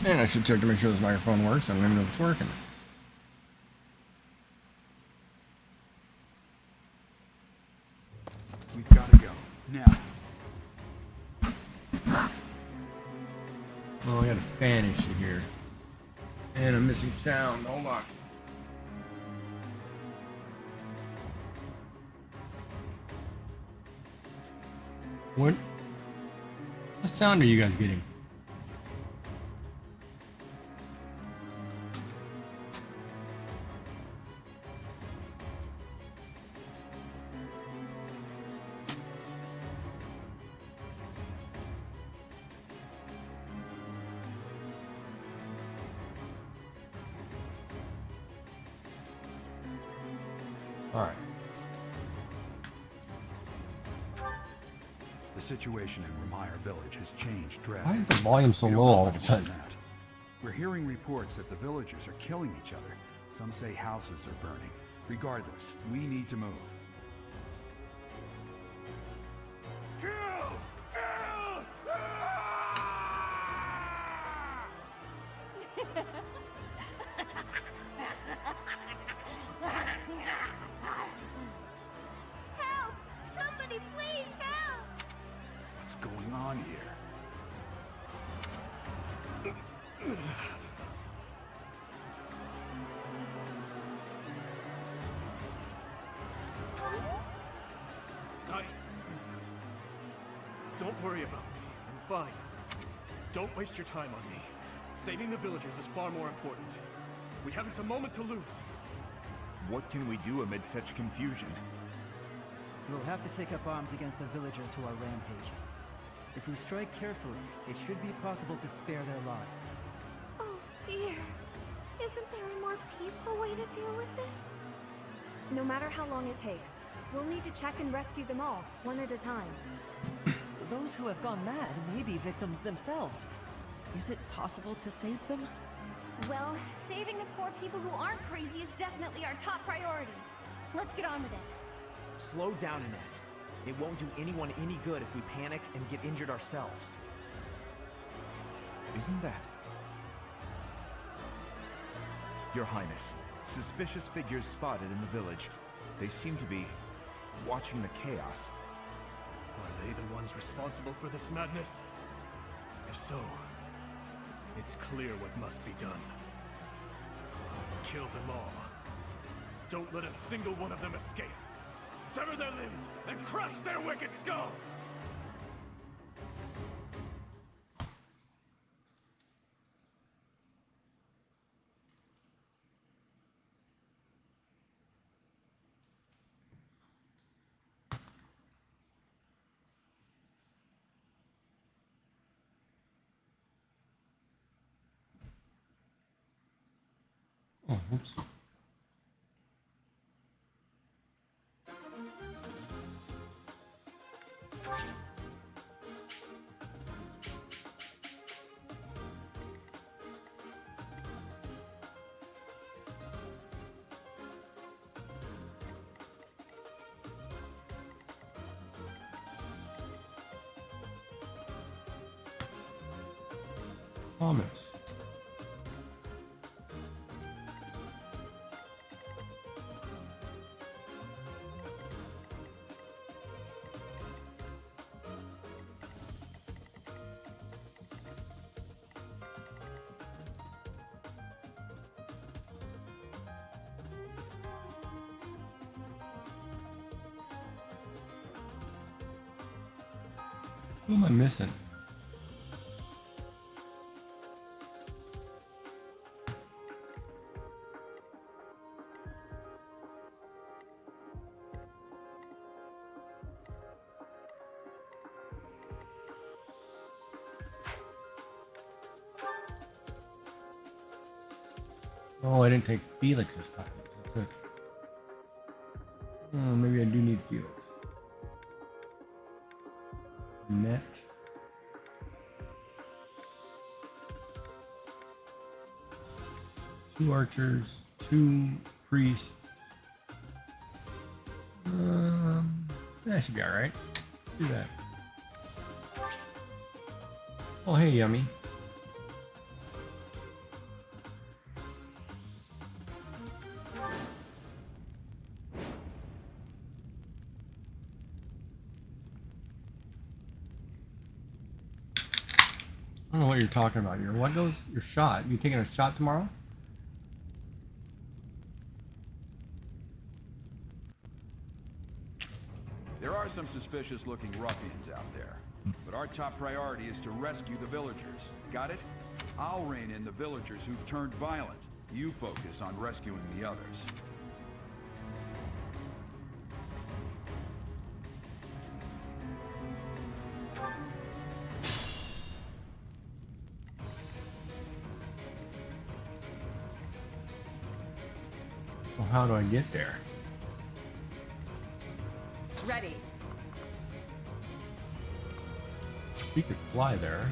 And I should check to make sure this microphone works. I don't even know if it's working. We've got to go. Now. Oh, I got a fan issue here. And I'm missing sound. Hold on. What sound are you guys getting? Alright. The situation in Ramire Village has changed Why drastically. is the volume so We don't low know all of a much sudden? more than that. We're hearing reports that the villagers are killing each other. Some say houses are burning. Regardless, we need to move. Kill! Kill! Help! Somebody please help! What's going on here? Don't worry about me. I'm fine. Don't waste your time on me. Saving the villagers is far more important. We haven't a moment to lose. What can we do amid such confusion? We'll have to take up arms against the villagers who are rampaging. If we strike carefully, it should be possible to spare their lives. Oh dear. Isn't there a more peaceful way to deal with this? No matter how long it takes, we'll need to check and rescue them all, one at a time. Those who have gone mad may be victims themselves. Is it possible to save them? Well, saving the poor people who aren't crazy is definitely our top priority. Let's get on with it. Slow down, Annette. It won't do anyone any good if we panic and get injured ourselves. Isn't that... Your Highness, suspicious figures spotted in the village. They seem to be watching the chaos. Are they the ones responsible for this madness? If so, it's clear what must be done. Kill them all. Don't let a single one of them escape. Sever their limbs and crush their wicked skulls! Oh, whoops. Thomas. Who am I missing? Oh, I didn't take Felix this time. That's it. Oh, maybe I do need fields. Net. Two archers, two priests. That should be alright. Let's do that. Oh, hey, Yummy. I don't know what you're talking about. Your what goes? Your shot. You taking a shot tomorrow? There are some suspicious-looking ruffians out there, but our top priority is to rescue the villagers. Got it? I'll rein in the villagers who've turned violent. You focus on rescuing the others. So how do I get there? Ready. You could fly there.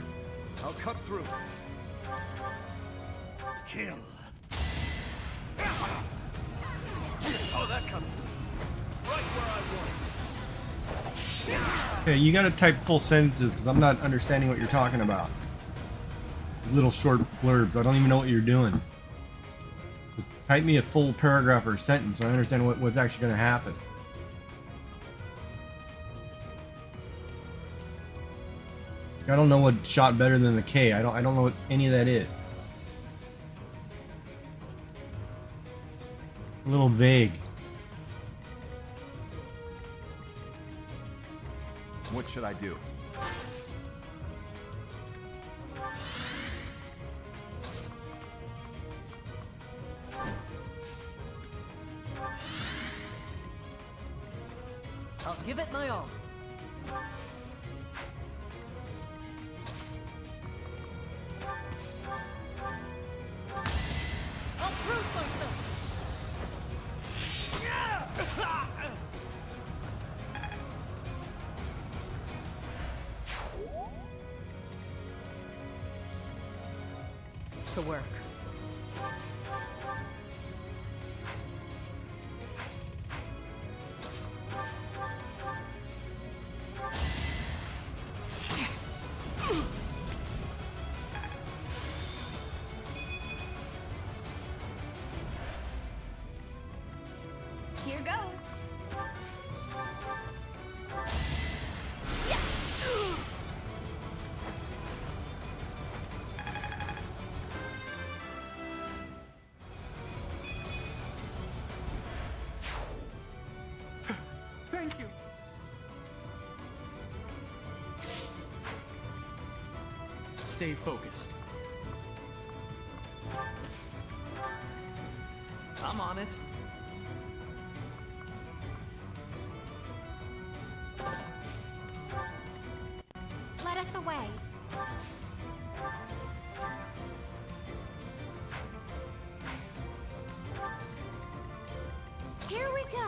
I'll cut through. Kill. You saw that coming. Right where I want. Okay, you gotta type full sentences because I'm not understanding what you're talking about. Little short blurbs. I don't even know what you're doing. Type me a full paragraph or a sentence so I understand what's actually going to happen. I don't know what shot better than the K. I don't know what any of that is. A little vague. What should I do? I'll give it my all. I'll prove myself. To work. Here goes. Thank you. Stay focused. I'm on it. Let us away. Here we go.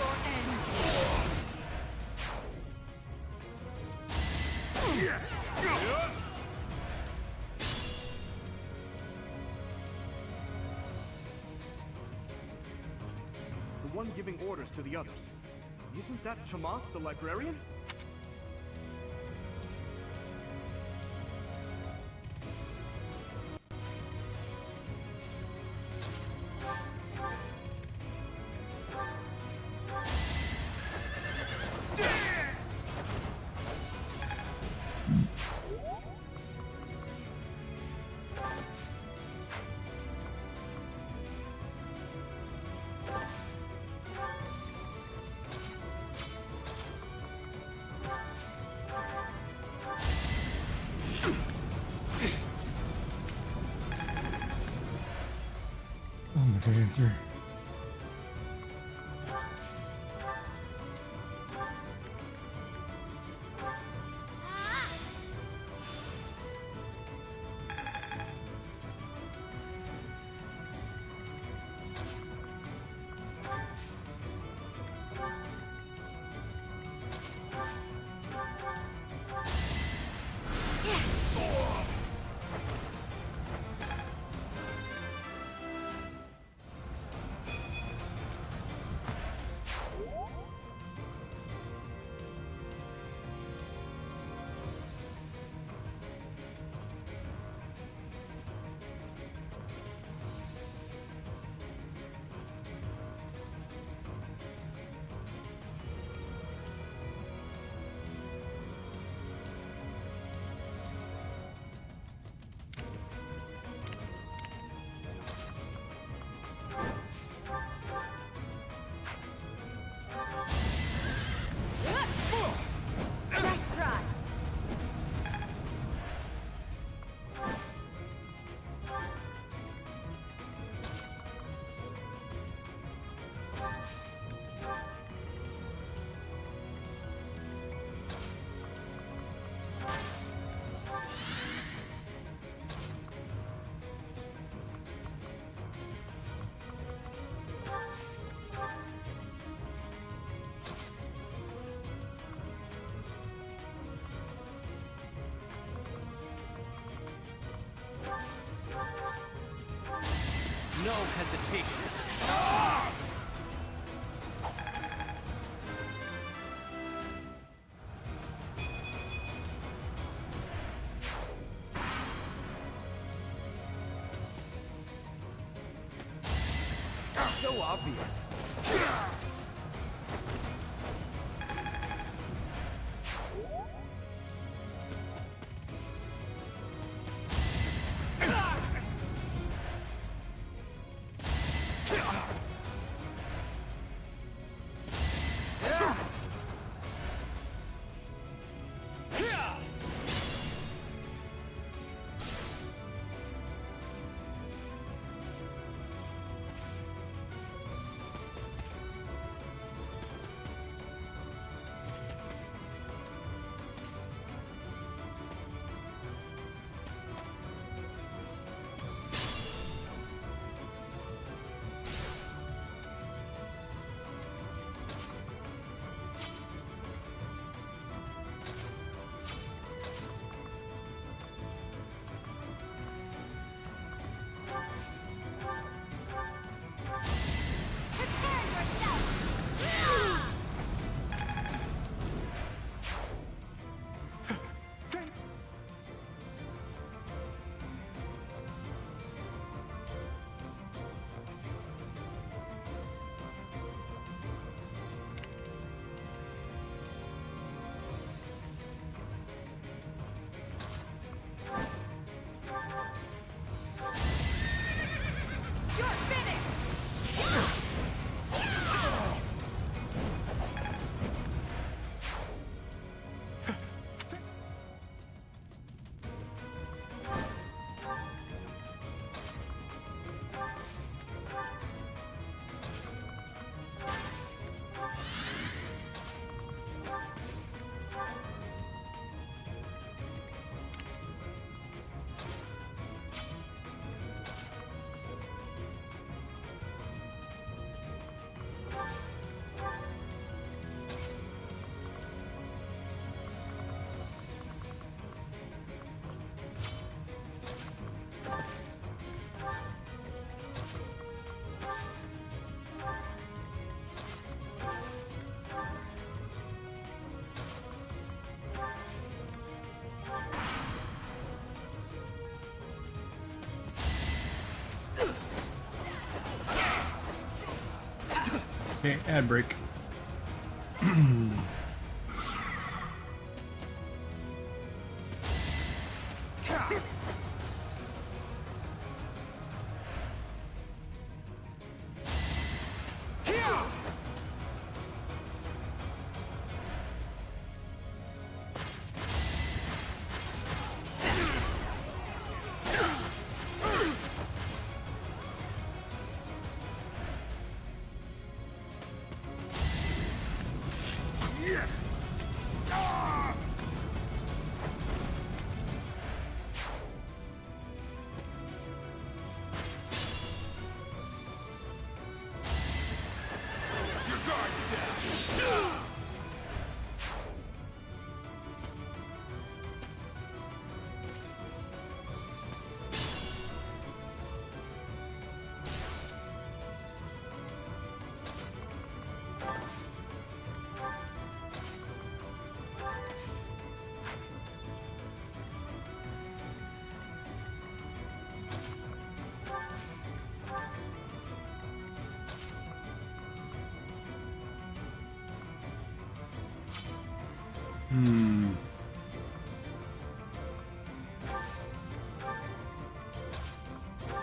your end. The one giving orders to the others. Isn't that Tomas, the librarian? Oh, my answer. Nice try. No hesitation. So obvious. Okay, ad break.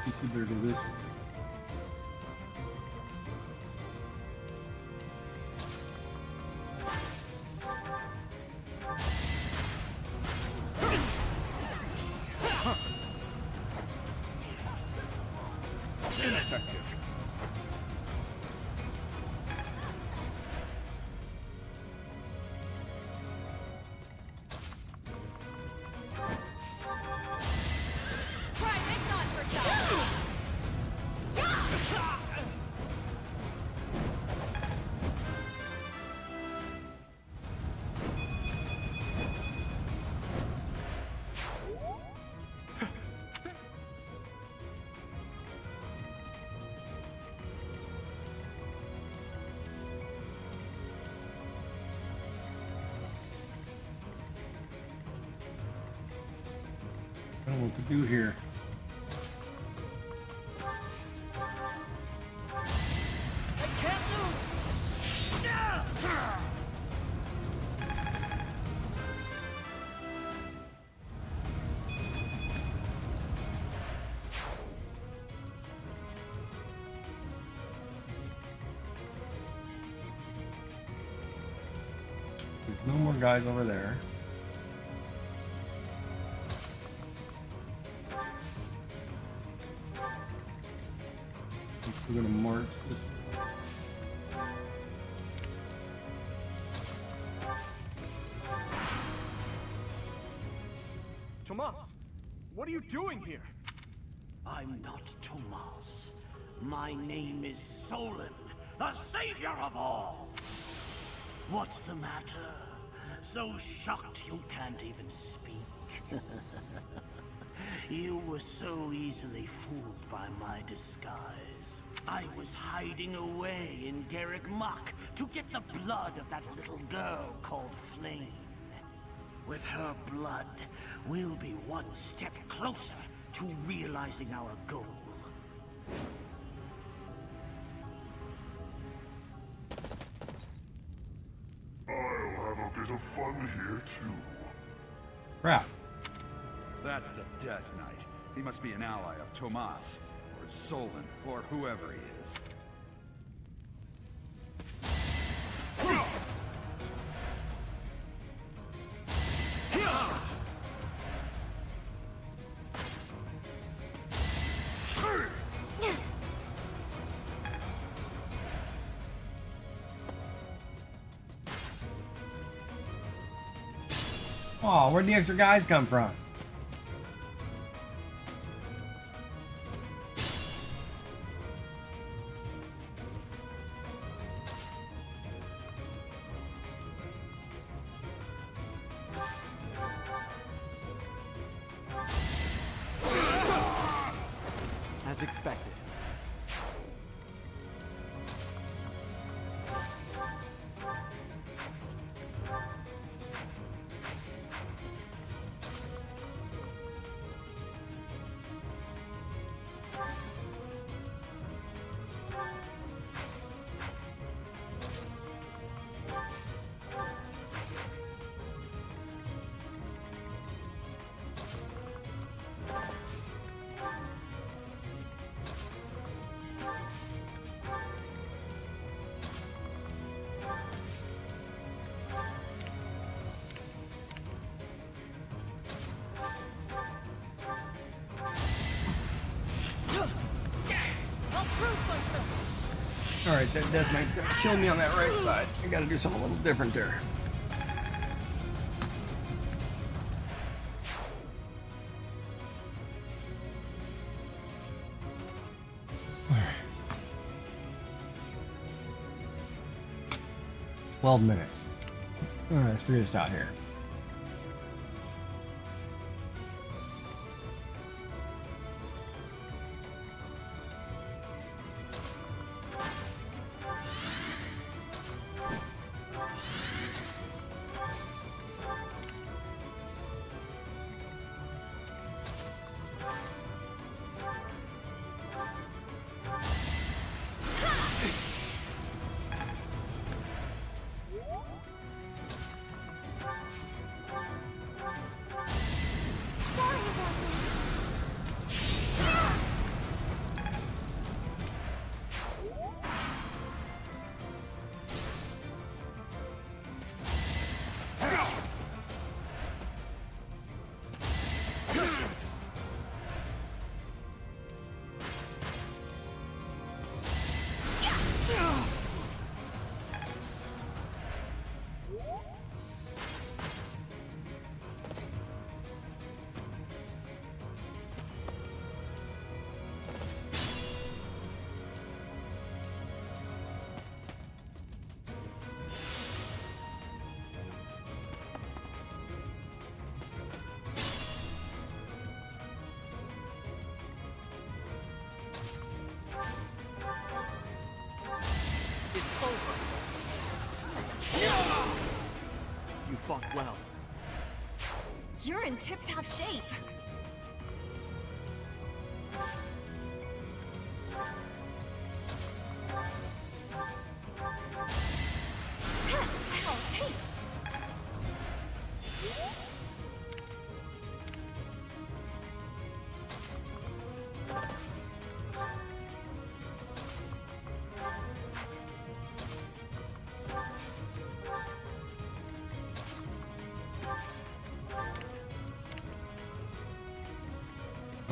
You better do this. Ineffective. Try this on for size. I don't know what to do here. I can't lose! There's no more guys over there. We're gonna march this way. Tomas, what are you doing here? I'm not Tomas. My name is Solon, the savior of all. What's the matter? So shocked you can't even speak? You were so easily fooled by my disguise. I was hiding away in Garrick Mach to get the blood of that little girl called Flame. With her blood, we'll be one step closer to realizing our goal. I'll have a bit of fun here too. Crap. That's the Death Knight. He must be an ally of Tomas, or Solon, or whoever he is. Oh, where'd the extra guys come from? As expected. Alright, that Death Knight's gonna kill me on that right side. I gotta do something a little different there. Alright. 12 minutes. Alright, let's figure this out here. It's over. You fought well. You're in tip-top shape. Wow, thanks.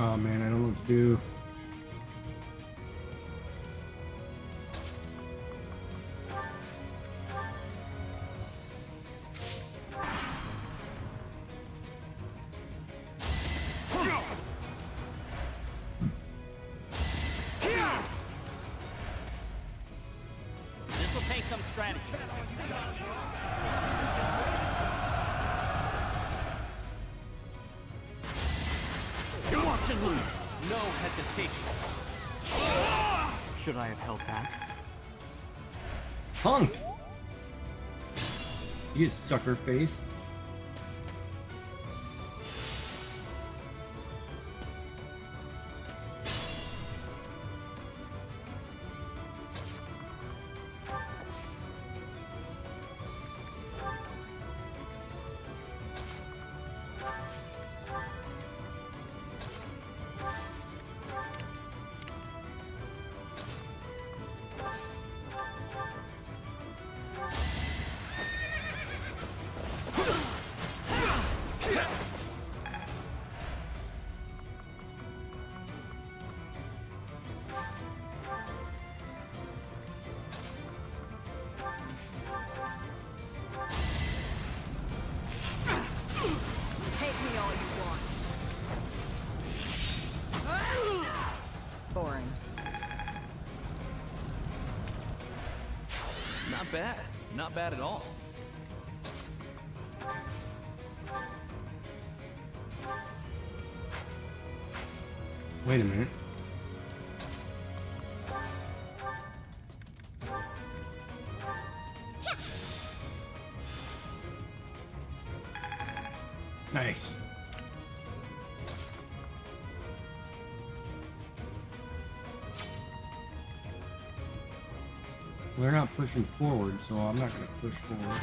Oh man, I don't know what to do. This'll take some strategy. Watch and leave. No hesitation. Should I have held back? Punk! You sucker face. Take me all you want. Boring. Not bad. Not bad at all. Wait a minute. Nice. They're not pushing forward, so I'm not going to push forward.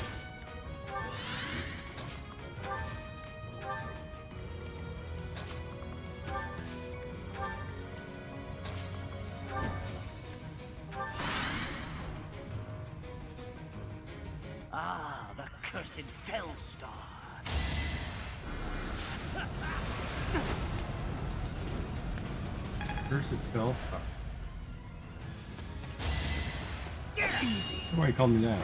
Ah, the cursed Fellstar. Cursed Fellstar. Easy. Why you called me that?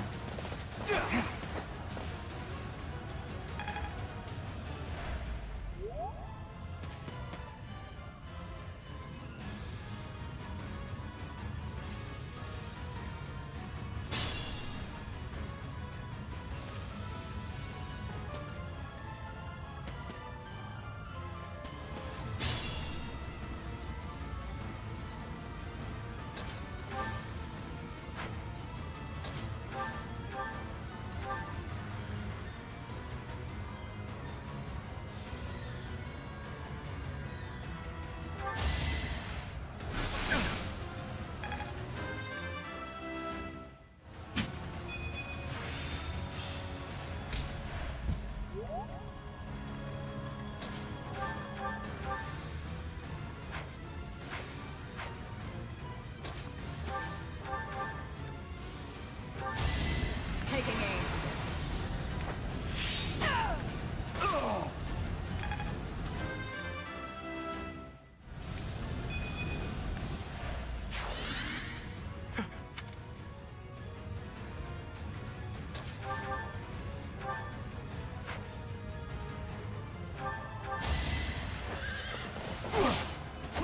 Taking aim.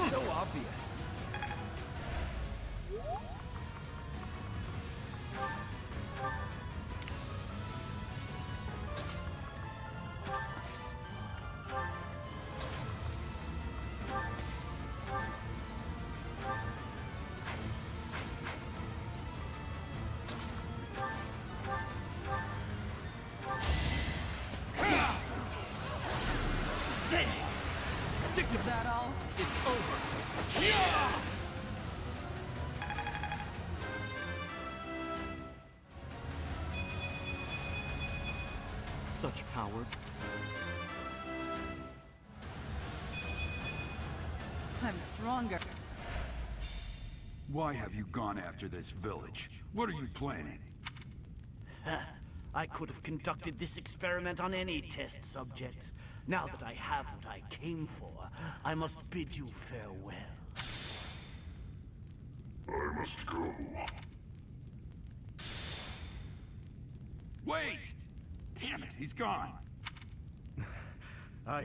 So obvious. Is that all? It's over. Such power. I'm stronger. Why have you gone after this village? What are you planning? I could have conducted this experiment on any test subjects. Now that I have what I came for, I must bid you farewell. I must go. Wait! Damn it, he's gone. I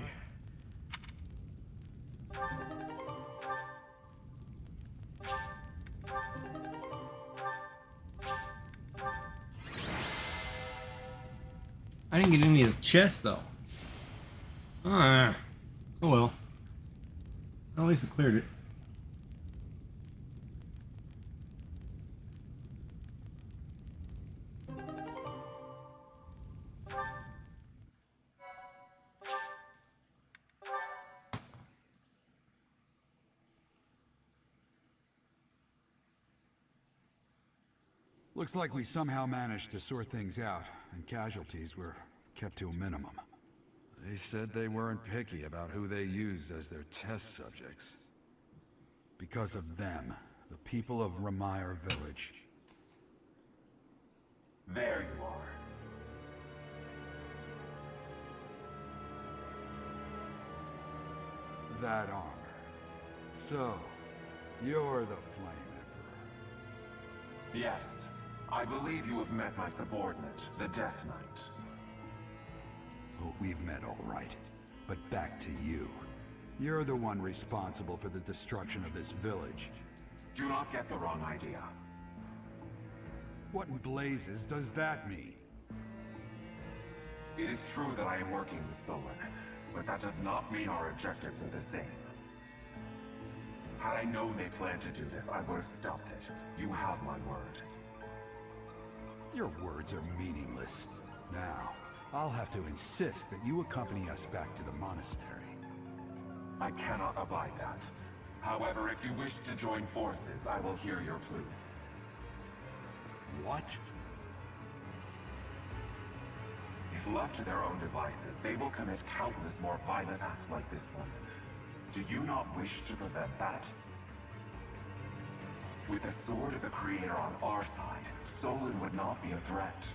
I didn't get any of the chest though. Oh well. At least we cleared it. Looks like we somehow managed to sort things out, and casualties were kept to a minimum. They said they weren't picky about who they used as their test subjects. Because of them, the people of Ramire Village. There you are. That armor. So, you're the Flame Emperor. Yes. I believe you have met my subordinate, the Death Knight. Oh, we've met all right. But back to you. You're the one responsible for the destruction of this village. Do not get the wrong idea. What in blazes does that mean? It is true that I am working with Solon, but that does not mean our objectives are the same. Had I known they planned to do this, I would have stopped it. You have my word. Your words are meaningless. Now, I'll have to insist that you accompany us back to the monastery. I cannot abide that. However, if you wish to join forces, I will hear your plea. What? If left to their own devices, they will commit countless more violent acts like this one. Do you not wish to prevent that? With the sword of the Creator on our side, Solon would not be a threat.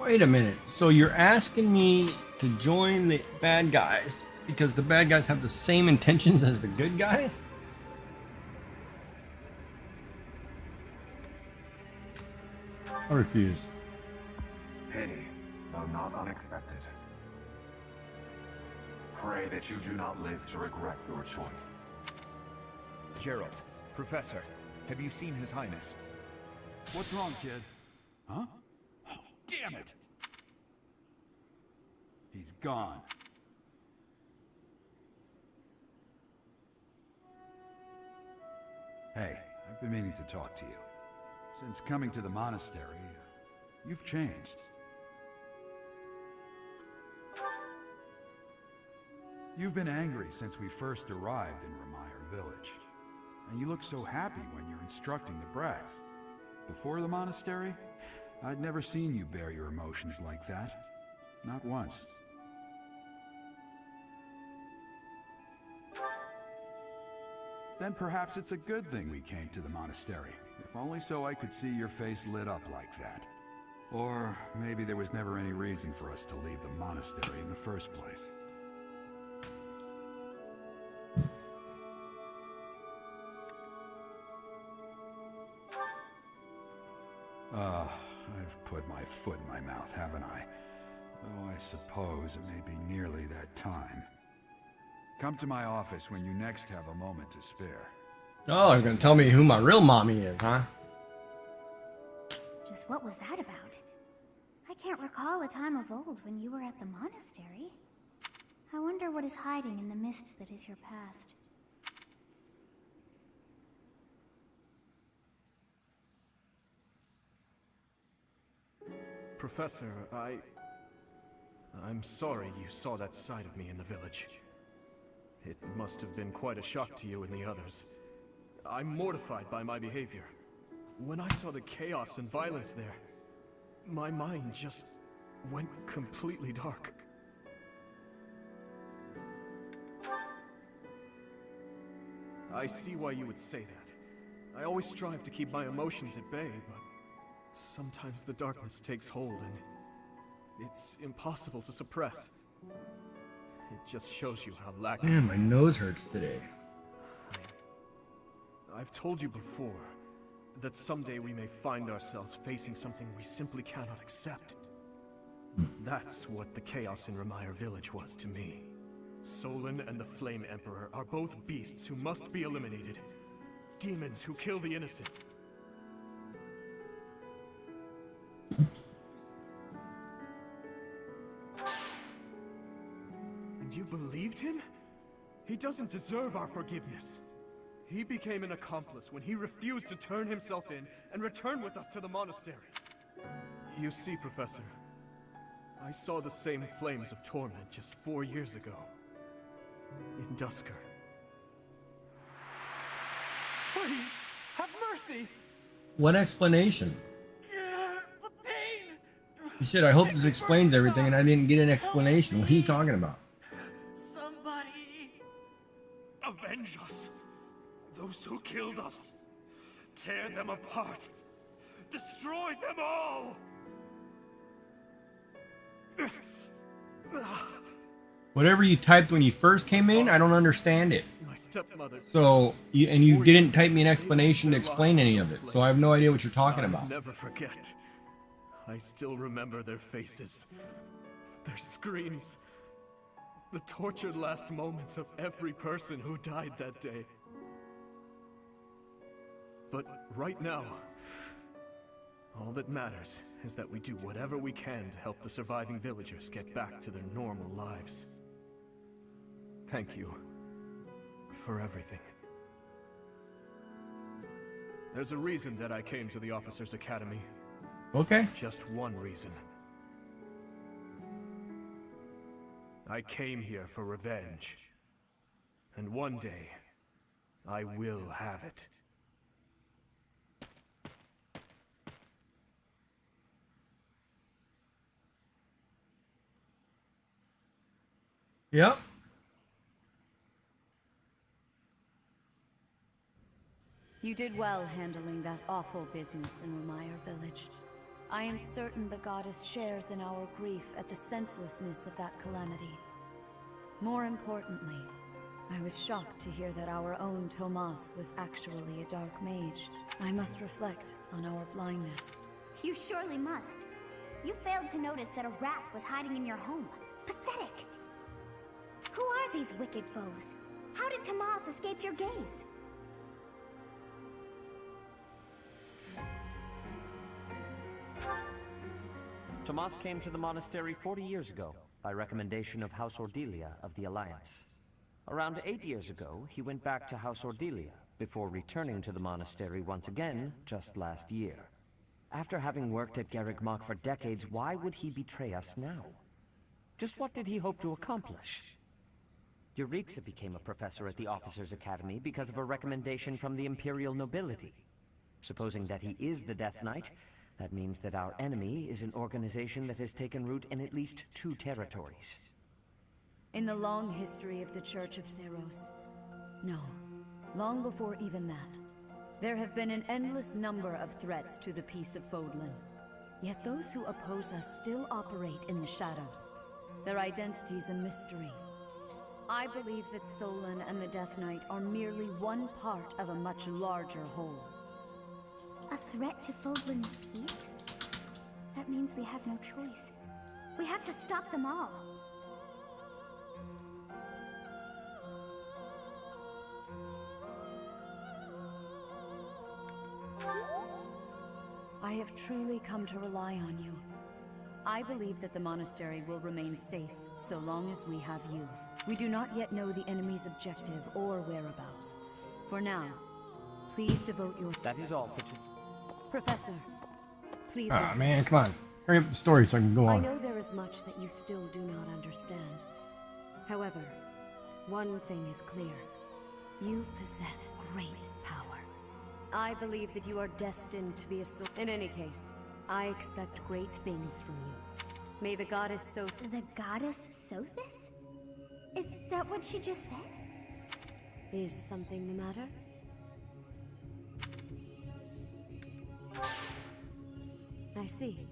Wait a minute. So you're asking me to join the bad guys because the bad guys have the same intentions as the good guys? I refuse. Pity, though not unexpected. Pray that you do not live to regret your choice. Gerald, Professor, have you seen His Highness? What's wrong, kid? Huh? Oh, damn it! He's gone. Hey, I've been meaning to talk to you. Since coming to the monastery, you've changed. You've been angry since we first arrived in Remire Village. And you look so happy when you're instructing the brats. Before the monastery, I'd never seen you bear your emotions like that. Not once. Then perhaps it's a good thing we came to the monastery. If only so I could see your face lit up like that. Or maybe there was never any reason for us to leave the monastery in the first place. I've put my foot in my mouth, haven't I? Though I suppose it may be nearly that time. Come to my office when you next have a moment to spare. Oh, you're gonna tell me who my real mommy is, huh? Just what was that about? I can't recall a time of old when you were at the monastery. I wonder what is hiding in the mist that is your past. Professor, I'm sorry you saw that side of me in the village. It must have been quite a shock to you and the others. I'm mortified by my behavior. When I saw the chaos and violence there, my mind just went completely dark. I see why you would say that. I always strive to keep my emotions at bay, but sometimes the darkness takes hold and it's impossible to suppress. It just shows you how lacking. Man, my nose hurts today. I've told you before that someday we may find ourselves facing something we simply cannot accept. That's what the chaos in Remire Village was to me. Solon and the Flame Emperor are both beasts who must be eliminated. Demons who kill the innocent. And you believed him? He doesn't deserve our forgiveness. He became an accomplice when he refused to turn himself in and return with us to the monastery. You see, Professor, I saw the same flames of torment just 4 years ago. In Dusker. Please, have mercy! What explanation? The pain! You said, I hope this explains everything, and I didn't get an explanation. What are you talking about? Somebody! Avenge us! Those who killed us! Tear them apart! Destroy them all! Whatever you typed when you first came in, I don't understand it. My stepmother. So, you didn't type me an explanation to explain any of it, so I have no idea what you're talking about. I'll never forget. I still remember their faces, their screams, the tortured last moments of every person who died that day. But right now, all that matters is that we do whatever we can to help the surviving villagers get back to their normal lives. Thank you for everything. There's a reason that I came to the Officers' Academy. Okay. Just one reason. I came here for revenge. And one day, I will have it. Yep. You did well handling that awful business in Remire Village. I am certain the goddess shares in our grief at the senselessness of that calamity. More importantly, I was shocked to hear that our own Tomas was actually a dark mage. I must reflect on our blindness. You surely must. You failed to notice that a rat was hiding in your home. Pathetic! Who are these wicked foes? How did Tomas escape your gaze? Tomas came to the monastery 40 years ago, by recommendation of House Ordelia of the Alliance. Around 8 years ago, he went back to House Ordelia, before returning to the monastery once again, just last year. After having worked at Garreg Mach for decades, why would he betray us now? Just what did he hope to accomplish? Yuritsa became a professor at the Officers' Academy because of a recommendation from the Imperial nobility. Supposing that he is the Death Knight, that means that our enemy is an organization that has taken root in at least 2 territories. In the long history of the Church of Seros, no, long before even that, there have been an endless number of threats to the peace of Fodlan. Yet those who oppose us still operate in the shadows. Their identity's a mystery. I believe that Solon and the Death Knight are merely one part of a much larger whole. A threat to Fodlan's peace? That means we have no choice. We have to stop them all. I have truly come to rely on you. I believe that the monastery will remain safe so long as we have you. We do not yet know the enemy's objective or whereabouts. For now, please devote your... That is all for today. Professor, please... Ah, man, come on. Hurry up with the story so I can go I on. know there is much that you still do not understand. However, one thing is clear. You possess great power. I believe that you are destined to be a sword. In any case, I expect great things from you. May the goddess so... The goddess Sothis? Is that what she just said? Is something the matter? I see.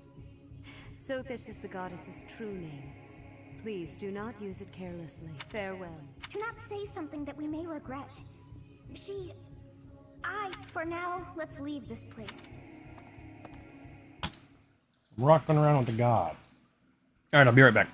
Sothis is the goddess's true name. Please do not use it carelessly. Farewell. Do not say something that we may regret. For now, let's leave this place. I'm rocking around with the god. Alright, I'll be right back.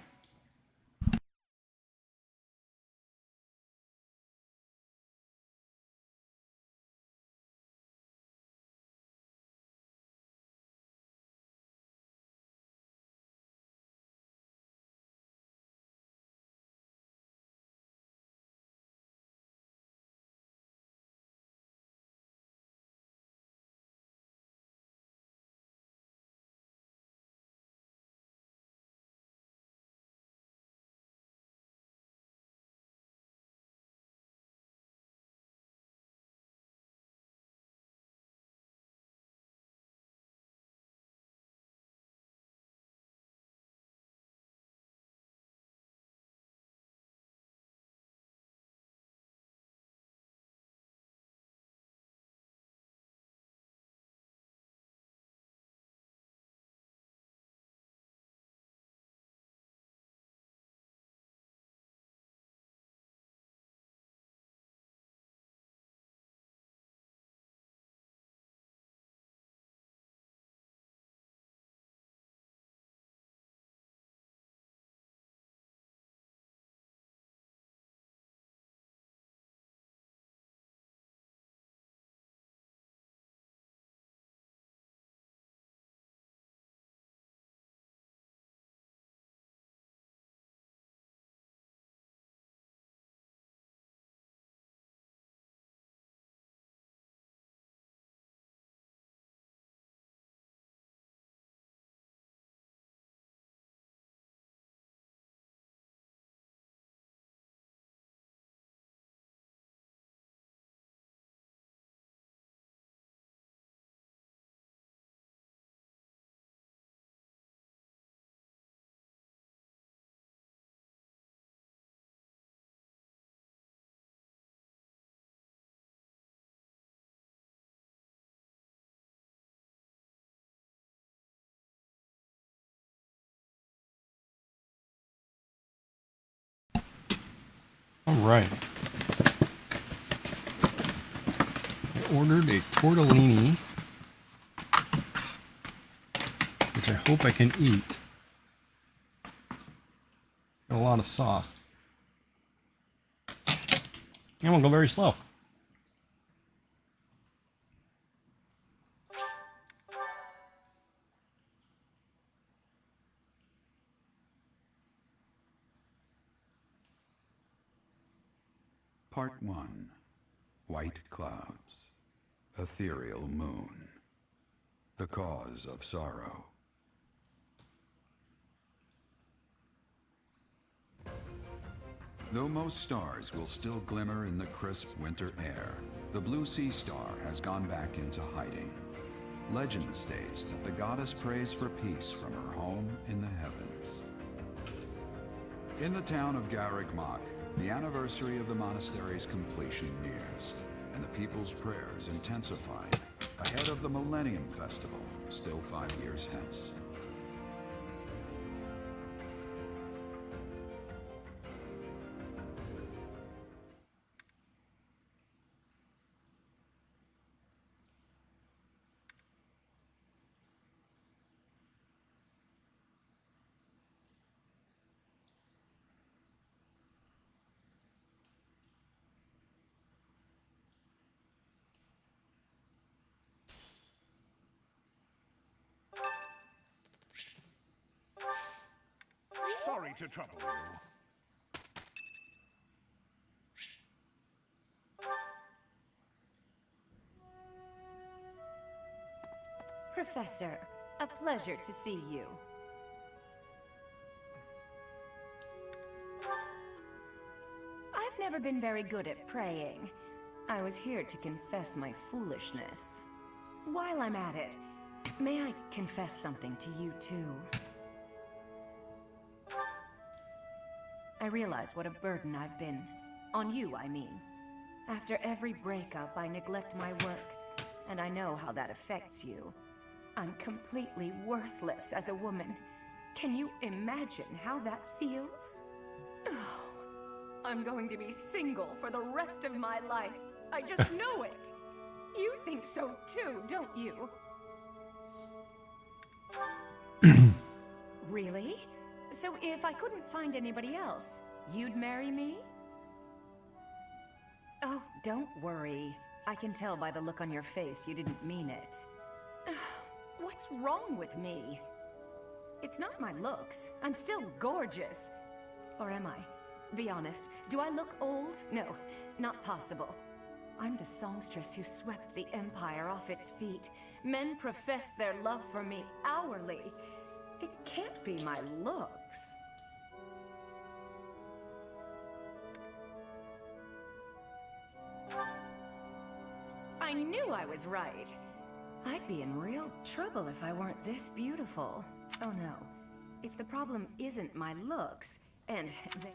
Alright. I ordered a tortellini, which I hope I can eat. Got a lot of sauce. And we'll go very slow. Part 1. White clouds. Ethereal moon. The cause of sorrow. Though most stars will still glimmer in the crisp winter air, the blue sea star has gone back into hiding. Legend states that the goddess prays for peace from her home in the heavens. In the town of Garrick Mach, the anniversary of the monastery's completion nears, and the people's prayers intensify ahead of the Millennium Festival, still 5 years hence. Sorry to trouble you. Professor, a pleasure to see you. I've never been very good at praying. I was here to confess my foolishness. While I'm at it, may I confess something to you too? I realize what a burden I've been. On you, I mean. After every breakup, I neglect my work, and I know how that affects you. I'm completely worthless as a woman. Can you imagine how that feels? Oh, I'm going to be single for the rest of my life. I just know it. You think so too, don't you? Really? So if I couldn't find anybody else, you'd marry me? Oh, don't worry. I can tell by the look on your face you didn't mean it. What's wrong with me? It's not my looks. I'm still gorgeous. Or am I? Be honest, do I look old? No, not possible. I'm the songstress who swept the Empire off its feet. Men professed their love for me hourly. It can't be my looks. I knew I was right. I'd be in real trouble if I weren't this beautiful. Oh no. If the problem isn't my looks, and they...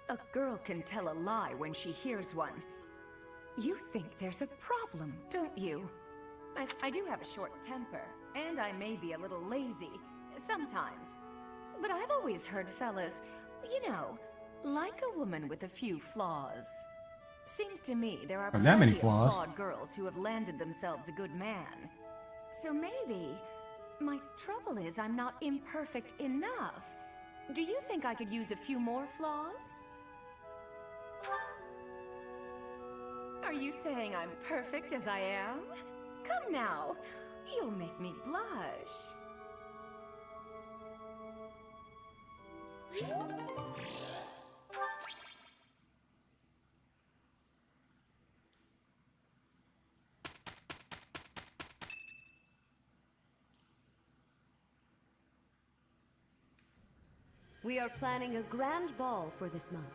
A girl can tell a lie when she hears one. You think there's a problem, don't you? I do have a short temper, and I may be a little lazy, sometimes. But I've always heard fellas, you know, like a woman with a few flaws. Seems to me there are that many plenty of flaws. flawed girls who have landed themselves a good man. So maybe my trouble is I'm not imperfect enough. Do you think I could use a few more flaws? Are you saying I'm perfect as I am? Come now, you'll make me blush. We are planning a grand ball for this month.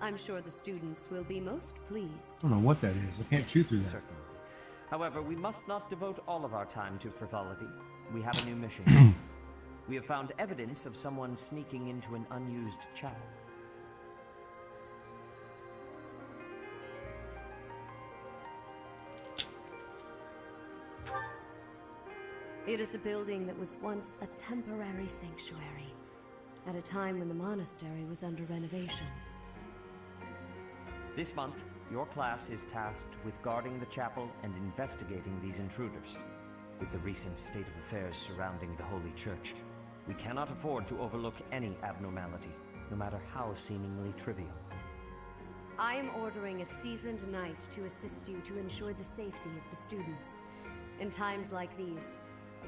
I'm sure the students will be most pleased. I don't know what that is. I can't chew through that. Certainly. However, we must not devote all of our time to frivolity. We have a new mission. We have found evidence of someone sneaking into an unused chapel. It is a building that was once a temporary sanctuary, at a time when the monastery was under renovation. This month, your class is tasked with guarding the chapel and investigating these intruders. With the recent state of affairs surrounding the Holy Church, we cannot afford to overlook any abnormality, no matter how seemingly trivial. I am ordering a seasoned knight to assist you to ensure the safety of the students. In times like these,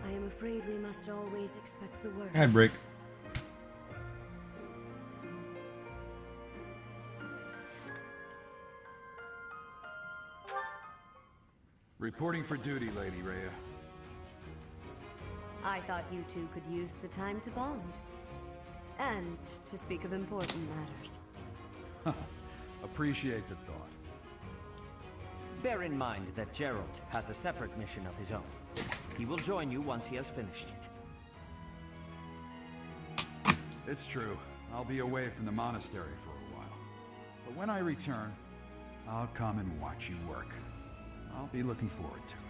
I am afraid we must always expect the worst. Ad break. Reporting for duty, Lady Rhea. I thought you two could use the time to bond. And to speak of important matters. Appreciate the thought. Bear in mind that Gerald has a separate mission of his own. He will join you once he has finished it. It's true. I'll be away from the monastery for a while. But when I return, I'll come and watch you work. I'll be looking forward to it.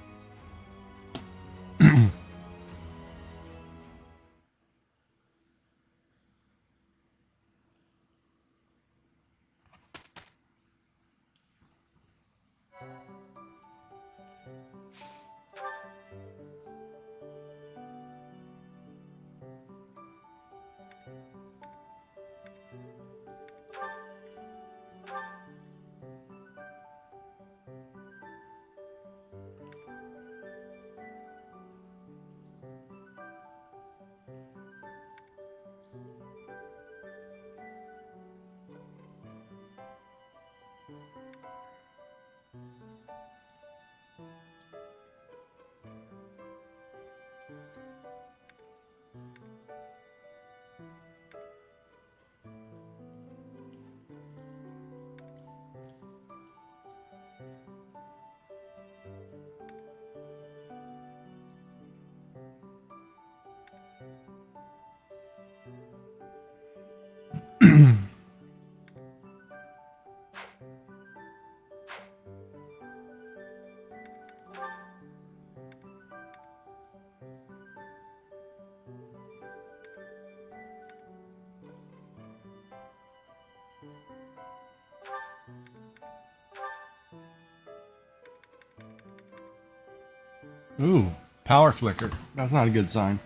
Ooh, power flicker. That's not a good sign.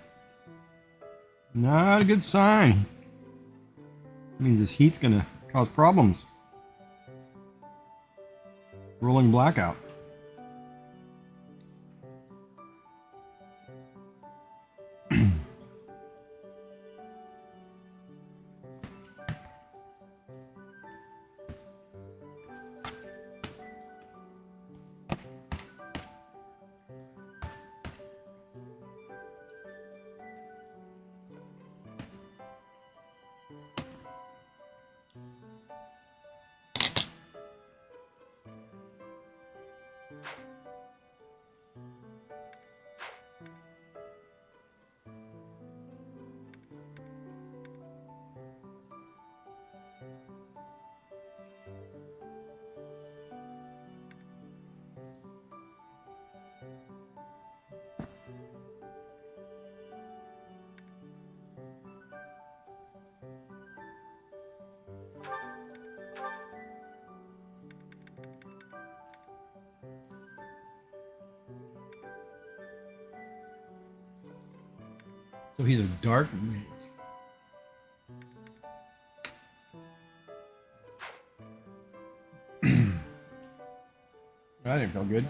Not a good sign. That means this heat's gonna cause problems. Rolling blackout. So he's a dark mage. That didn't feel good.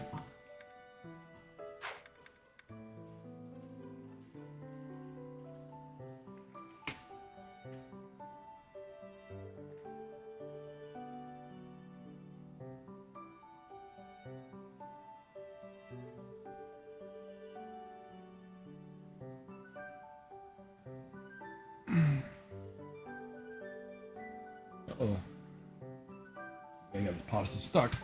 Uh-oh. I got the pasta stuck.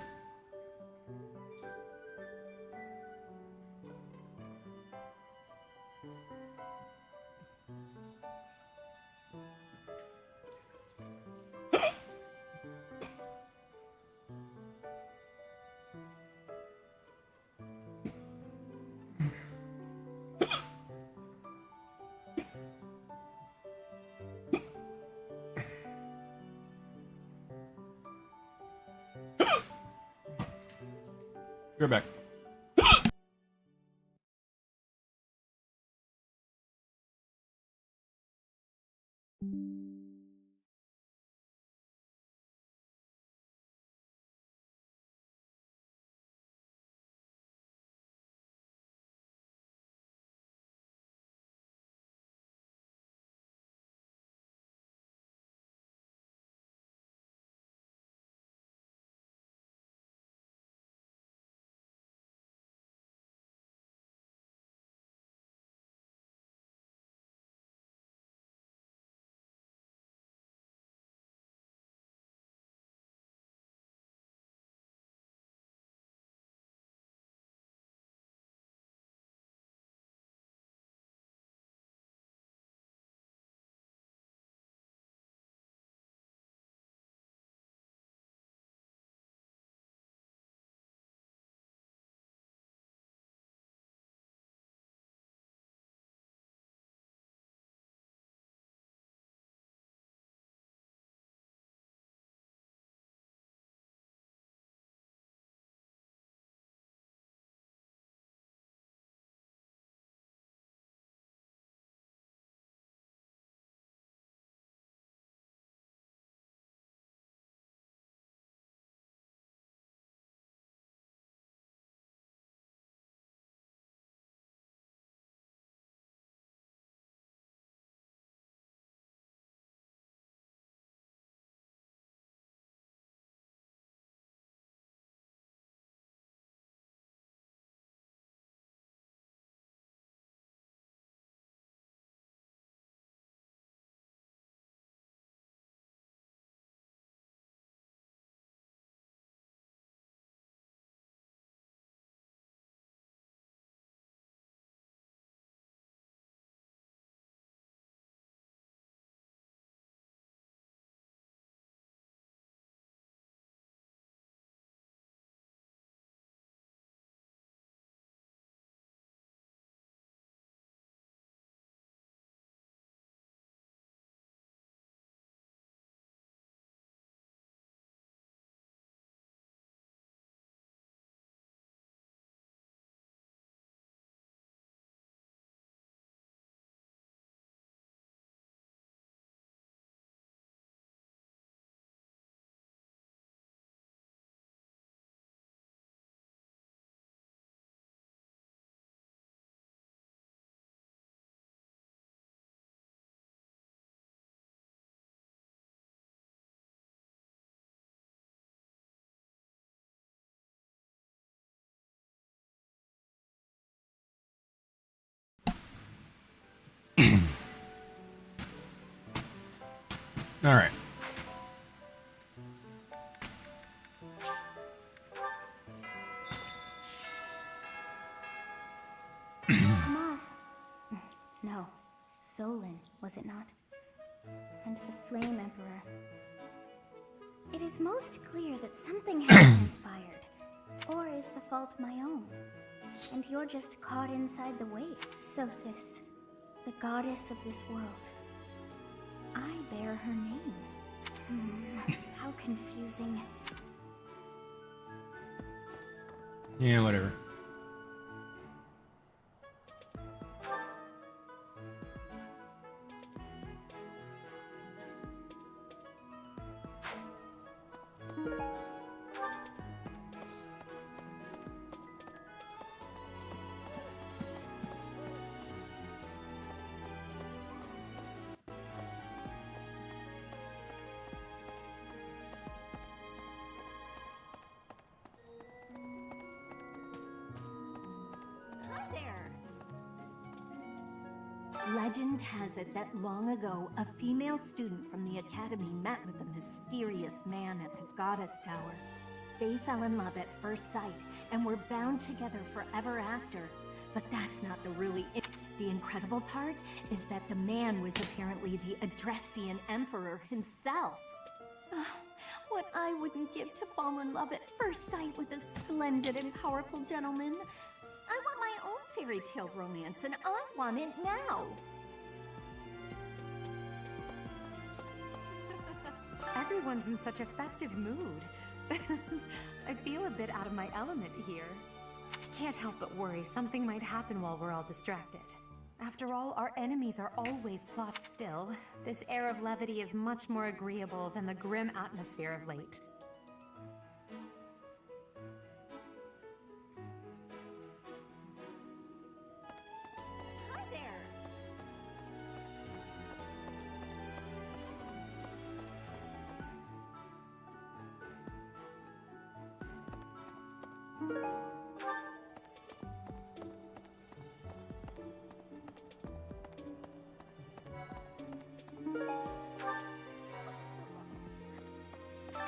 You're back. All right. Tomas. No. Solon, was it not? And the Flame Emperor. It is most clear that something has transpired. Or is the fault my own? And you're just caught inside the weight. Sothis, the goddess of this world. I bear her name. How confusing. Yeah, whatever. Legend has it that long ago, a female student from the academy met with a mysterious man at the Goddess Tower. They fell in love at first sight and were bound together forever after. But that's not the incredible part is that the man was apparently the Adrestian Emperor himself. Oh, what I wouldn't give to fall in love at first sight with a splendid and powerful gentleman. I want my own fairy tale romance, and I want it now. Everyone's in such a festive mood. I feel a bit out of my element here. I can't help but worry something might happen while we're all distracted. After all, our enemies are always plotting still. This air of levity is much more agreeable than the grim atmosphere of late. Hi there!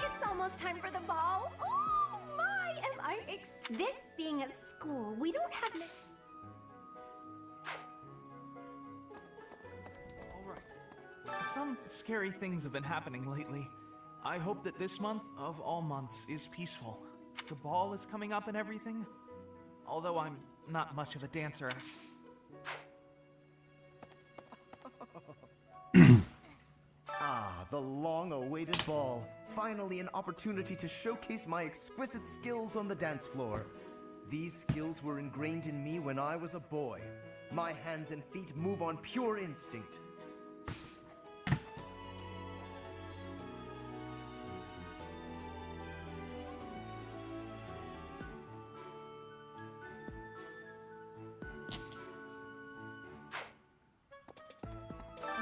It's almost time for the ball. Oh my, am I this being a school, we don't have Alright. Some scary things have been happening lately. I hope that this month, of all months, is peaceful. The ball is coming up and everything. Although I'm not much of a dancer. Ah, the long-awaited ball. Finally an opportunity to showcase my exquisite skills on the dance floor. These skills were ingrained in me when I was a boy. My hands and feet move on pure instinct.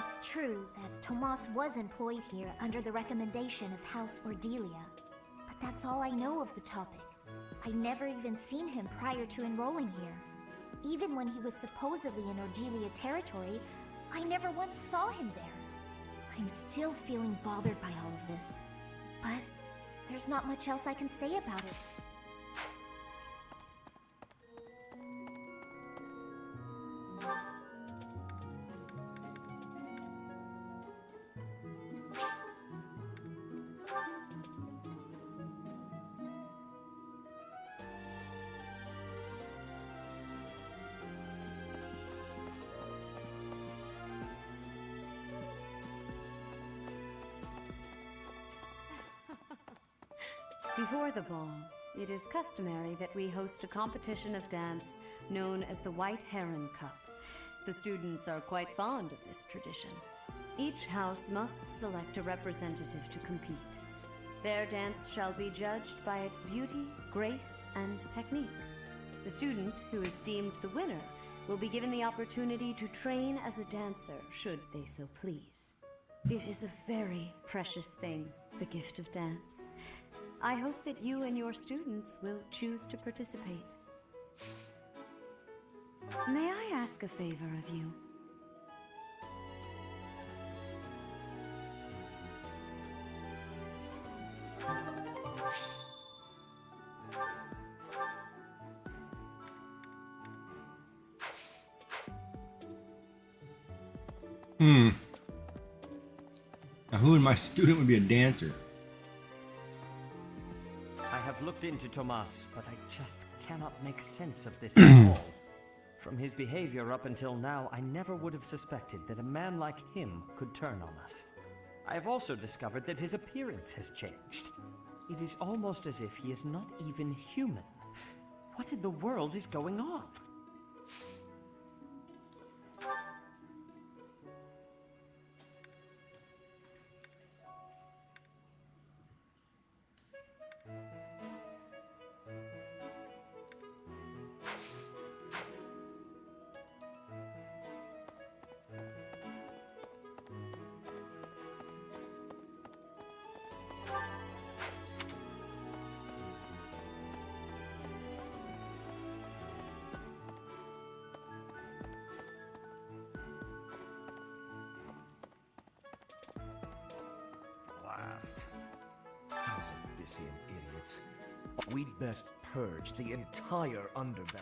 It's true that Tomas was employed here under the recommendation of House Ordelia, but that's all I know of the topic. I'd never even seen him prior to enrolling here. Even when he was supposedly in Ordelia territory, I never once saw him there. I'm still feeling bothered by all of this, but there's not much else I can say about it. Before the ball, it is customary that we host a competition of dance known as the White Heron Cup. The students are quite fond of this tradition. Each house must select a representative to compete. Their dance shall be judged by its beauty, grace, and technique. The student who is deemed the winner will be given the opportunity to train as a dancer, should they so please. It is a very precious thing, the gift of dance. I hope that you and your students will choose to participate. May I ask a favor of you? Now who in my student would be a dancer? I have looked into Tomas, but I just cannot make sense of this at all. From his behavior up until now, I never would have suspected that a man like him could turn on us. I have also discovered that his appearance has changed. It is almost as if he is not even human. What in the world is going on? Those Abyssian idiots. We'd best purge the entire underbelly.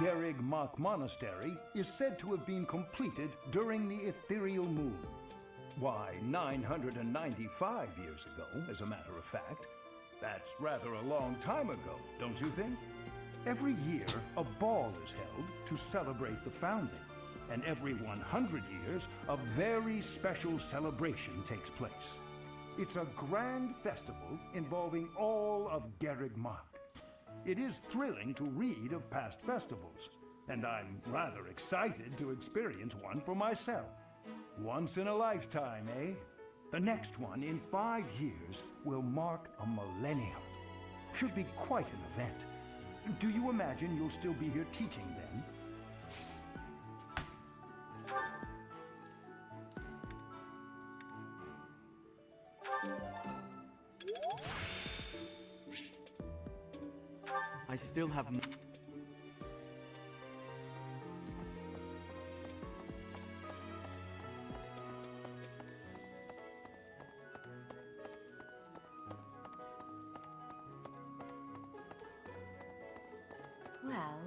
Garrig Mach Monastery is said to have been completed during the ethereal moon. Why, 995 years ago, as a matter of fact. That's rather a long time ago, don't you think? Every year, a ball is held to celebrate the founding. And every 100 years, a very special celebration takes place. It's a grand festival involving all of Garrig Mach. It is thrilling to read of past festivals, and I'm rather excited to experience one for myself. Once in a lifetime, eh? The next one, in 5 years, will mark a millennium. Should be quite an event. Do you imagine you'll still be here teaching then? I still have... Well...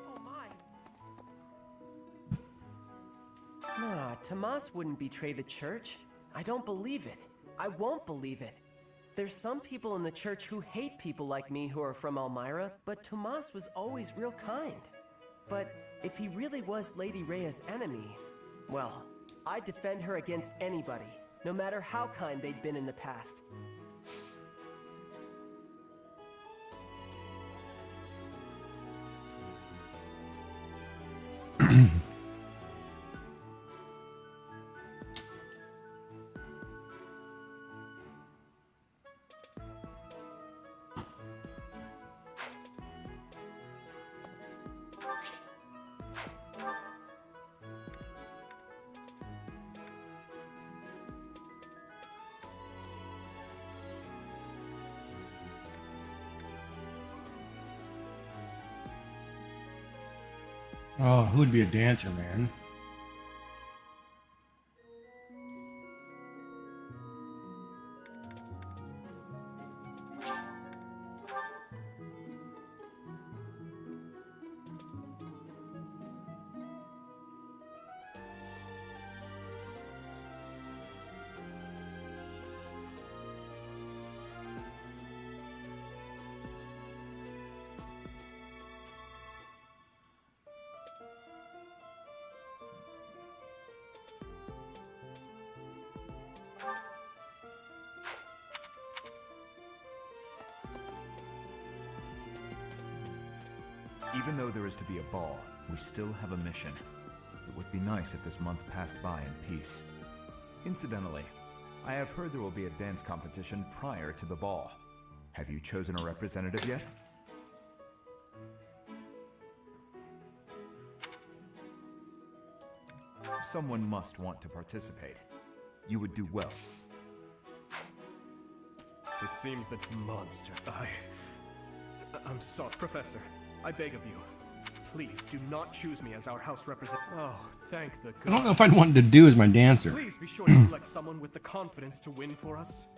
Oh my. Nah, Tomas wouldn't betray the church. I don't believe it. I won't believe it. There's some people in the church who hate people like me who are from Elmira, but Tomas was always real kind. But if he really was Lady Rhea's enemy, well, I'd defend her against anybody, no matter how kind they'd been in the past. Oh, who'd be a dancer, man? Even though there is to be a ball, we still have a mission. It would be nice if this month passed by in peace. Incidentally, I have heard there will be a dance competition prior to the ball. Have you chosen a representative yet? Someone must want to participate. You would do well. It seems that monster. I'm sorry, Professor. I beg of you. Please do not choose me as our house representative. Oh, thank the gods. I don't know if I'd want to do as my dancer. Please be sure to select someone with the confidence to win for us.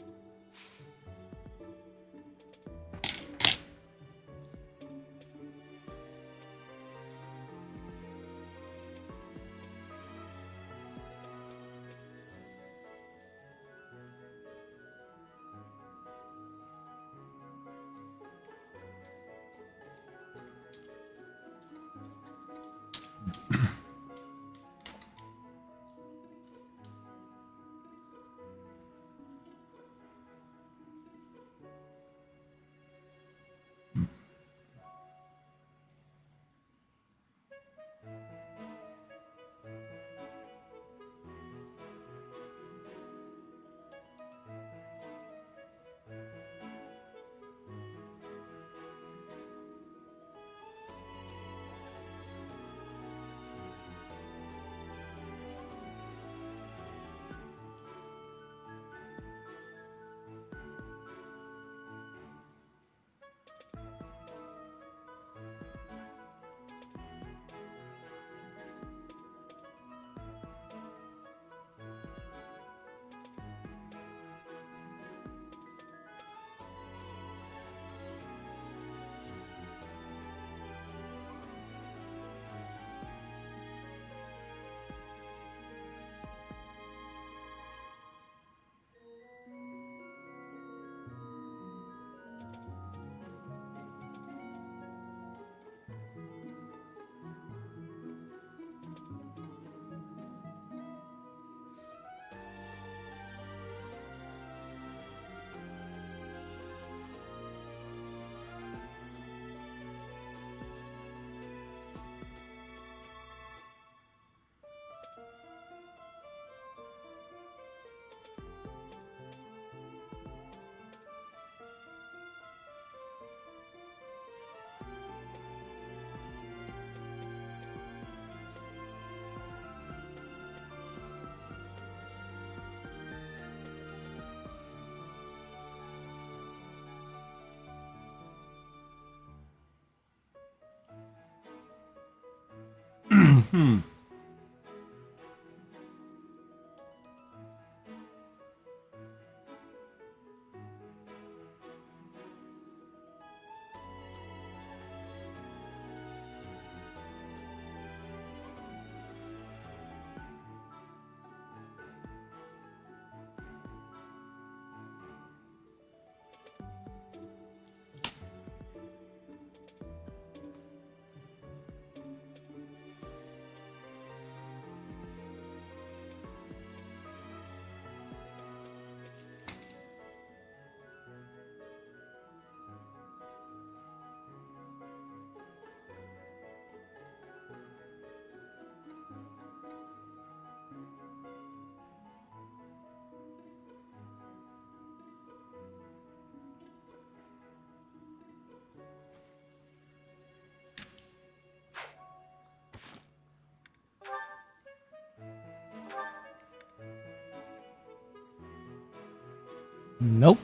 Nope.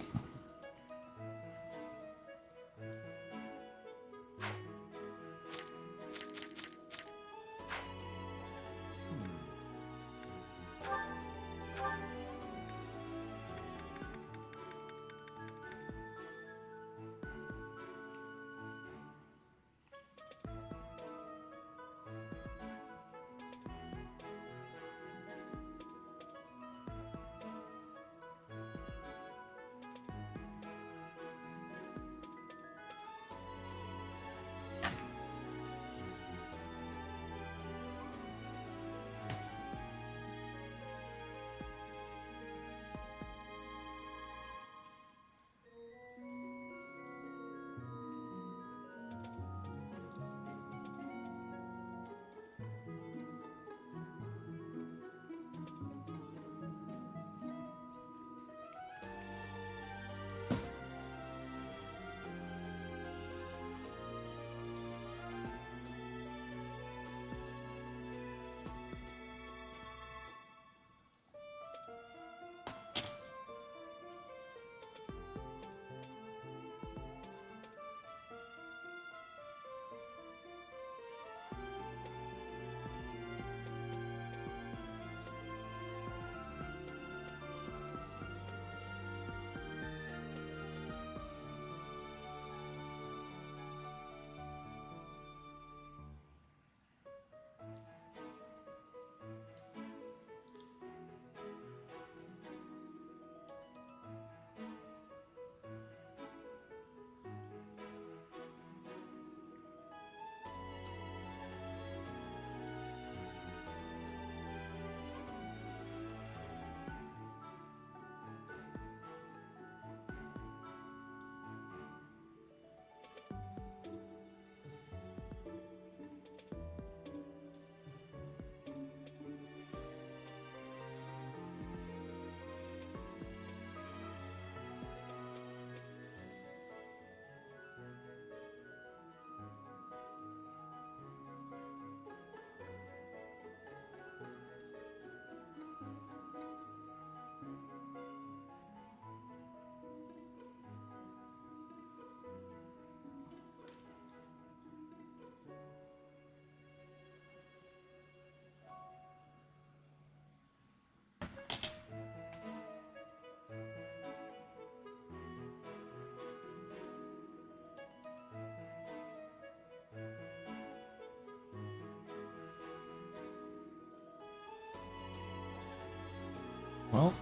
Well.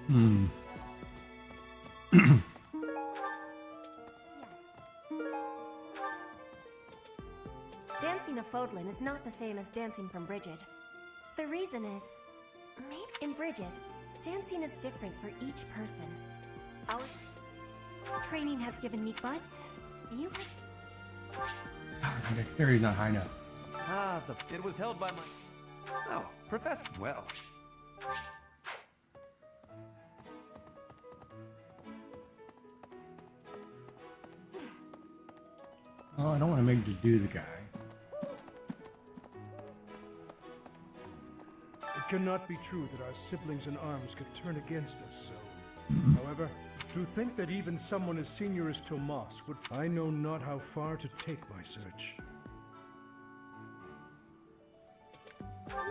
Hmm. Dancing of Fodlan is not the same as dancing from Bridget. The reason is, maybe in Bridget, dancing is different for each person. Our training has given me, but you My dexterity's not high enough. Ah, it was held by my... Oh, Professor... Well... Oh, I don't want to make you do the guy. It cannot be true that our siblings in arms could turn against us so. However, to think that even someone as senior as Tomas would... I know not how far to take my search.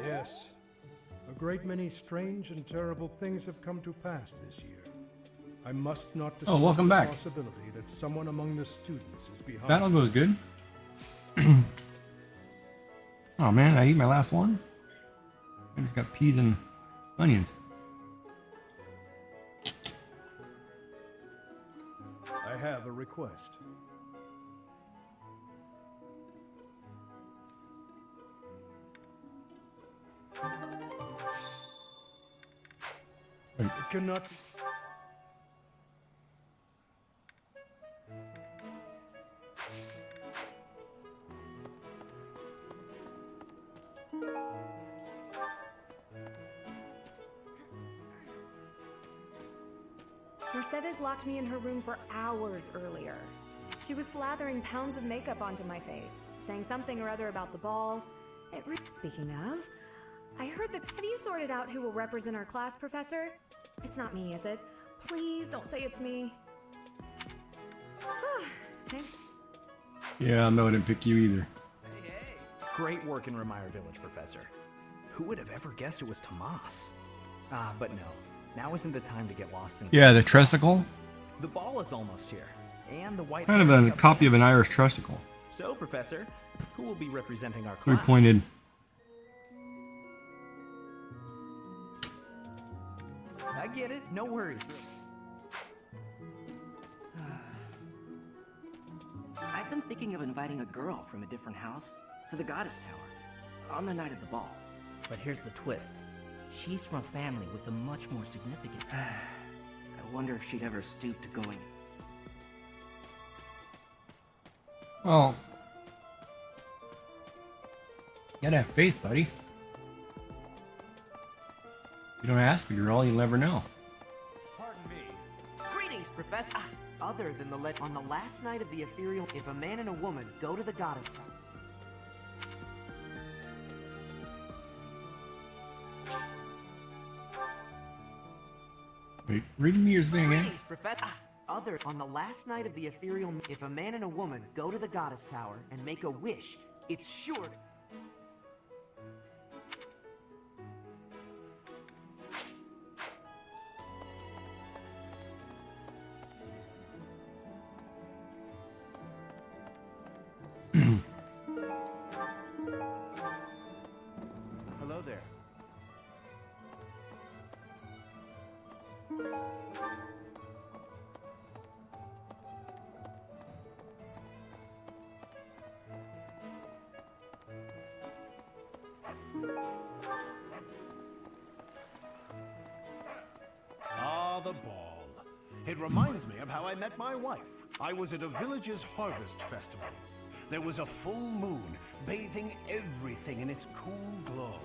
Yes, a great many strange and terrible things have come to pass this year. I must not dismiss welcome the back. possibility that someone among the students is behind. Battle goes good. Oh man, I eat my last one? I just got peas and onions. I have a request. Wait. It cannot be... Mercedes locked me in her room for hours earlier. She was slathering pounds of makeup onto my face, saying something or other about the ball. Speaking of, I heard that... Have you sorted out who will represent our class, Professor? It's not me, is it? Please don't say it's me. Thanks. Yeah, no, I didn't pick you either. Great work in Remire Village, Professor. Who would have ever guessed it was Tomas? Ah, but no. Now isn't the time to get lost in... Yeah, the tresicle. The ball is almost here. And the white... Kind of a copy of an Irish tresicle. So, Professor, who will be representing our class? Three-pointed. I get it. No worries. I've been thinking of inviting a girl from a different house to the Goddess Tower on the night of the ball. But here's the twist. She's from a family with a much more significant... I wonder if she'd ever stoop to going... Well, you gotta have faith, buddy. You don't ask the girl, you'll never know. Pardon me. Greetings, Professor. Other than on the last night of the ethereal... If a man and a woman go to the Goddess Tower... Wait, read me your thing again. Greetings, Professor. Other on the last night of the ethereal... If a man and a woman go to the Goddess Tower and make a wish, it's sure... Hello there. Ah, the ball. It reminds me of how I met my wife. I was at a village's harvest festival. There was a full moon, bathing everything in its cool glow.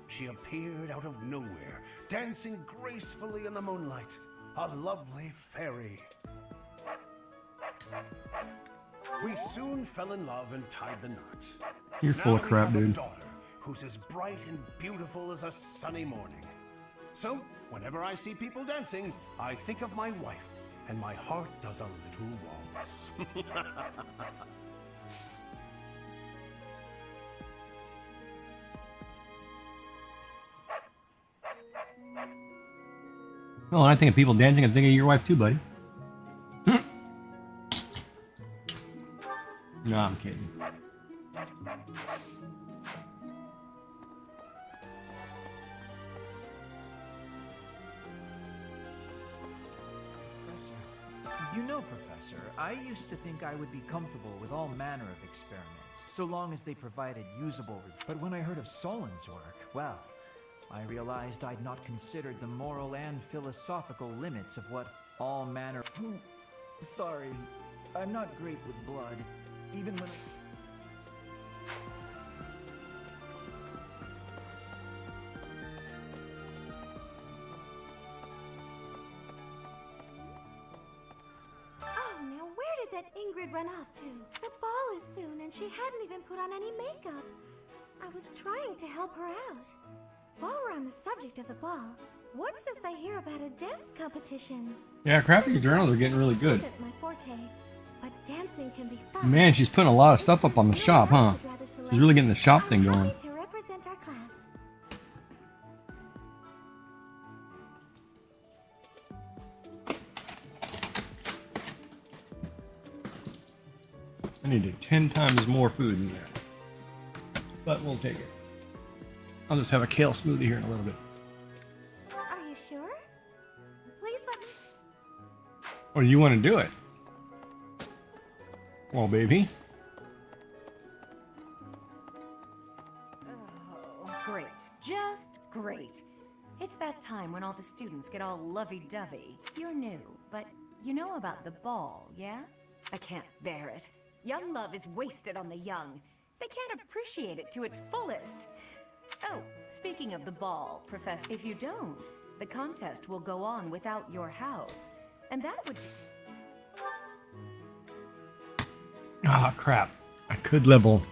She appeared out of nowhere, dancing gracefully in the moonlight. A lovely fairy. We soon fell in love and tied the knot. You're full of crap, we have dude. a daughter who's as bright and beautiful as a sunny morning. So, whenever I see people dancing, I think of my wife, and my heart does a little waltz. Well, when I think of people dancing, I think of your wife too, buddy. No, I'm kidding. You know, Professor, I used to think I would be comfortable with all manner of experiments, so long as they provided usable results. But when I heard of Solin's work, well, I realized I'd not considered the moral and philosophical limits of what all manner... Sorry, I'm not great with blood, even when... Oh, now where did that Ingrid run off to? The ball is soon, and she hadn't even put on any makeup. I was trying to help her out. While we're on the subject of the ball, what's this I hear about a dance competition? Yeah, crafting journals are getting really good. Isn't my forte, but dancing can be fun. Man, she's putting a lot of stuff up on the shop, huh? She's really getting the shop thing going. Happy to represent our class. I needed 10 times more food in there. But we'll take it. I'll just have a kale smoothie here in a little bit. Are you sure? Please let me... Or do you want to do it? Well, baby. Oh, great. Just great. It's that time when all the students get all lovey-dovey. You're new, but you know about the ball, yeah? I can't bear it. Young love is wasted on the young. They can't appreciate it to its fullest. Oh, speaking of the ball, Professor, if you don't, the contest will go on without your house. And that would... Ah, crap. I could level.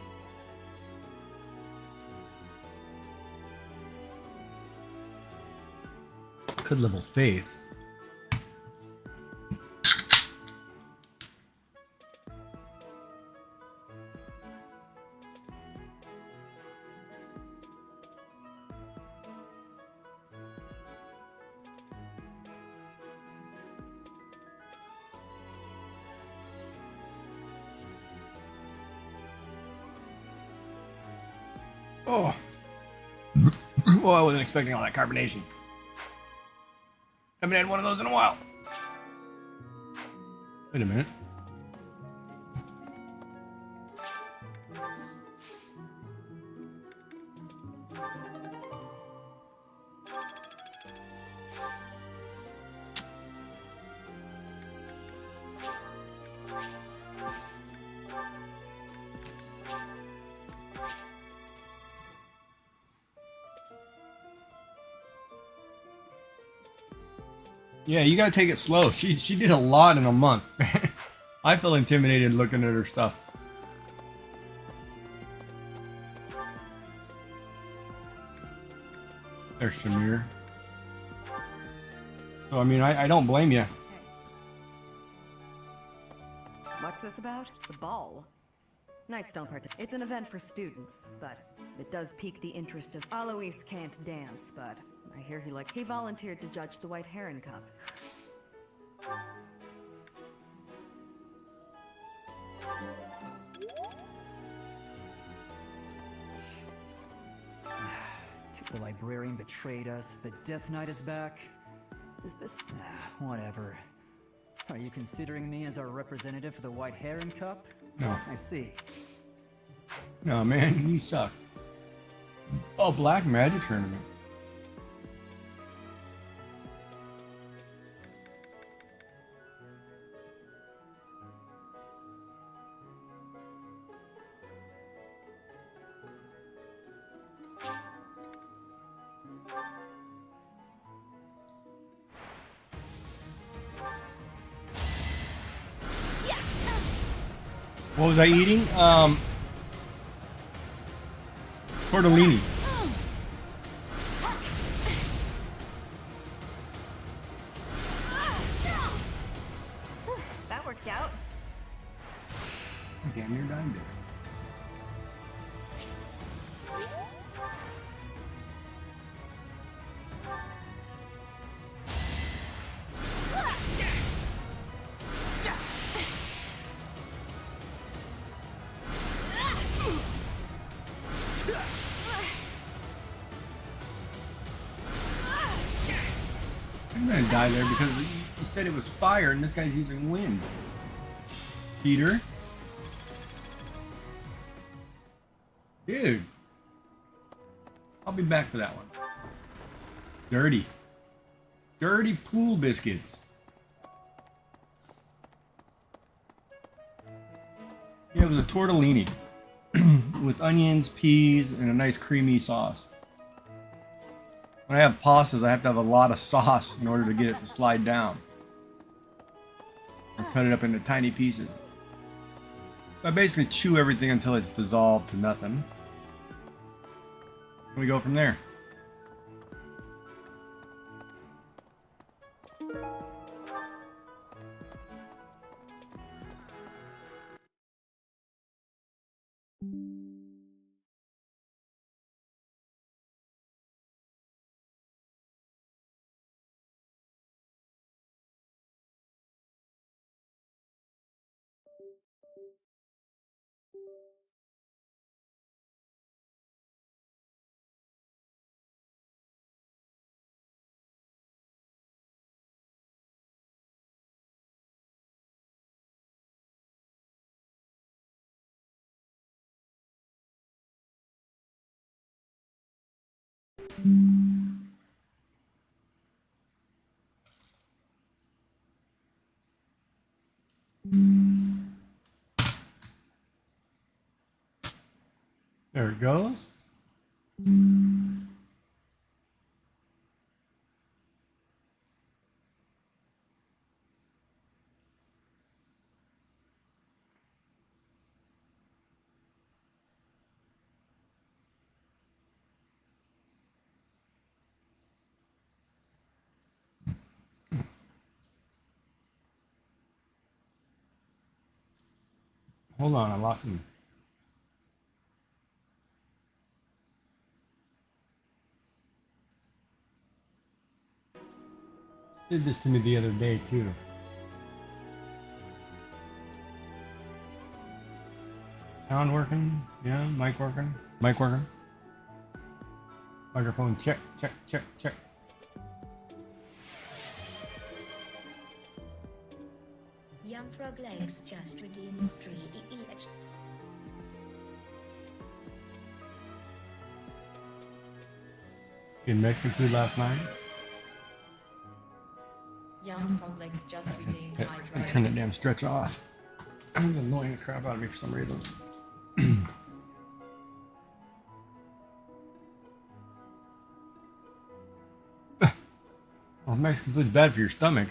Could level Faith. Oh. Well, I wasn't expecting all that carbonation. Haven't had one of those in a while. Wait a minute. Yeah, you gotta take it slow. She did a lot in a month. I feel intimidated looking at her stuff. There's Shamir. So I mean, I don't blame you. What's this about? The ball? Knights don't participate. It's an event for students, but it does pique the interest of... Alois can't dance, but I hear he volunteered to judge the White Heron Cup. The librarian betrayed us. The Death Knight is back. Is this... whatever. Are you considering me as our representative for the White Heron Cup? No. I see. No, man, you suck. Oh, Black Magic Tournament. What was I eating? Tortellini. That worked out. Damn near died there. I'm gonna die there because said it was fire and this guy's using wind. Cheater. Dude. I'll be back for that one. Dirty. Dirty pool biscuits. Yeah, it was a tortellini with onions, peas, and a nice creamy sauce. When I have pastas, I have to have a lot of sauce in order to get it to slide down. I cut it up into tiny pieces. So I basically chew everything until it's dissolved to nothing. And we go from there. There it goes. Hold on, I lost him. Did this to me the other day too. Sound working? Yeah, mic working? Mic working? Microphone check, check, check, check. Young Frog Legs just redeemed 3 each. Getting Mexican food last night. Young Frog Legs just redeemed I turned that damn stretch off. That was annoying the crap out of me for some reason. Well, Mexican food's bad for your stomach.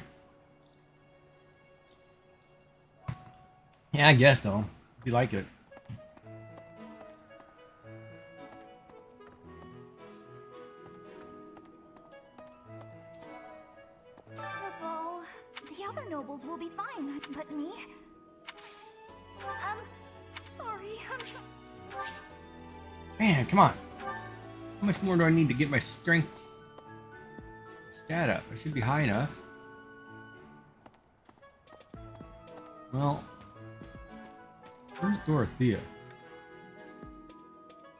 Yeah, I guess though. If you like it. Rebo, the other nobles will be fine, but me? Sorry, Man, come on. How much more do I need to get my strength stat up? I should be high enough. Well, where's Dorothea?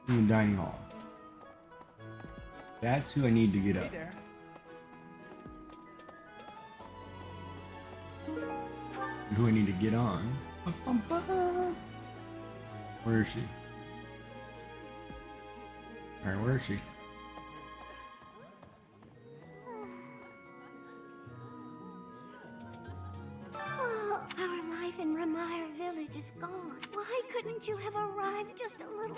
In the dining hall. That's who I need to get up. Hey there. Who I need to get on. Where is she? Alright, where is she? Oh, our life in Remire Village is gone. Why couldn't you have arrived just a little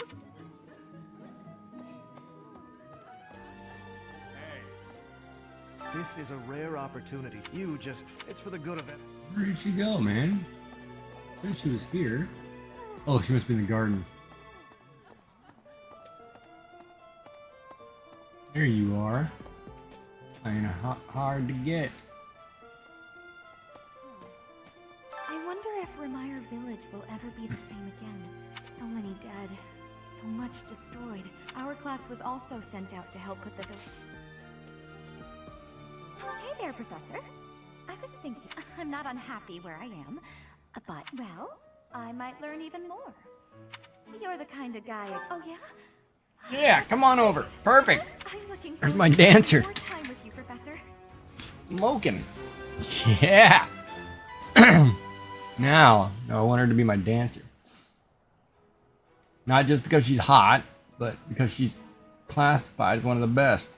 This is a rare opportunity. It's for the good of it. Where did she go, man? Said she was here. Oh, she must be in the garden. There you are. Kinda hard to get. I wonder if Remire Village will ever be the same again. So many dead, so much destroyed. Our class was also sent out to help put the village. Hey there, Professor. I was thinking, I'm not unhappy where I am, but, well, I might learn even more. You're the kind of guy. Oh, yeah? Yeah, come on over. Perfect. I'm looking There's forward my to dancer. more time with you, Professor. Smoking. Yeah. Now, I want her to be my dancer. Not just because she's hot, but because she's classified as one of the best.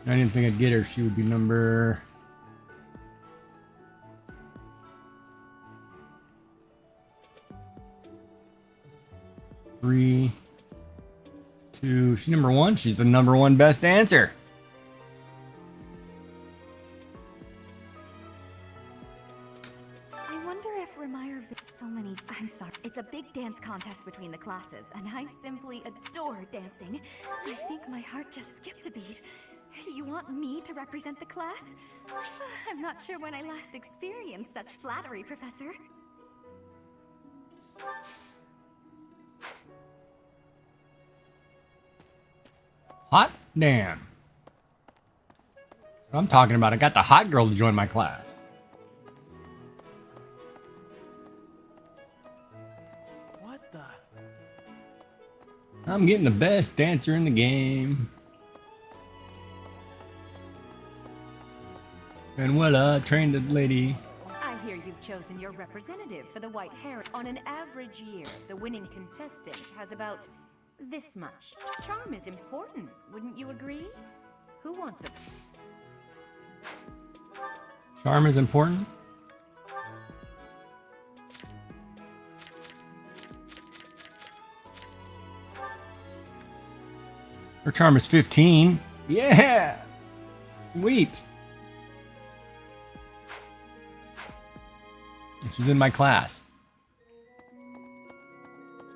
I didn't think I'd get her. She would be number... Three, two. She's number one. She's the number one best dancer. I wonder if so many. I'm sorry. It's a big dance contest between the classes, and I simply adore dancing. I think my heart just skipped a beat. You want me to represent the class? I'm not sure when I last experienced such flattery, Professor. Hot damn. So I'm talking about I got the hot girl to join my class. What the? I'm getting the best dancer in the game. And voila, trained the lady. I hear you've chosen your representative for the White Heron. On an average year, the winning contestant has about this much. Charm is important, wouldn't you agree? Who wants it? Charm is important? Her charm is 15. Yeah! Sweet. She's in my class.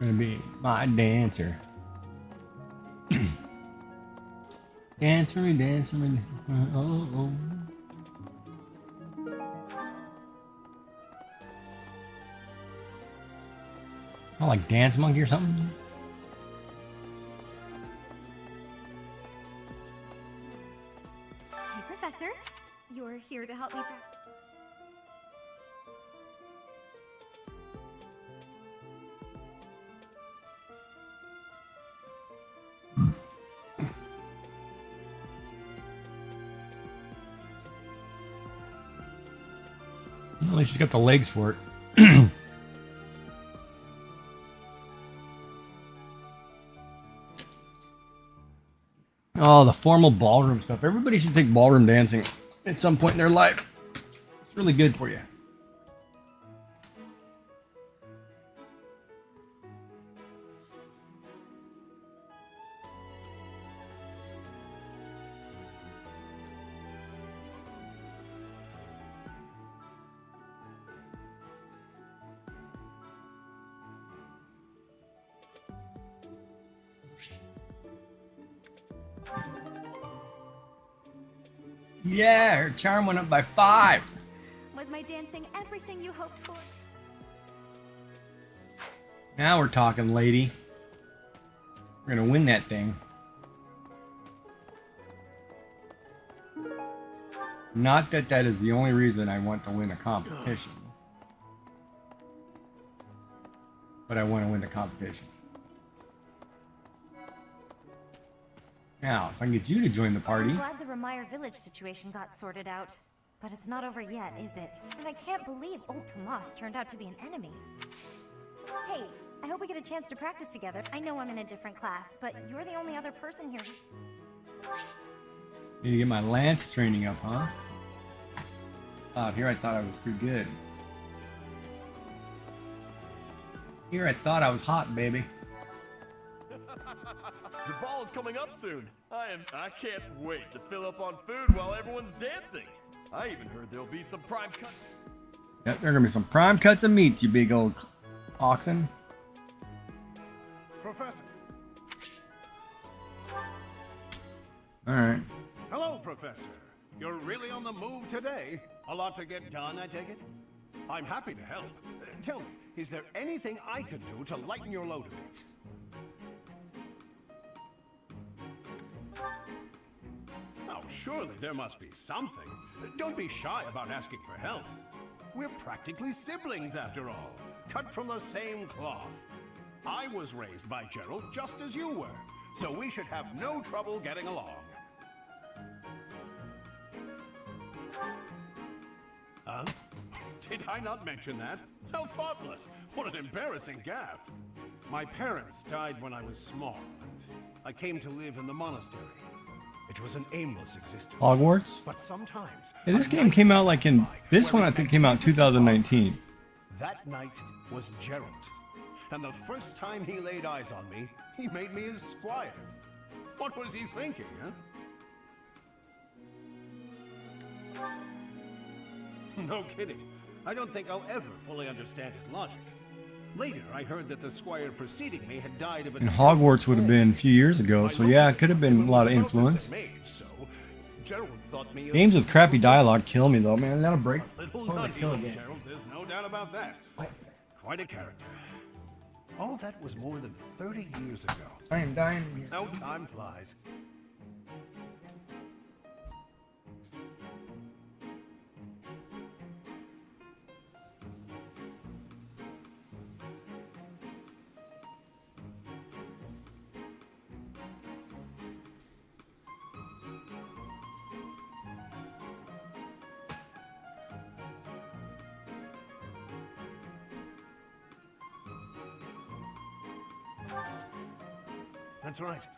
Gonna be my dancer. Dance for me, dance for me. Oh, oh. Oh, like Dance Monkey or something? Hey, Professor. You're here to help me At least she's got the legs for it. Oh, the formal ballroom stuff. Everybody should take ballroom dancing at some point in their life. It's really good for you. Yeah, her charm went up by 5. Was my dancing everything you hoped for? Now we're talking, lady. We're gonna win that thing. Not that that is the only reason I want to win a competition. But I want to win the competition. Now, if I can get you to join the party. I'm glad the Remire Village situation got sorted out. But it's not over yet, is it? And I can't believe old Tomas turned out to be an enemy. Hey, I hope we get a chance to practice together. I know I'm in a different class, but you're the only other person here. Need to get my lance training up, huh? Here I thought I was pretty good. Here I thought I was hot, baby. The ball is coming up soon. I can't wait to fill up on food while everyone's dancing. I even heard there'll be some prime cuts. Yep, there are gonna be some prime cuts of meat, you big old oxen. Professor. All right. Hello, Professor. You're really on the move today. A lot to get done, I take it? I'm happy to help. Tell me, is there anything I could do to lighten your load a bit? Oh, surely there must be something. Don't be shy about asking for help. We're practically siblings, after all, cut from the same cloth. I was raised by Gerald just as you were, so we should have no trouble getting along. Huh? Did I not mention that? How thoughtless! What an embarrassing gaffe! My parents died when I was small, and I came to live in the monastery. It was an aimless existence. Hogwarts? But sometimes... Hey, this game came out like in... This one I think came out in 2019. That night was Gerald. And the first time he laid eyes on me, he made me his squire. What was he thinking, huh? No kidding. I don't think I'll ever fully understand his logic. Later, I heard that the squire preceding me had died of a... And Hogwarts would have been a few years ago, so yeah, it could have been a lot of influence. Games with crappy dialogue kill me though, man. That'll break. Gerald, there's no doubt about that. Quite a character. All that was more than 30 years ago. I am dying. How time flies. That's right.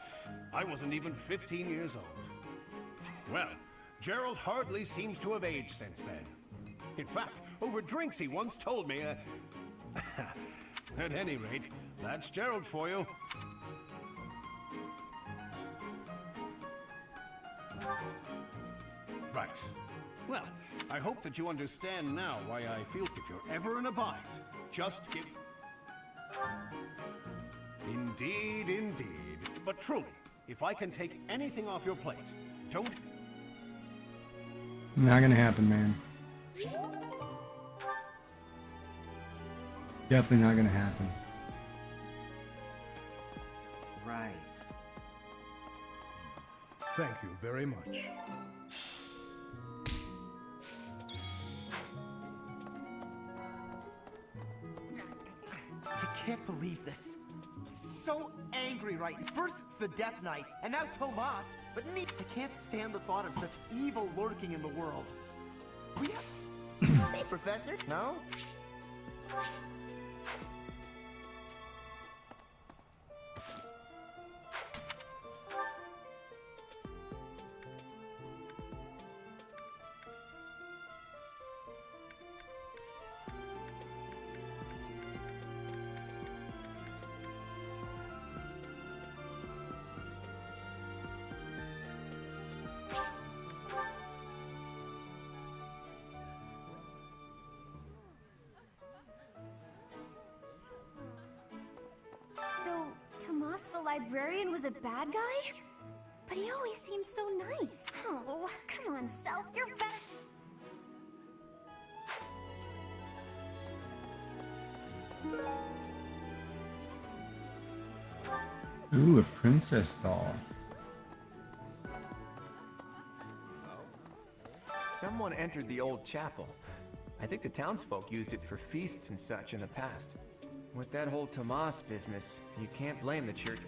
I wasn't even 15 years old. Well, Gerald hardly seems to have aged since then. In fact, over drinks he once told me, at any rate, that's Gerald for you. Right. Well, I hope that you understand now why I feel if you're ever in a bind, just give... Indeed, indeed. But truly, if I can take anything off your plate, don't... Not gonna happen, man. Definitely not gonna happen. Right. Thank you very much. I can't believe this. I'm so angry right now. First it's the Death Knight, and now Tomas, but I can't stand the thought of such evil lurking in the world. Hey, Professor. No? So, Tomas the librarian was a bad guy? But he always seemed so nice. Oh, come on, Self, you're better. Ooh, a princess doll. Someone entered the old chapel. I think the townsfolk used it for feasts and such in the past. With that whole Tomas business, you can't blame the church.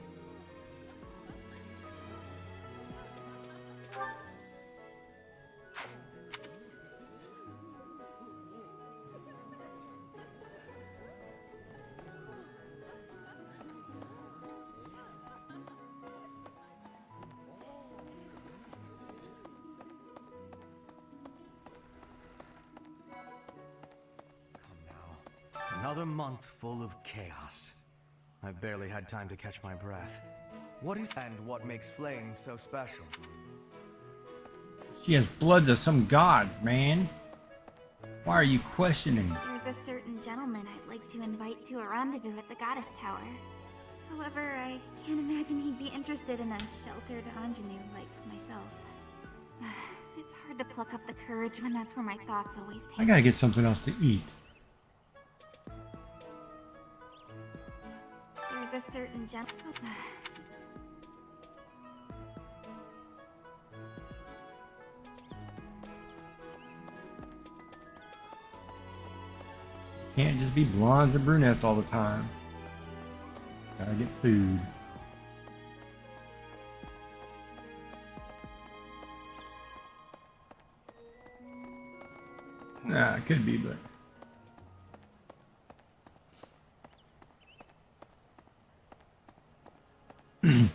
Another month full of chaos. I've barely had time to catch my breath. What is and what makes Flame so special? She has bloods of some gods, man. Why are you questioning? There's a certain gentleman I'd like to invite to a rendezvous at the Goddess Tower. However, I can't imagine he'd be interested in a sheltered ingenue like myself. It's hard to pluck up the courage when that's where my thoughts always take me. I gotta get something else to eat. There's a certain gentleman. Can't just be blondes and brunettes all the time. I get food. Nah, it could be, but. Oh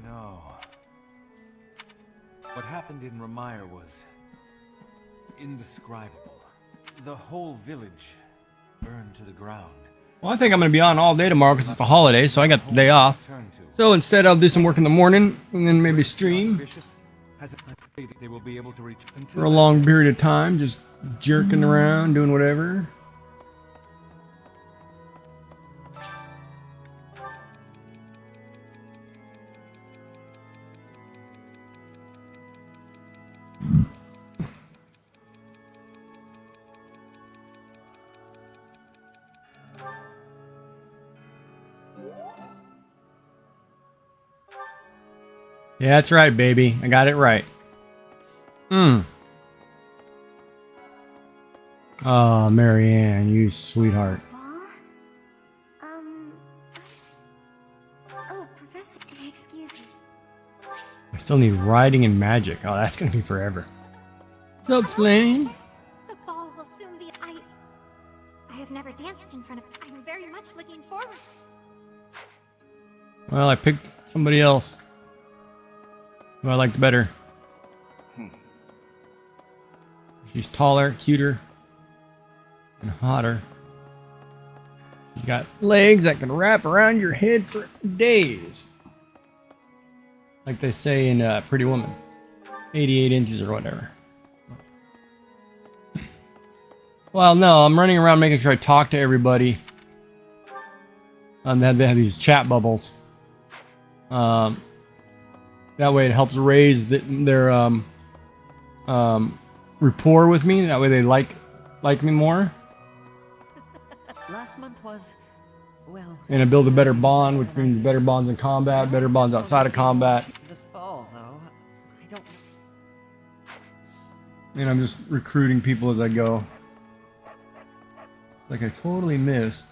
no. What happened in Ramire was indescribable. The whole village burned to the ground. Well, I think I'm going to be on all day tomorrow because it's a holiday, so I got the day off. So instead, I'll do some work in the morning and then maybe stream I pray that they will be able to reach for a long period of time, just jerking around, doing whatever. Yeah, that's right, baby. I got it right. Oh, Marianne, you sweetheart. Oh, Professor, excuse me. I still need writing and magic. Oh, that's gonna be forever. What's up, Flame? The ball will soon be. I have never danced in front of. I'm very much looking forward. Well, I picked somebody else who I liked better. She's taller, cuter, and hotter. She's got legs that can wrap around your head for days. Like they say in Pretty Woman. 88 inches or whatever. Well, no, I'm running around making sure I talk to everybody. They have these chat bubbles. That way it helps raise their rapport with me. That way they like me more. Last month was, well... And I build a better bond, which means better bonds in combat, better bonds outside of combat. This ball, though, I don't... And I'm just recruiting people as I go. Like I totally missed.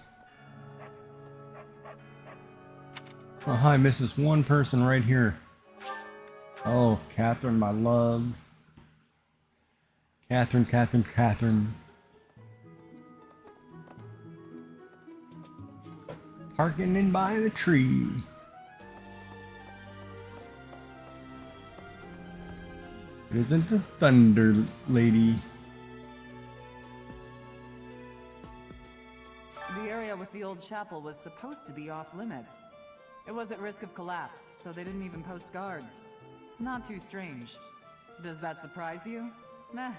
Oh, hi, I missed this one person right here. Oh, Catherine, my love. Catherine. Parking in by the tree. Isn't the Thunder Lady? The area with the old chapel was supposed to be off limits. It was at risk of collapse, so they didn't even post guards. It's not too strange. Does that surprise you? Meh.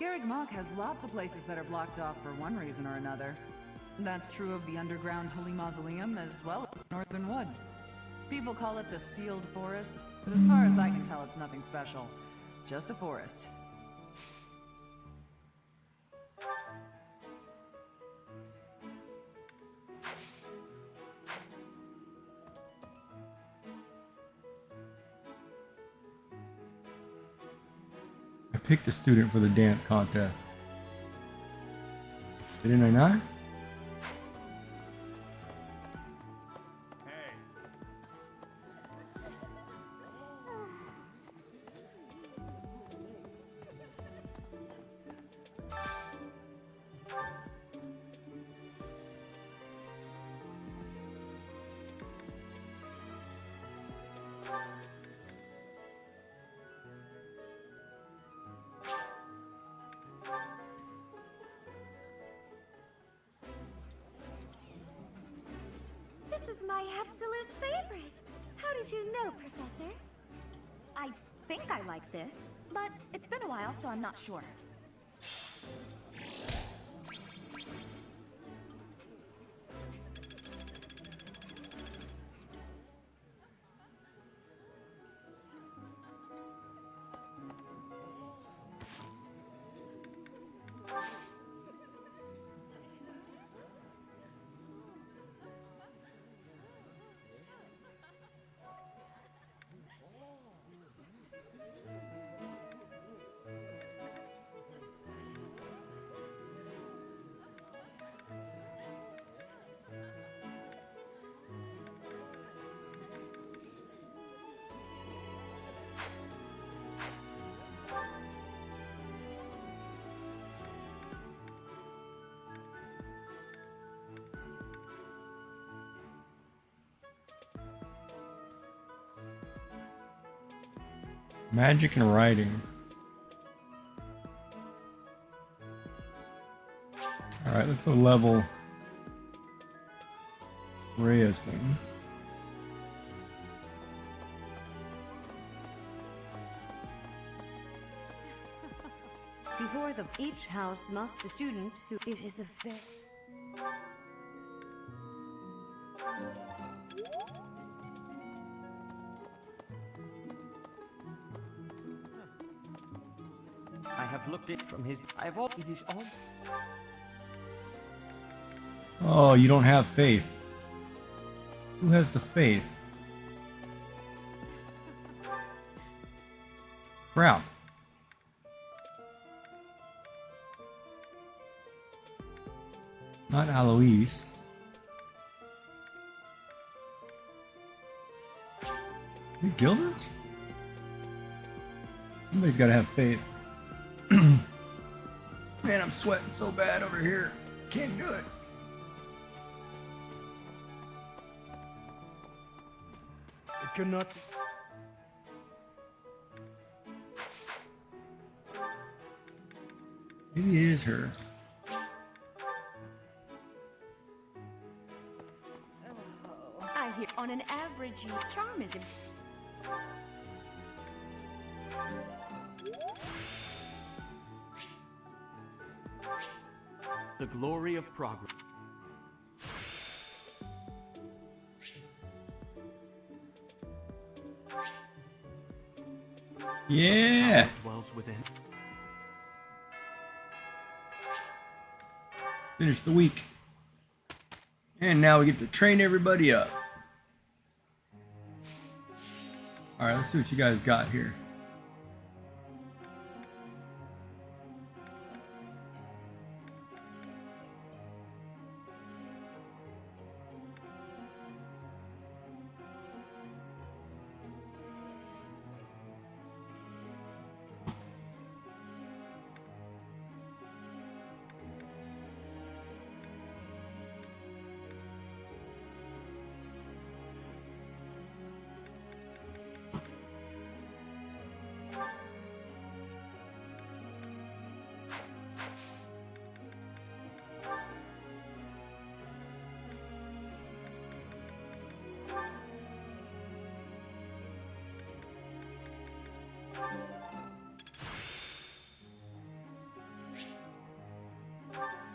Garreg Mach has lots of places that are blocked off for one reason or another. That's true of the underground Holy Mausoleum as well as the Northern Woods. People call it the Sealed Forest, but as far as I can tell, it's nothing special. Just a forest. I picked a student for the dance contest. Didn't I not? This is my absolute favorite. How did you know, Professor? I think I like this, but it's been a while, so I'm not sure. Magic and writing. Alright, let's go level Rhea's thing. Before each house must the student who it is a very I have looked it from his. I have all. It is all. Oh, you don't have faith. Who has the faith? Crap. Not Alois. Is it Gilbert? Somebody's got to have faith. Man, I'm sweating so bad over here. Can't do it. It cannot. Maybe it is her. I hear on an average year, charm is The glory of progress. Yeah. Dwells within. Finish the week. And now we get to train everybody up. Alright, let's see what you guys got here.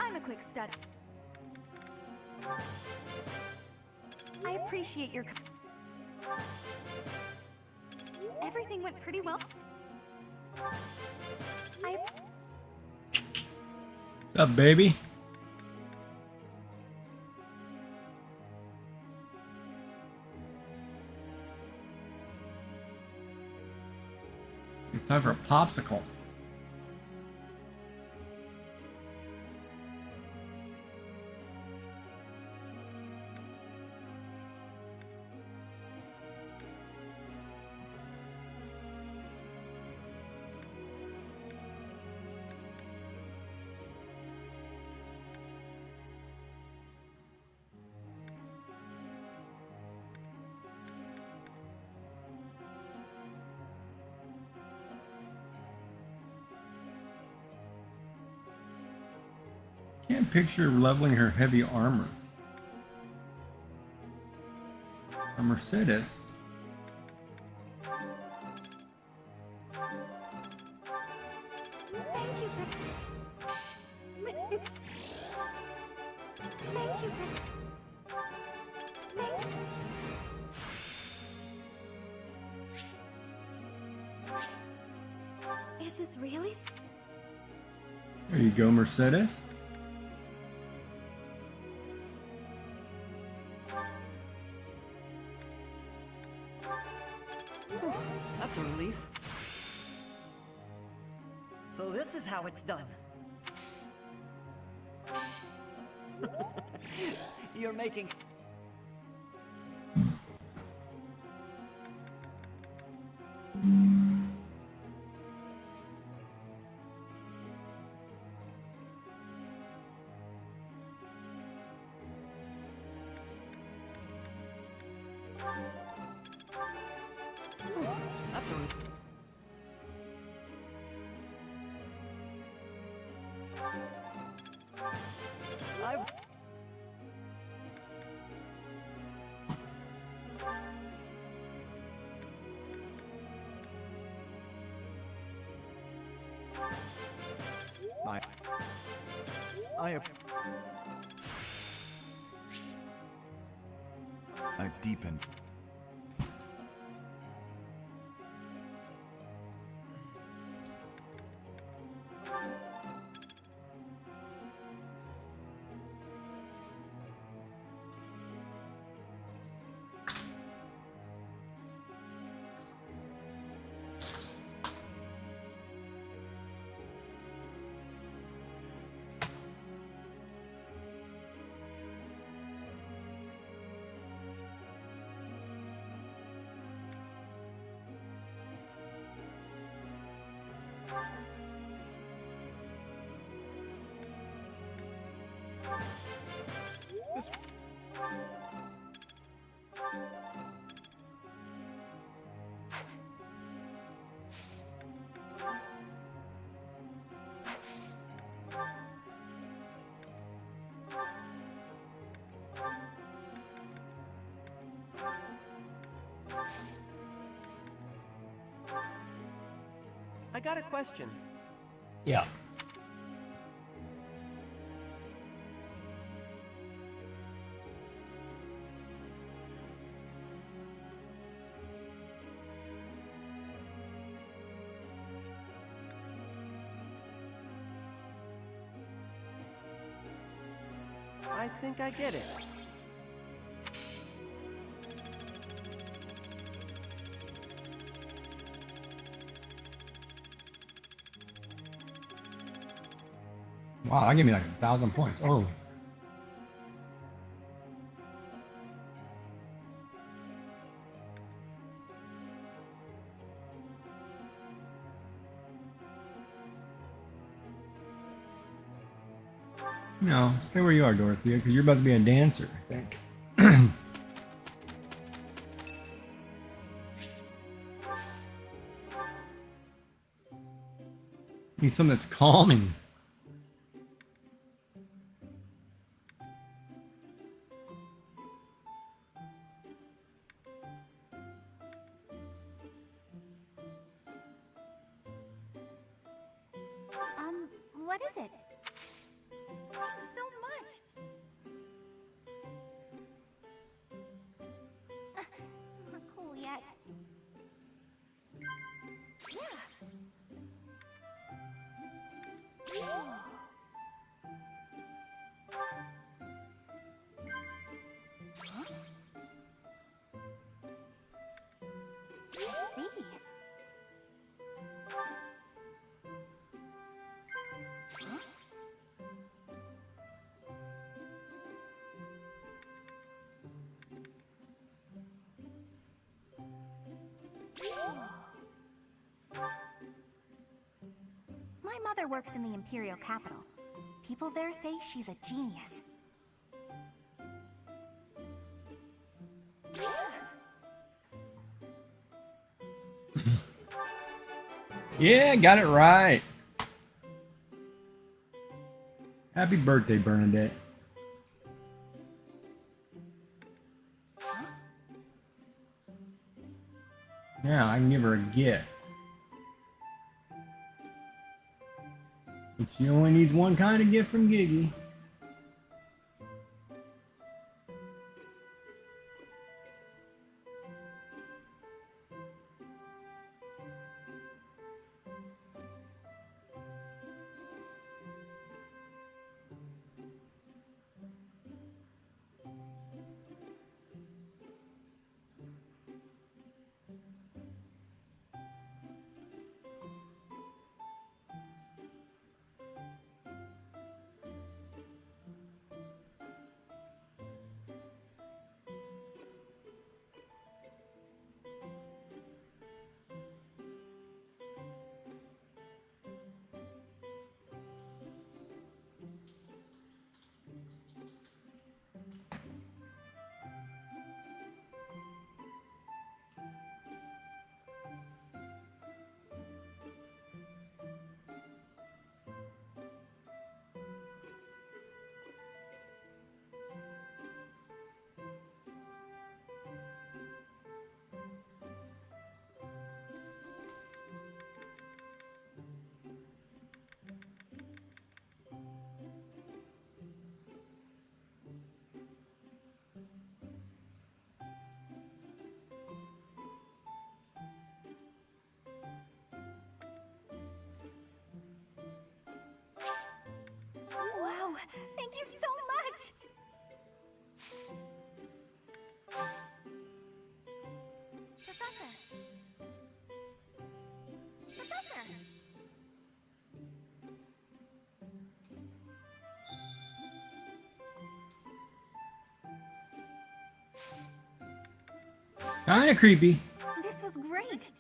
I'm a quick study. I appreciate your. Everything went pretty well. What's up, baby? It's time for a popsicle. Can't picture leveling her heavy armor. A Mercedes. Thank you, Thank you, Is this really? There you go, Mercedes. That's a relief. So this is how it's done. You're making... That's a... I've deepened. This... I got a question. Yeah. I think I get it. Wow, that gave me like 1,000 points. Oh. No, stay where you are, Dorothea, because you're about to be a dancer, I think. Need something that's calming. What is it? Thanks so much. Not cool yet. Yeah. Huh? I see. My mother works in the Imperial capital. People there say she's a genius. Yeah, got it right. Happy birthday, Bernadette. Now I can give her a gift. But she only needs one kind of gift from Giggy. no! Thank you so much! Professor! Professor! Kinda creepy. This was great!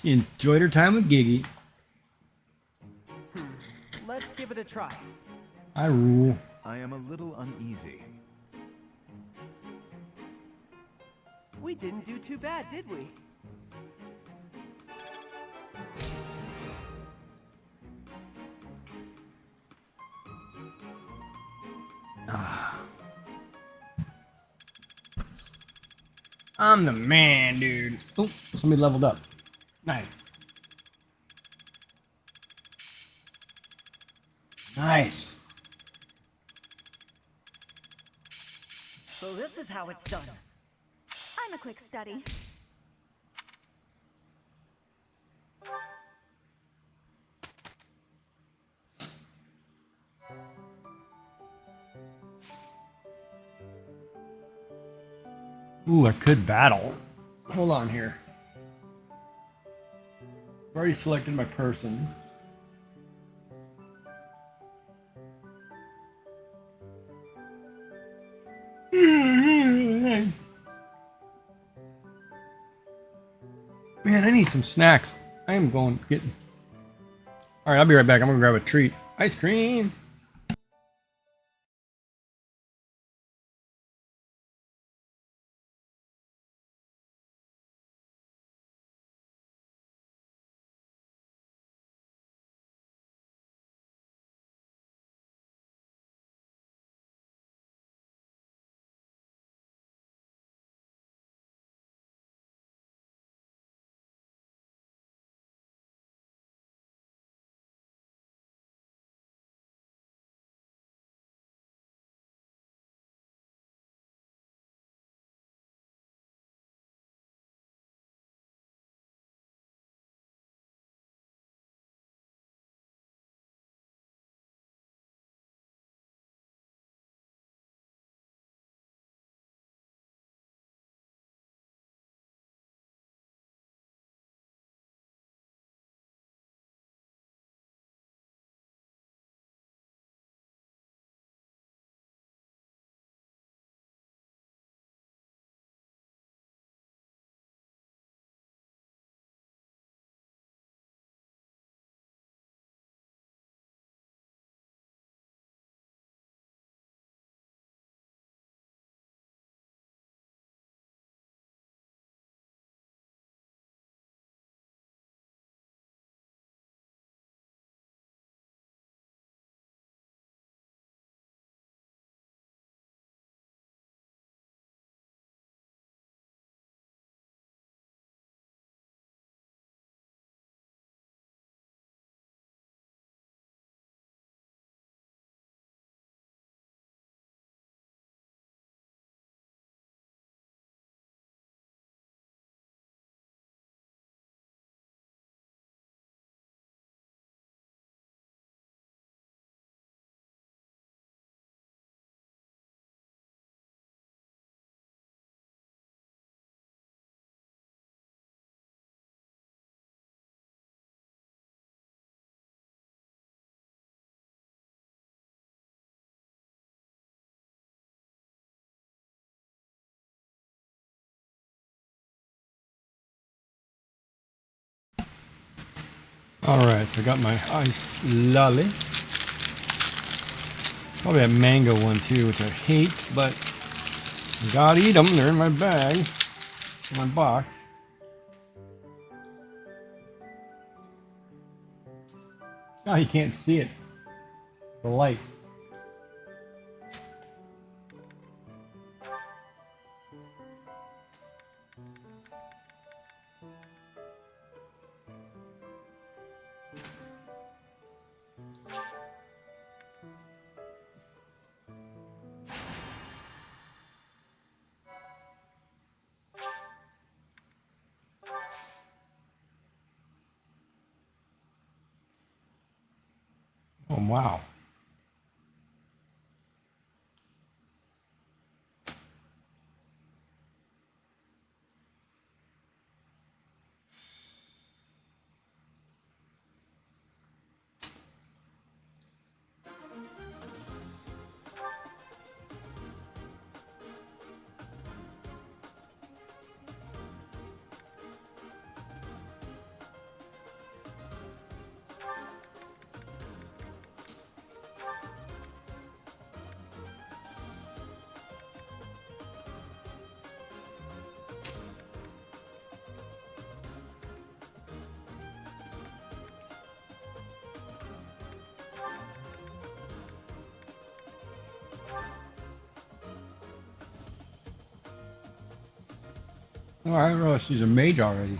She enjoyed her time with Giggy. Let's give it a try. I rule. I am a little uneasy. We didn't do too bad, did we? I'm the man, dude. Oh, somebody leveled up. Nice. Nice. So this is how it's done. I'm a quick study. Ooh, I could battle. Hold on here. I've already selected my person. Man, I need some snacks. I am going getting. All right, I'll be right back. I'm gonna grab a treat. Ice cream. Alright, so I got my ice lolly. Probably a mango one too, which I hate, but I gotta eat them. They're in my bag, in my box. Oh, you can't see it. The lights. them. Wow. Oh, I didn't realize she's a mage already.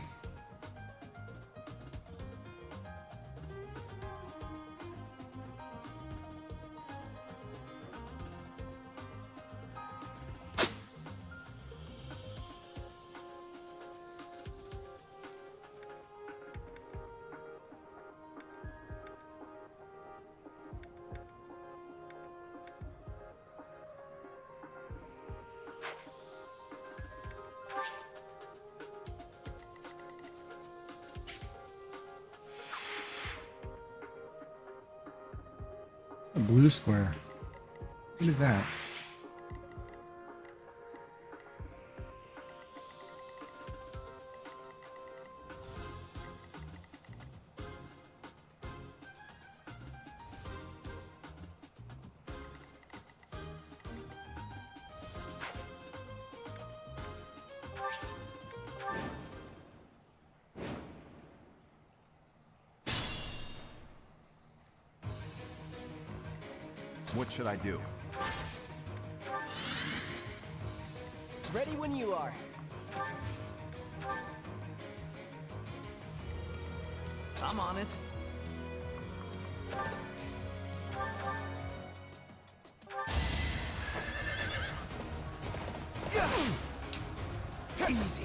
A blue square. What is that? What should I do? Ready when you are. I'm on it. Easy.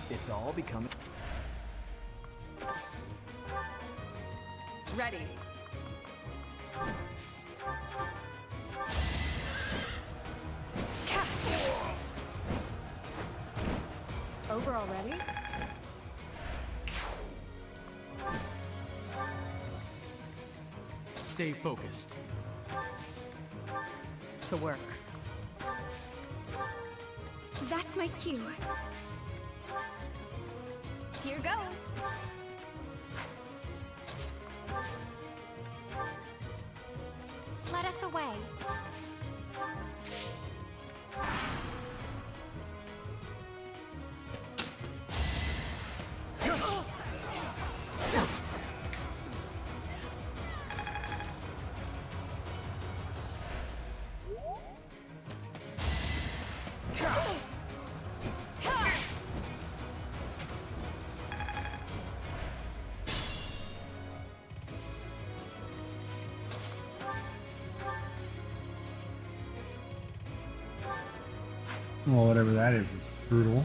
It's all becoming... Ready. Over already? Stay focused. To work. That's my cue. Here goes. Let us away. Well, whatever that is brutal.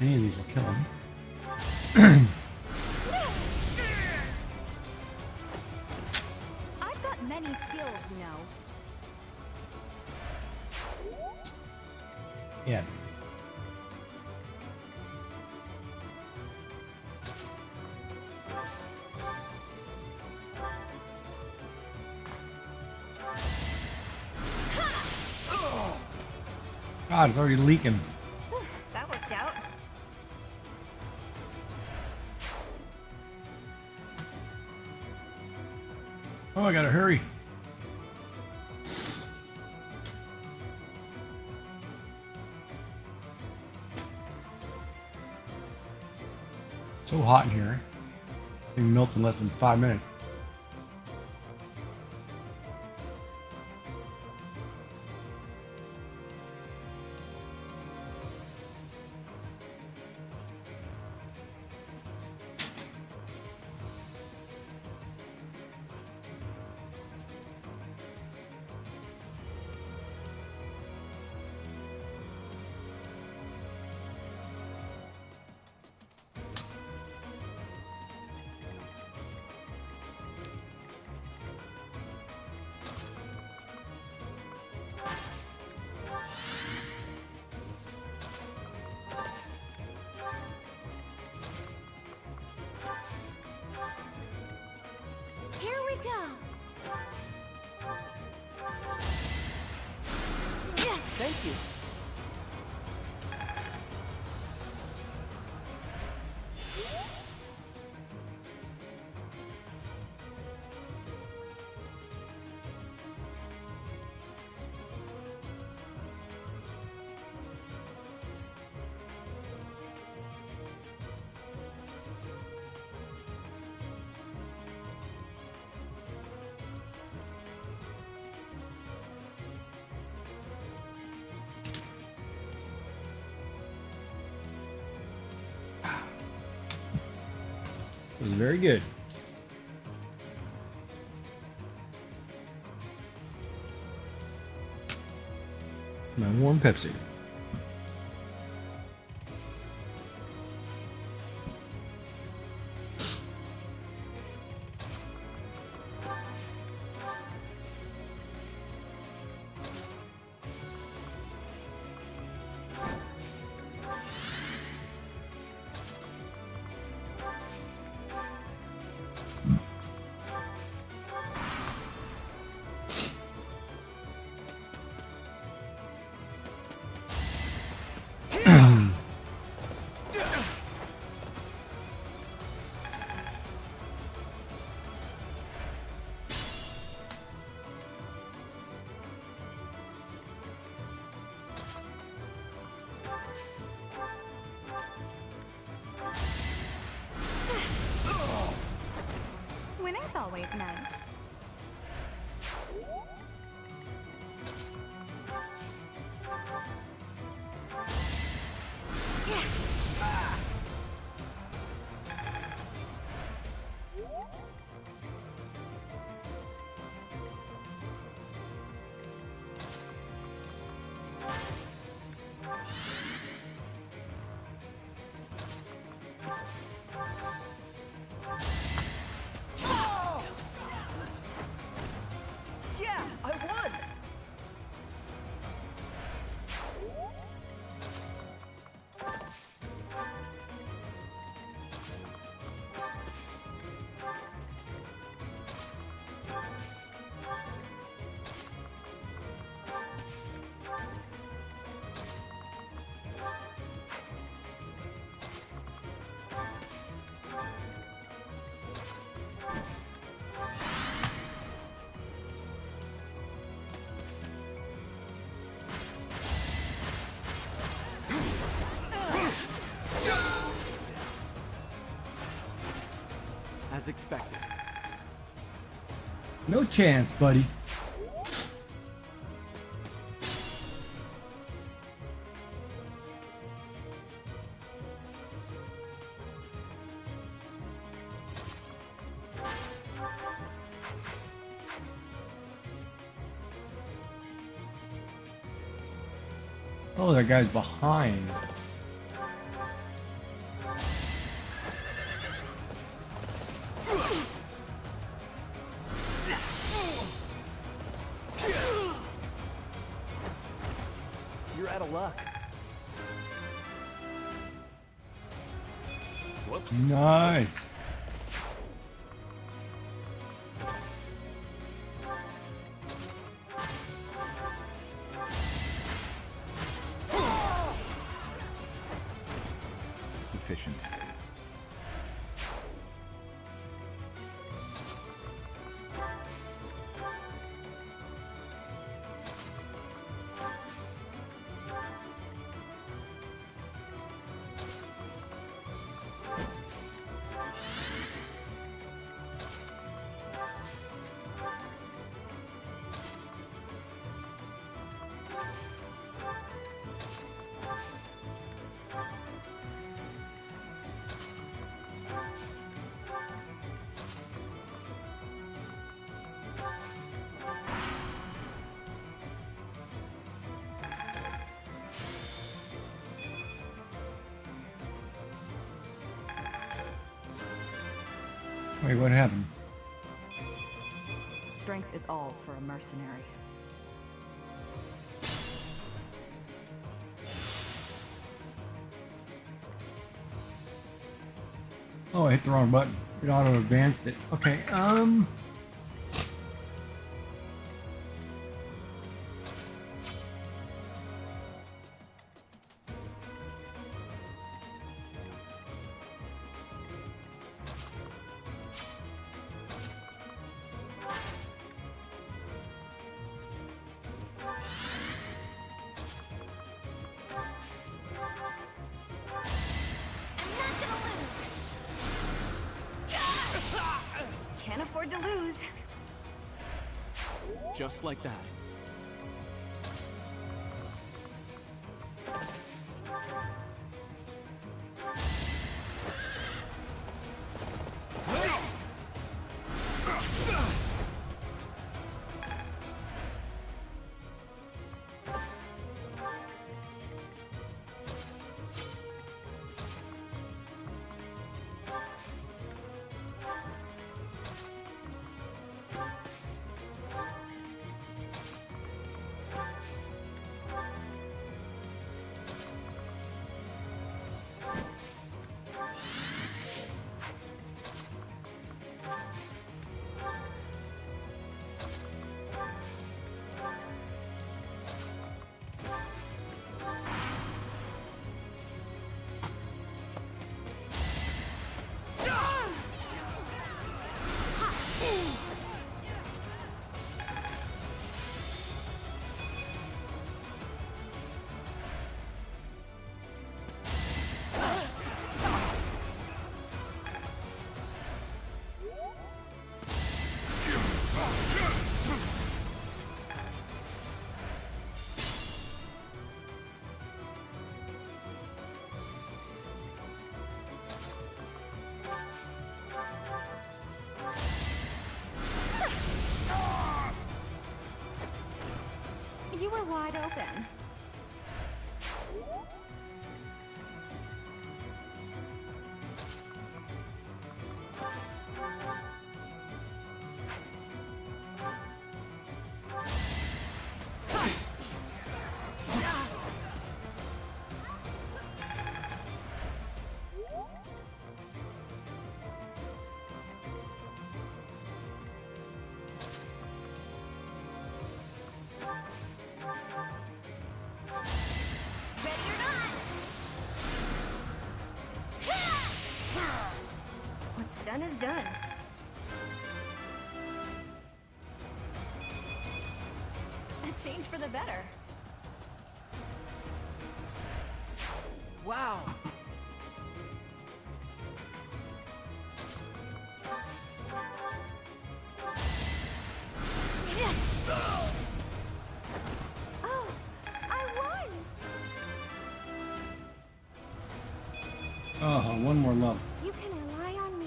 Any of these will kill him. I've got many skills, you know. Yeah. God, it's already leaking. That worked out. Oh, I gotta hurry. So hot in here. It melts in less than 5 minutes. Thank you. It was very good. My warm Pepsi. Winning's always nice. Yeah, I won! As expected. No chance, buddy. Oh, that guy's behind. You're out of luck. Whoops. Nice. Sufficient. Wait, what happened? Strength is all for a mercenary. Oh, I hit the wrong button. It auto advanced it. Okay, to lose. Just like that. You were wide open. What's done is done. A change for the better. Wow. Oh, I won! Oh, one more level. You can rely on me.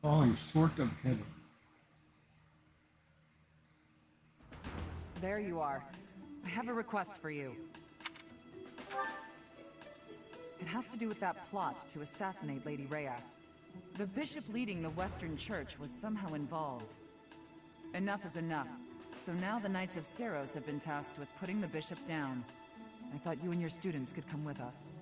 Falling short of heaven. There you are. I have a request for you. It has to do with that plot to assassinate Lady Rhea. The bishop leading the Western Church was somehow involved. Enough is enough. So now the Knights of Seros have been tasked with putting the bishop down. I thought you and your students could come with us.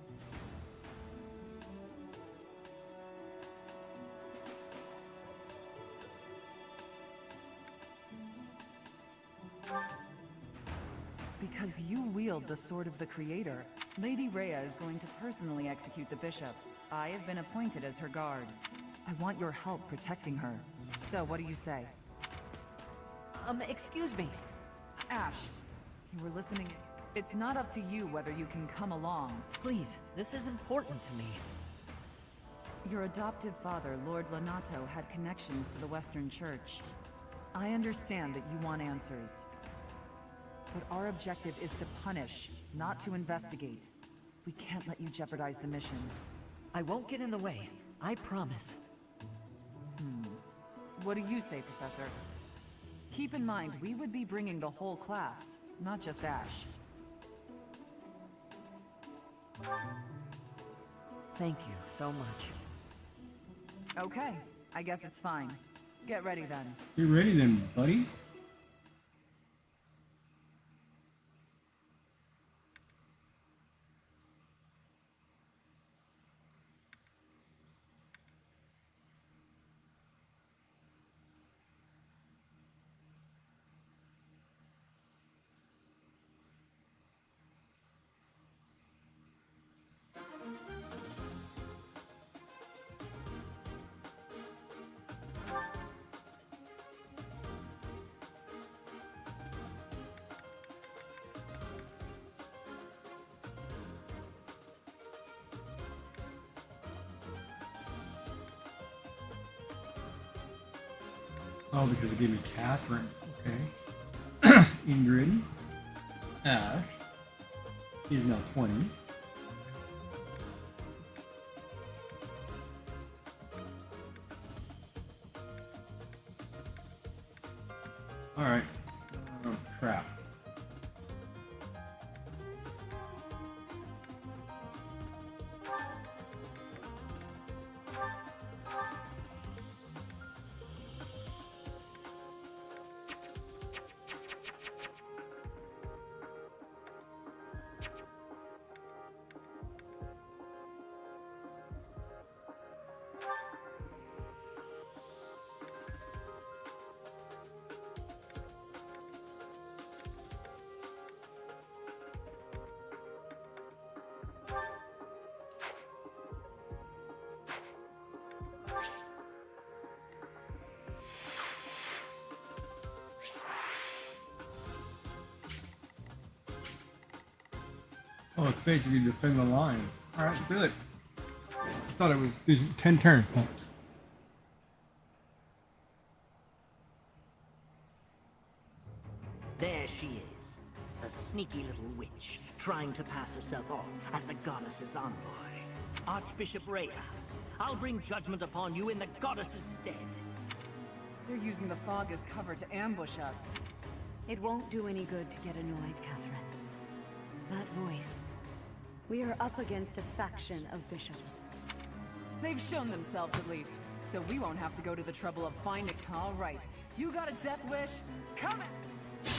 Because you wield the Sword of the Creator, Lady Rhea is going to personally execute the bishop. I have been appointed as her guard. I want your help protecting her. So, what do you say? Excuse me. Ash, you were listening. It's not up to you whether you can come along. Please, this is important to me. Your adoptive father, Lord Lonato, had connections to the Western Church. I understand that you want answers. But our objective is to punish, not to investigate. We can't let you jeopardize the mission. I won't get in the way. I promise. What do you say, Professor? Keep in mind, we would be bringing the whole class, not just Ash. Thank you so much. Okay, I guess it's fine. Get ready then. Get ready then, buddy. Oh, because it gave me Catherine. Okay. Ingrid. Ash. He's now 20. Alright. Oh, crap. Oh, it's basically defend the line. Alright, let's do it. I thought it was 10 turns. There she is, a sneaky little witch, trying to pass herself off as the goddess's envoy. Archbishop Rhea, I'll bring judgment upon you in the goddess's stead. They're using the fog as cover to ambush us. It won't do any good to get annoyed, Catherine. That voice. We are up against a faction of bishops. They've shown themselves at least, so we won't have to go to the trouble of finding... All right, you got a death wish? Come in!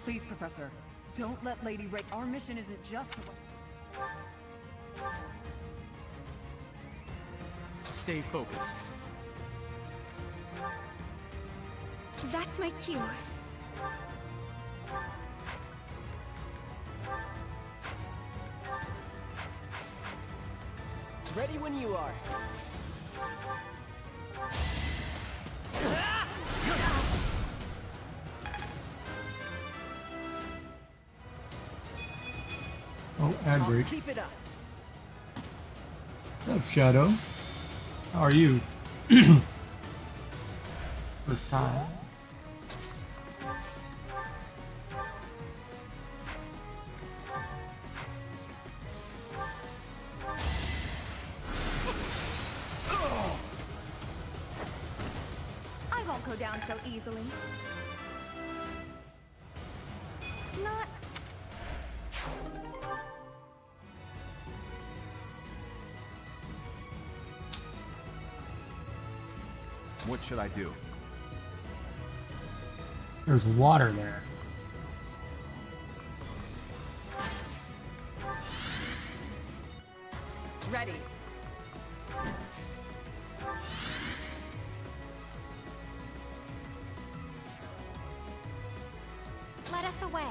Please, Professor, don't let Lady Ray... Our mission isn't just to... Stay focused. That's my cue. Ready when you are. Oh, ad break. Keep it up. What's up, Shadow? How are you? First time. I won't go down so easily. Not... What should I do? There's water there. Ready. Let us away.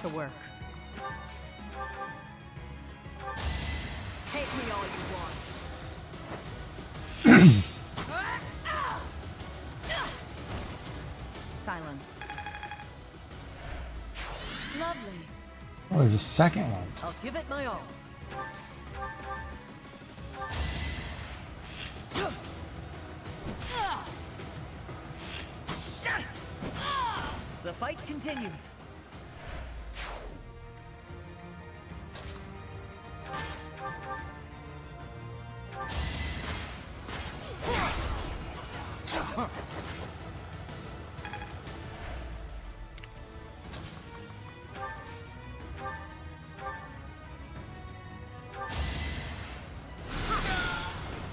To work. Take me all you want. Silenced. Lovely. Oh, there's a second one. I'll give it my all. The fight continues.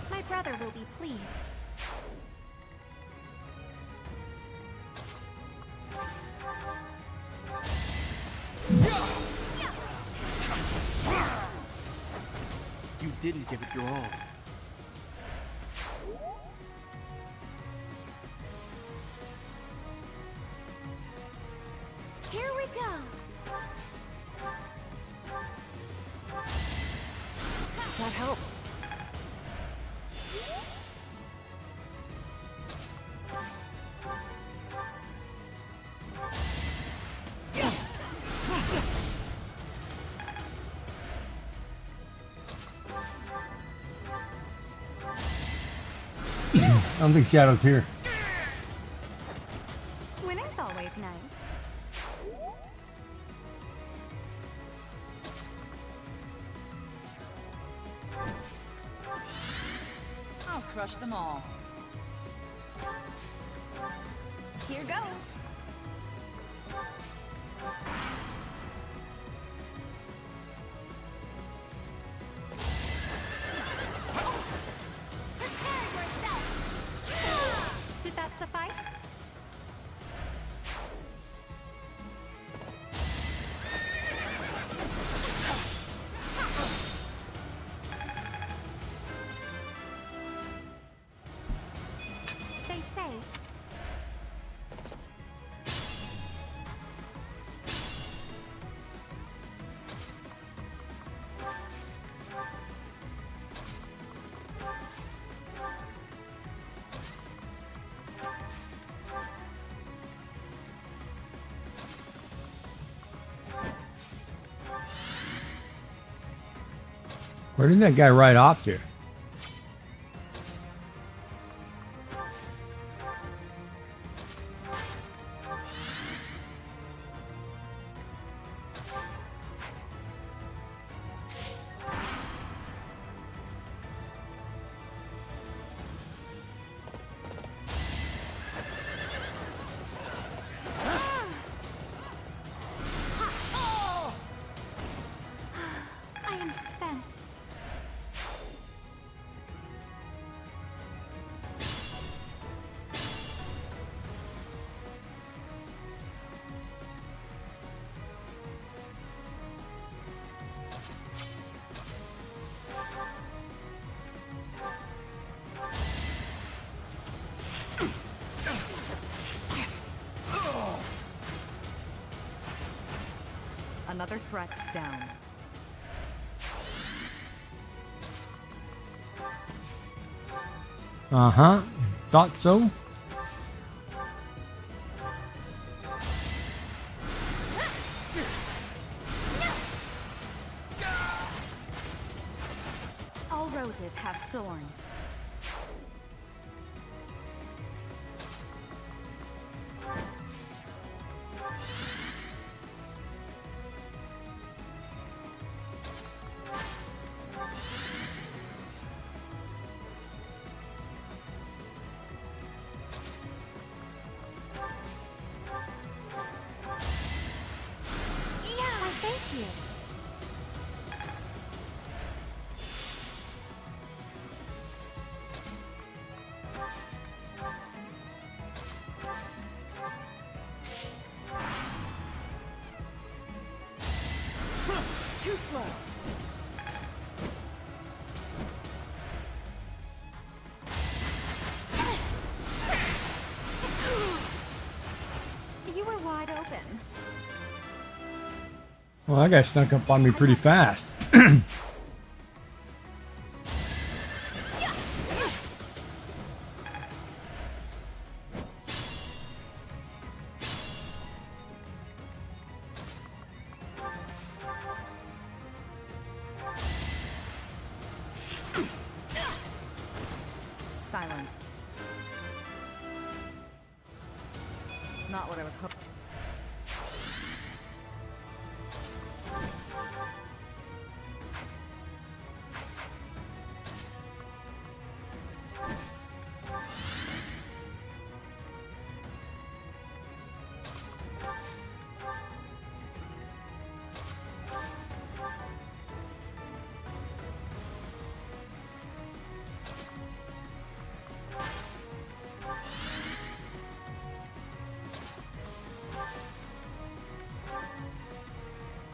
My brother will be pleased. You didn't give it your all. Here we go. That helps. I don't think Shadow's here. Winning's always nice. I'll crush them all. Here goes. Did that suffice? They say Where did that guy ride off to? I am spent. Another threat down. Uh-huh. Thought so. All roses have thorns. Why, thank you. Well, that guy snuck up on me pretty fast. Silenced. Not what I was hoping.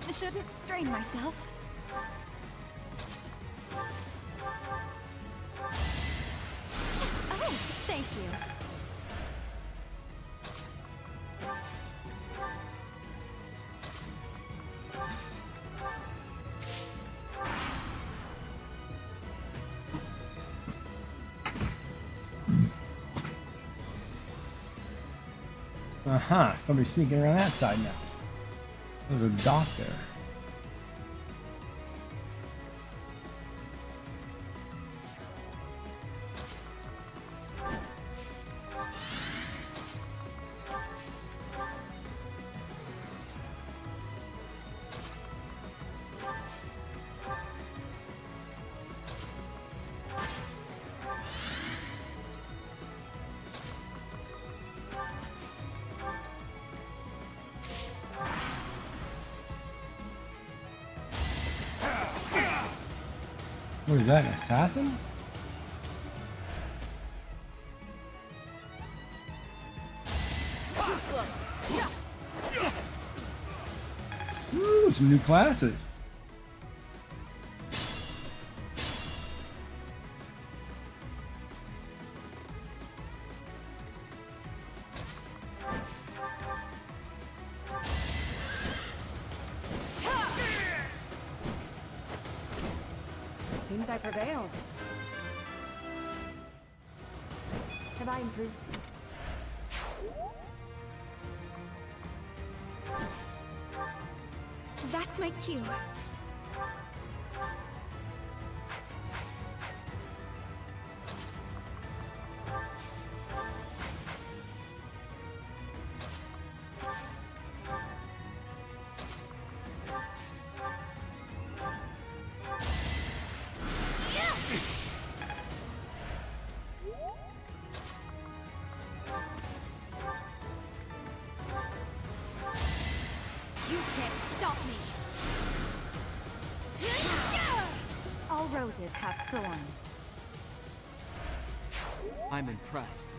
I shouldn't strain myself. Oh, thank you. Uh-huh. Somebody's sneaking around that side now. There's a dock there. What is that, an assassin? Too slow. Ooh, some new classes. Seems I prevailed. Have I improved some? That's my cue. You can't stop me. All roses have thorns. I'm impressed.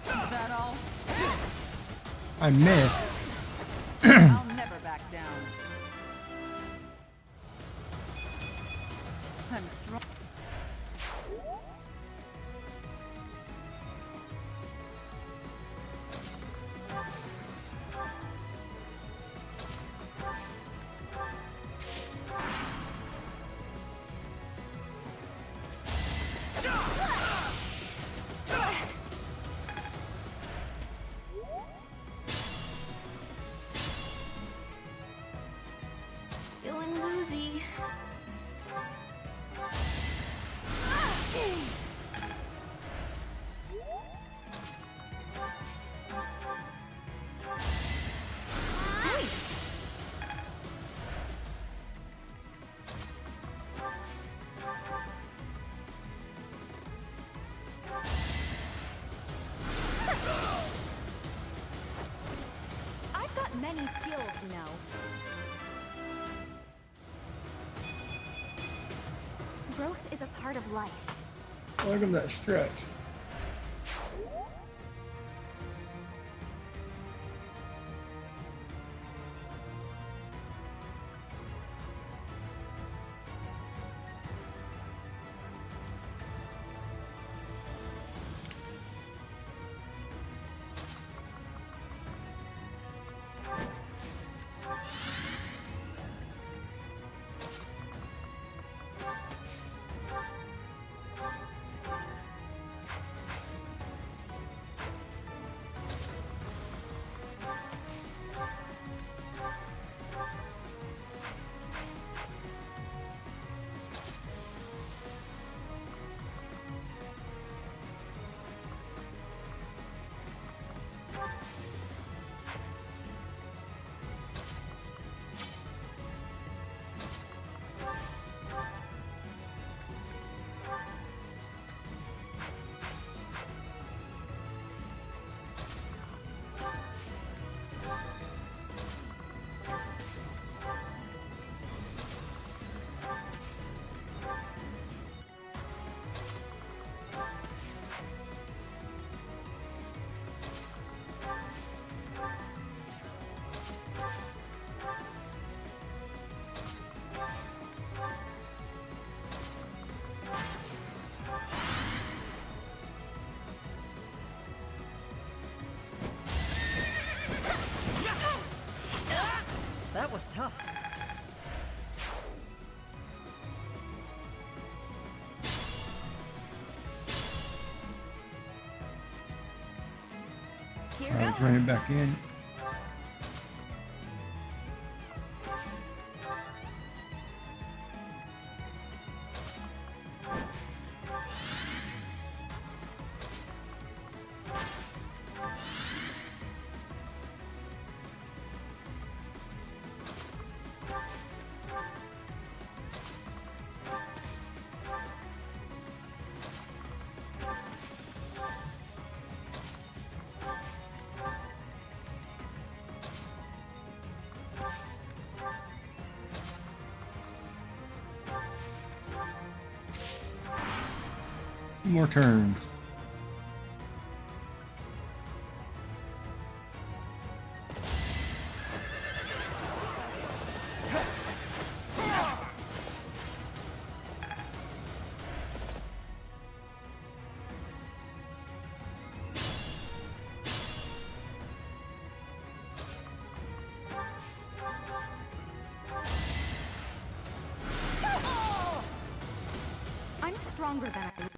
Is that all? I missed. I'll never back down. I'm strong. Feeling woozy. Thanks. I've got many skills, you know. Growth is a part of life. Look at that stretch. That was tough. Here Let's run it back in. More turns. I'm stronger than I look.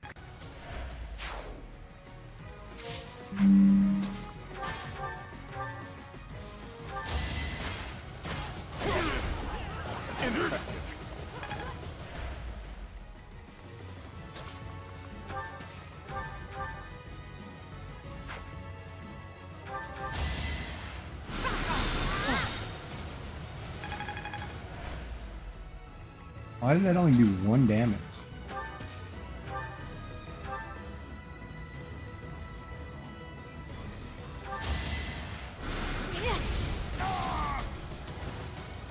Why did that only do 1 damage?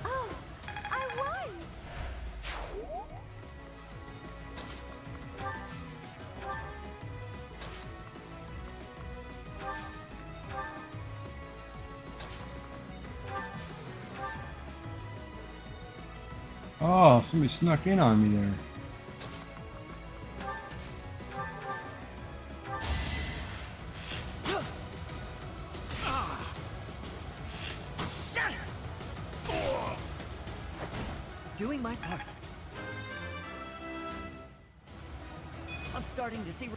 Oh, I won! Oh, somebody snuck in on me there. Doing my part. I'm starting to see.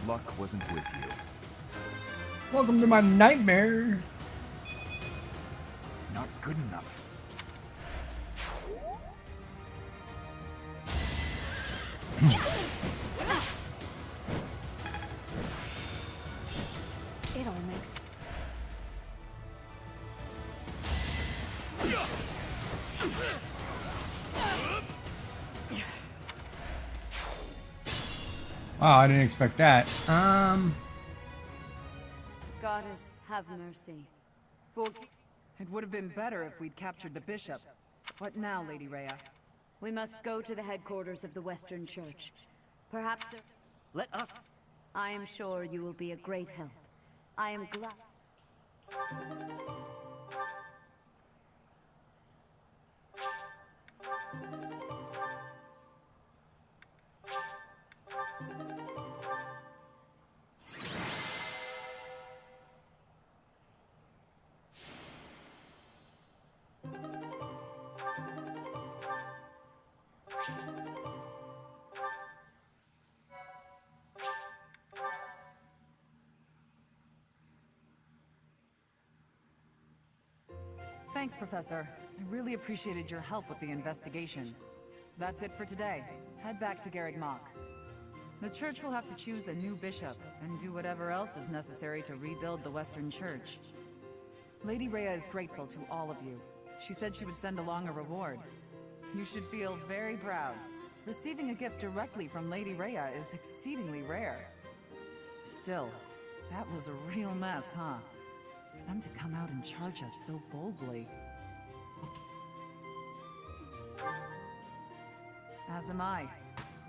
Luck wasn't with you. Welcome to my nightmare. Not good enough. Wow, I didn't expect that. Goddess, have mercy. It would have been better if we'd captured the bishop. What now, Lady Rhea? We must go to the headquarters of the Western Church. Perhaps there... Let us... I am sure you will be a great help. I am glad... Thanks, Professor. I really appreciated your help with the investigation. That's it for today. Head back to Garreg Mach. The church will have to choose a new bishop and do whatever else is necessary to rebuild the Western Church. Lady Rhea is grateful to all of you. She said she would send along a reward. You should feel very proud. Receiving a gift directly from Lady Rhea is exceedingly rare. Still, that was a real mess, huh? For them to come out and charge us so boldly. As am I.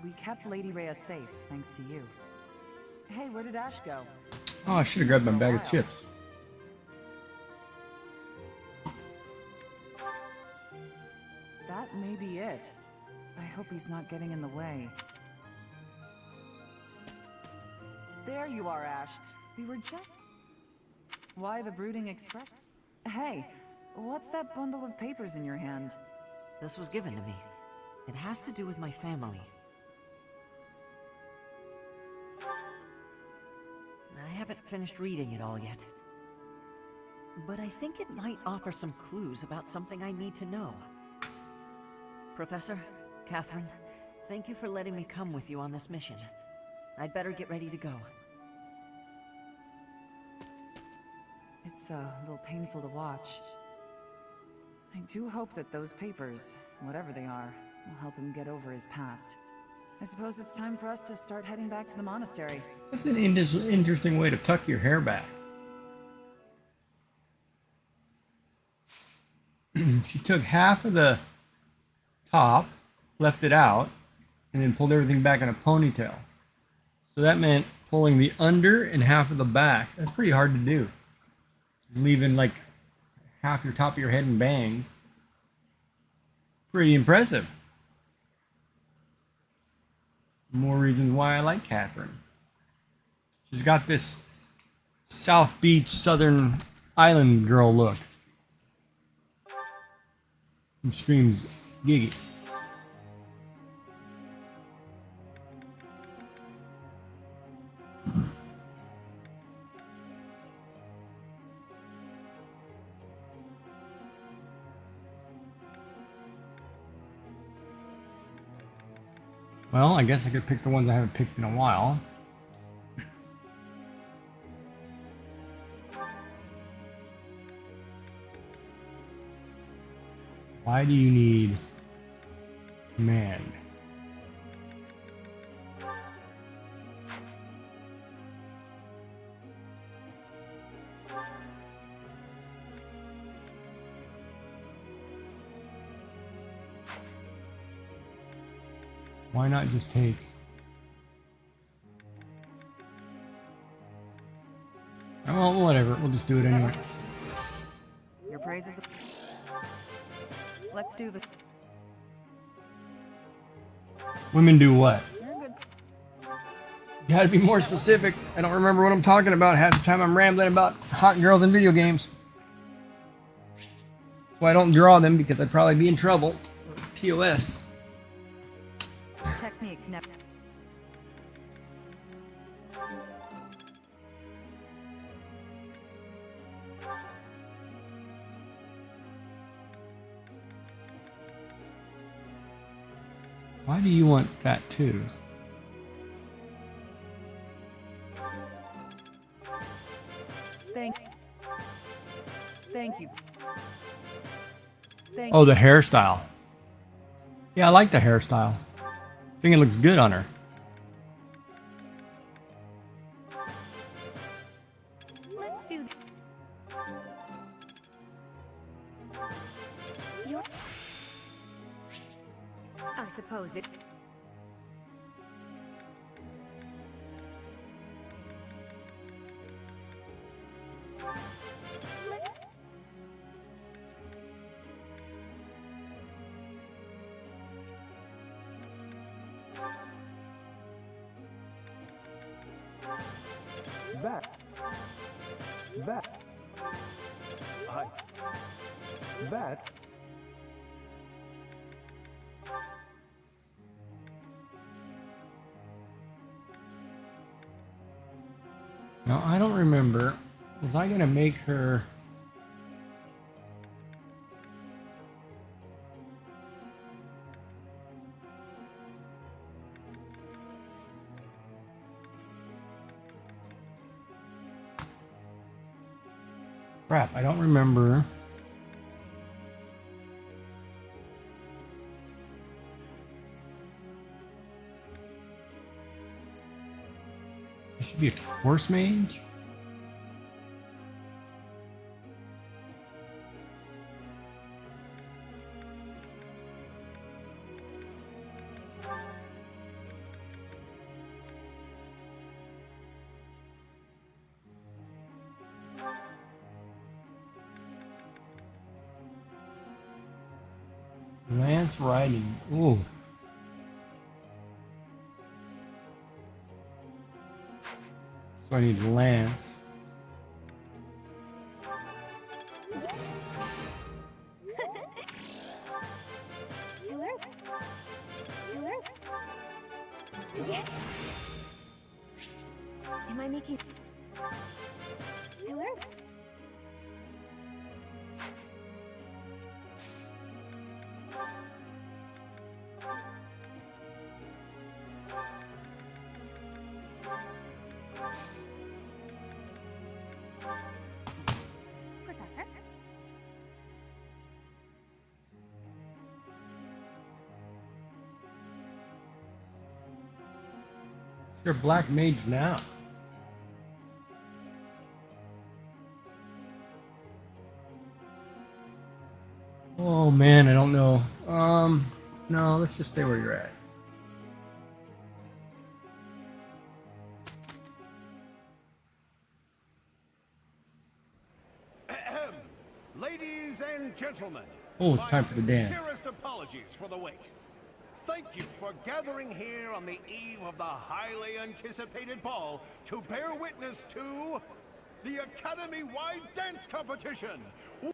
We kept Lady Rhea safe, thanks to you. Hey, where did Ash go? Oh, I should have grabbed my bag of chips. That may be it. I hope he's not getting in the way. There you are, Ash. We were just... Why the brooding expression? Hey, what's that bundle of papers in your hand? This was given to me. It has to do with my family. I haven't finished reading it all yet. But I think it might offer some clues about something I need to know. Professor, Catherine, thank you for letting me come with you on this mission. I'd better get ready to go. It's a little painful to watch. I do hope that those papers, whatever they are, will help him get over his past. I suppose it's time for us to start heading back to the monastery. That's an interesting way to tuck your hair back. She took half of the top, left it out, and then pulled everything back in a ponytail. So that meant pulling the under and half of the back. That's pretty hard to do. Leaving like half your top of your head in bangs. Pretty impressive. More reasons why I like Catherine. She's got this South Beach, Southern Island girl look. And screams Giggy. Well, I guess I could pick the ones I haven't picked in a while. Why do you need command? Why not just take... Oh, whatever. We'll just do it anyway. Your praises. Let's do the... Women do what? You're good. You gotta be more specific. I don't remember what I'm talking about. Half the time I'm rambling about hot girls in video games. That's why I don't draw them, because I'd probably be in trouble. POS. Technique never. Why do you want that too? Thank you. Thank Oh, the hairstyle. Yeah, I like the hairstyle. I think it looks good on her. Let's do I suppose it. That. Now, I don't remember. Was I going to make her... Crap, I don't remember. This should be a horse mage. Lance riding. Ooh. So I need Lance. Am I making... I learned... Professor? You're a black mage now. Oh man, I don't know. No, let's just stay where you're at. Ladies and gentlemen, Oh, it's time for the dance. My sincerest apologies for the wait. Thank you for gathering here on the eve of the highly anticipated ball to bear witness to the Academy-wide dance competition.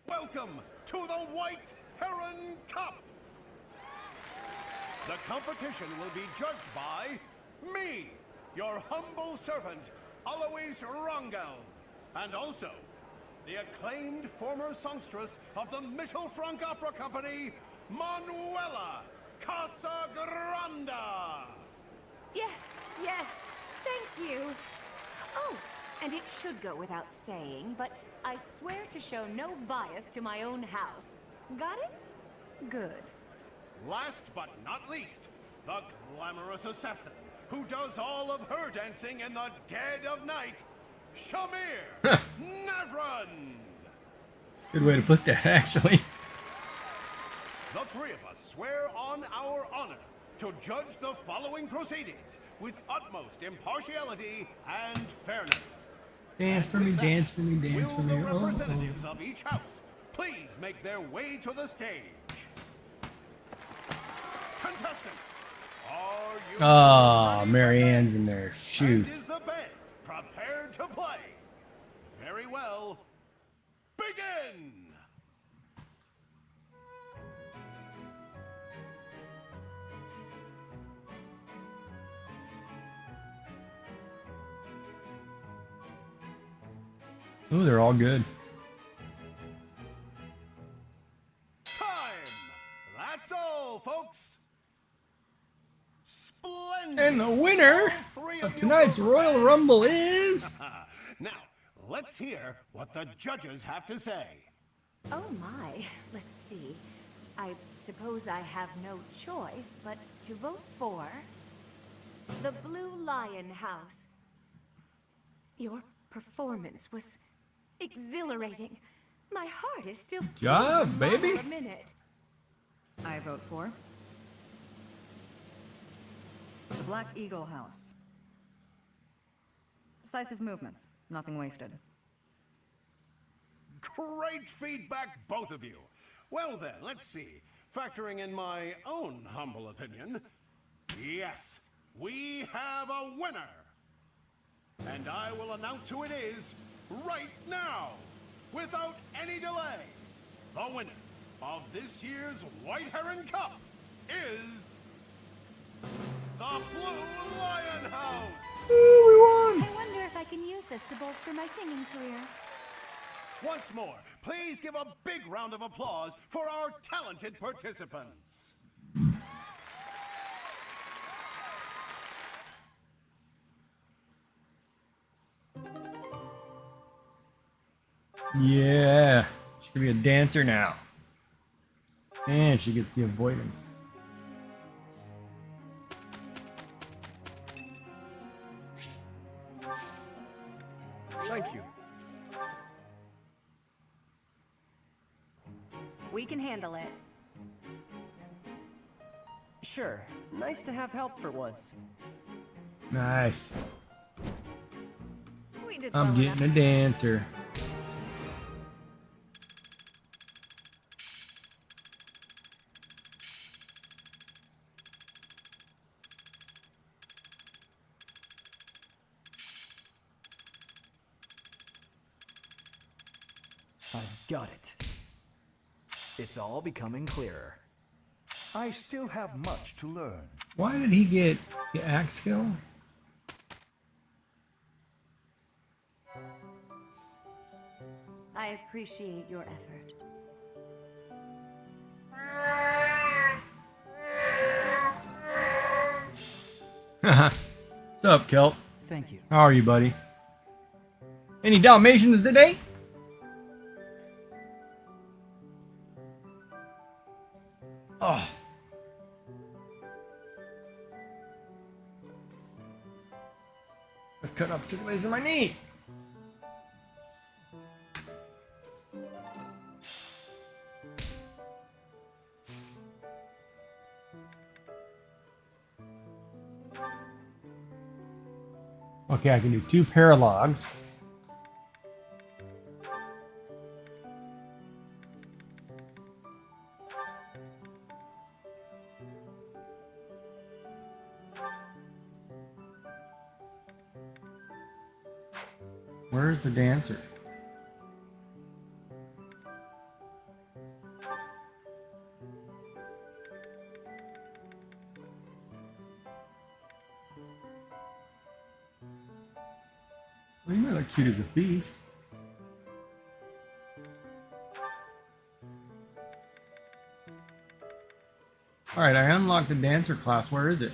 Welcome to the White Heron Cup. The competition will be judged by me, your humble servant, Alois Rangel, and also the acclaimed former songstress of the Mittelfrank Opera Company, Manuela Casagranda. Yes, yes. Thank you. Oh, and it should go without saying, but I swear to show no bias to my own house. Got it? Good. Last but not least, the glamorous assassin who does all of her dancing in the dead of night, Shamir Navrand. Good way to put that, actually. The three of us swear on our honor to judge the following proceedings with utmost impartiality and fairness. Dance for me, dance for me, dance for me. Will the Oh, representatives of each house please make their way to the stage? Contestants, are you oh, Marianne's in there. Shoot. and is the band prepared to play? Very well. Begin! Ooh, they're all good. Time! That's all, folks. Splendid! And the winner All three of you tonight's were Royal fans. Rumble is... Now, let's hear what the judges have to say. Oh my. Let's see. I suppose I have no choice but to vote for the Blue Lion House. Your performance was exhilarating. My heart is still Good job, baby. a minute. I vote for the Black Eagle House. Decisive movements, nothing wasted. Great feedback, both of you. Well then, let's see. Factoring in my own humble opinion, yes, we have a winner. And I will announce who it is right now, without any delay. The winner of this year's White Heron Cup is the Blue Lion House. I wonder if I can use this to bolster my singing career. Once more, please give a big round of applause for our talented participants. Yeah, she could be a dancer now. And she gets the avoidance. Thank you. We can handle it. Sure. Nice to have help for once. Nice. We did I'm well getting a dancer. I've got it. It's all becoming clearer. I still have much to learn. Why did he get the axe skill? I appreciate your effort. What's up, Kelp? Thank you. How are you, buddy? Any Dalmatians today? Oh. Let's cut up circulation of my knee. Okay, I can do 2 paralogs. Where's the dancer? Well, you might look cute as a thief. Alright, I unlocked the dancer class. Where is it?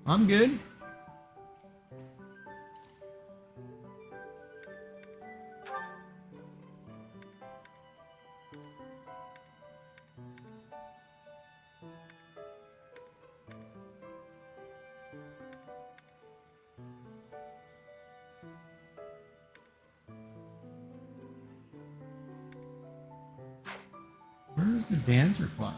I'm good. Where's the dancer class?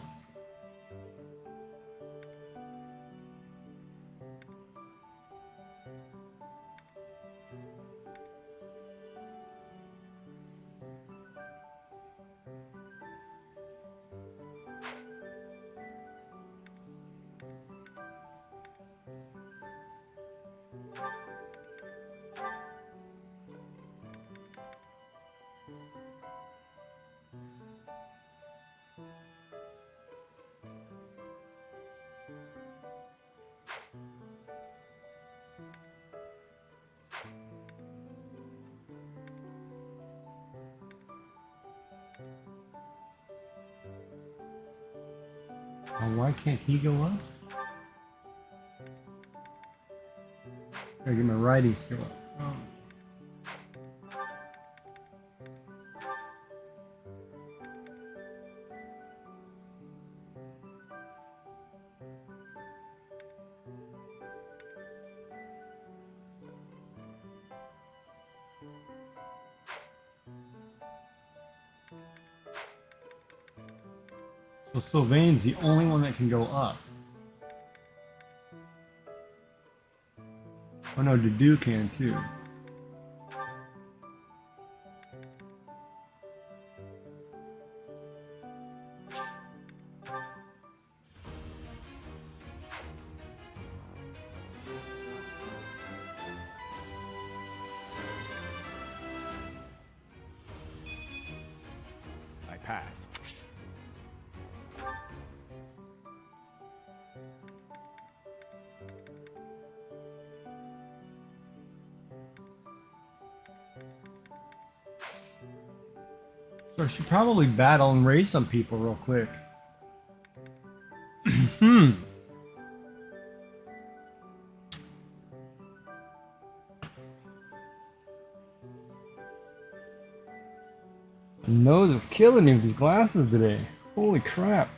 Oh, why can't he go up? Gotta get my riding skill up. So Sylvain's the only one that can go up. Oh no, Dedu can too. I passed. So I should probably battle and raise some people real quick. My nose is killing me with these glasses today. Holy crap.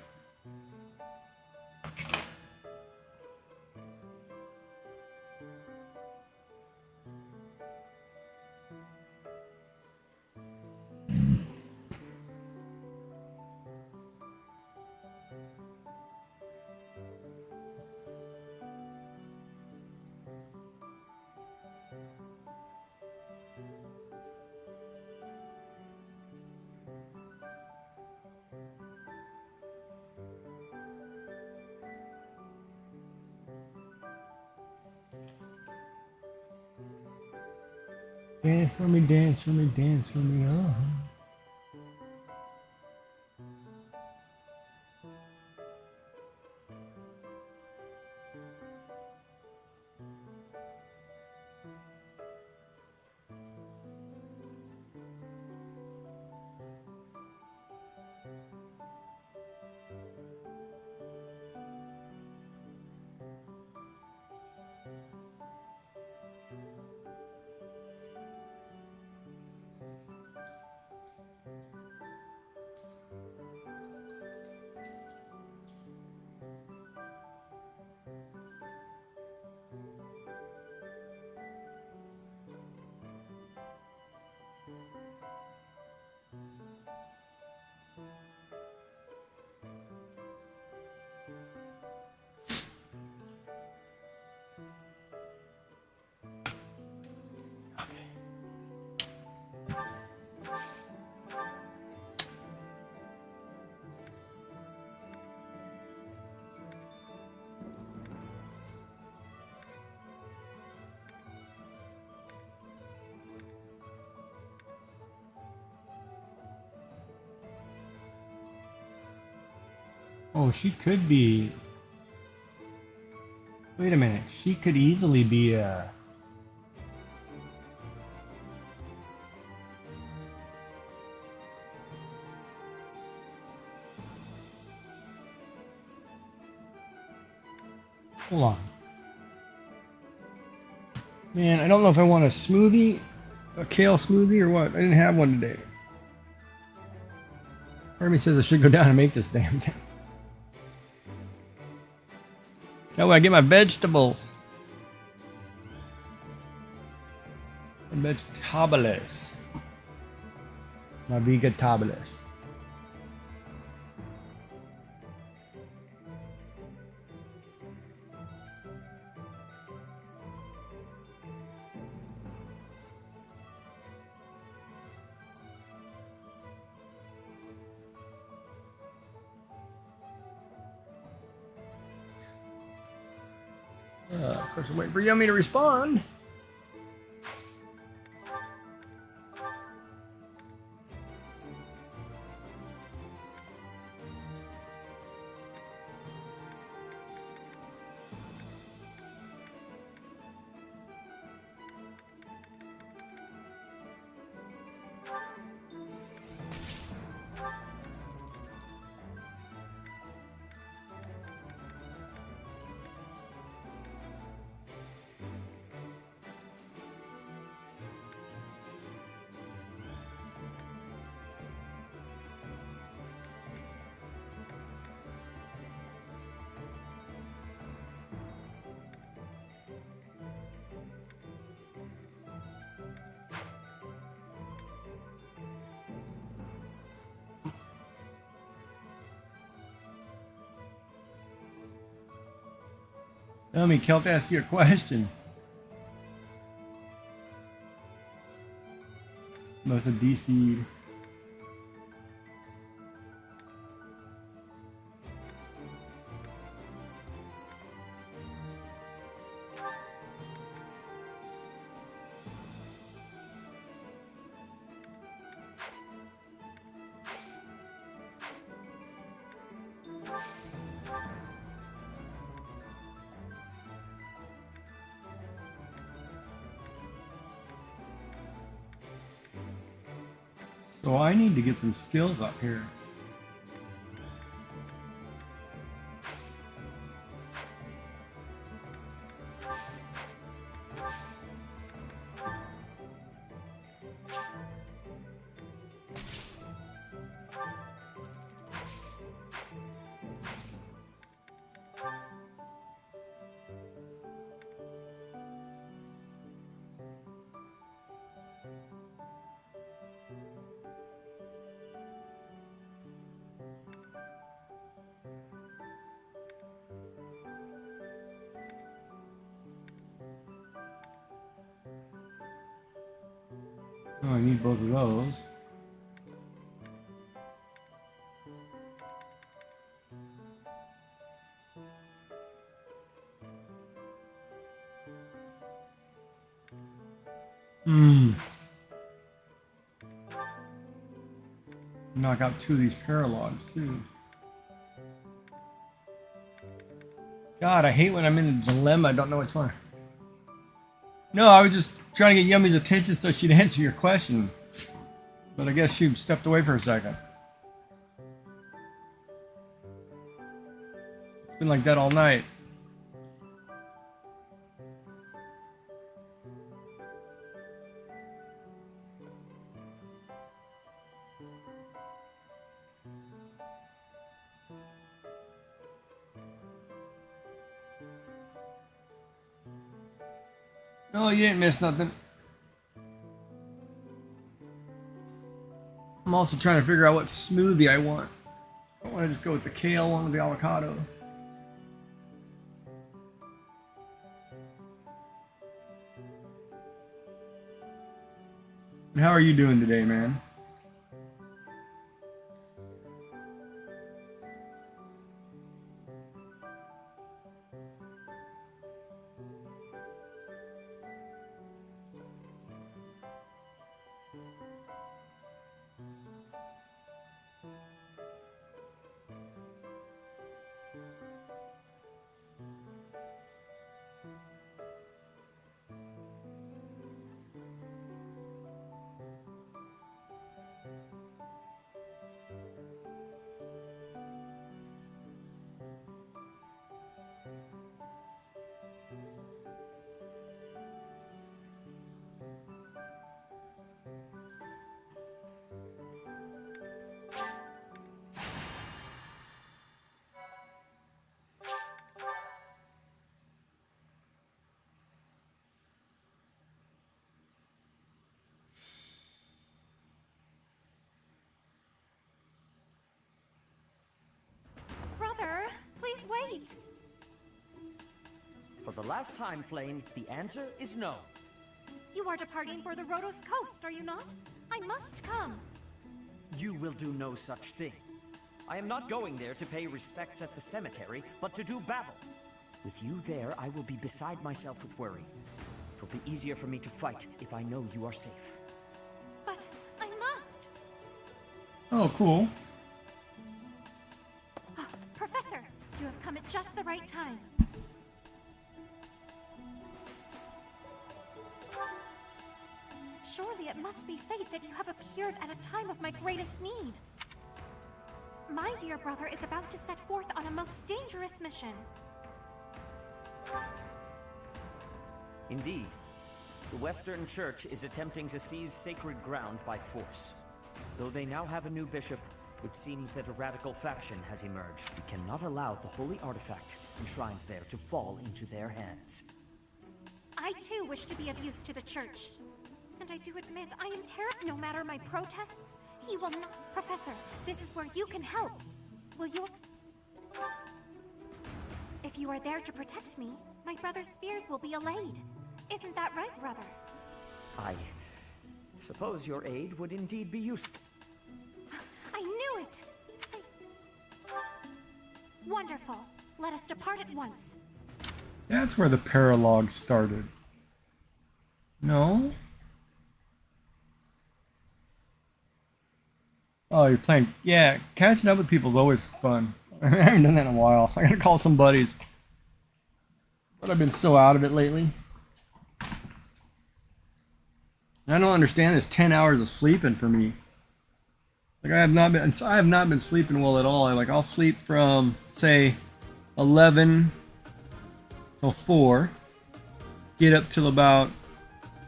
Dance for me, dance for me, dance for me, Oh, she could be... Wait a minute. She could easily be a... Hold on. Man, I don't know if I want a smoothie, a kale smoothie or what. I didn't have one today. Part of me says I should go down and make this damn thing. That way I get my vegetables. Vegetables. My vegetables. Of course, I'm waiting for Yummy to respond. Tell me, Kelt asked you a question. Must have DC'd. So I need to get some skills up here. Oh, I need both of those. Knock out 2 of these paralogs too. God, I hate when I'm in a dilemma. I don't know which one. No, I was just trying to get Yummy's attention so she'd answer your question. But I guess she stepped away for a second. It's been like that all night. No, you didn't miss nothing. I'm also trying to figure out what smoothie I want. I want to just go with the kale one with the avocado. And how are you doing today, man? Brother, please wait. For the last time, Flame, the answer is no. You are departing for the Rhodos coast, are you not? I must come. You will do no such thing. I am not going there to pay respects at the cemetery, but to do battle. With you there, I will be beside myself with worry. It will be easier for me to fight if I know you are safe. But I must. Oh, cool. Professor, you have come at just the right time. Surely it must be fate that you have appeared at a time of my greatest need. My dear brother is about to set forth on a most dangerous mission. Indeed. The Western Church is attempting to seize sacred ground by force. Though they now have a new bishop, it seems that a radical faction has emerged. We cannot allow the holy artifacts enshrined there to fall into their hands. I too wish to be of use to the Church. And I do admit I am terrified. No matter my protests, he will not. Professor, this is where you can help. Will you? If you are there to protect me, my brother's fears will be allayed. Isn't that right, brother? I suppose your aid would indeed be useful. I knew it! Wonderful. Let us depart at once. That's where the paralogue started. No? Oh, you're playing. Yeah, catching up with people is always fun. I haven't done that in a while. I gotta call some buddies. But I've been so out of it lately. And I don't understand this 10 hours of sleeping for me. Like I have not been sleeping well at all. I'll sleep from say 11 till 4, get up till about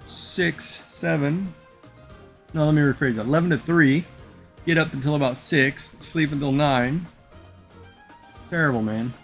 6, 7. No, let me rephrase that. 11 to 3, get up until about 6, sleep until 9. Terrible, man.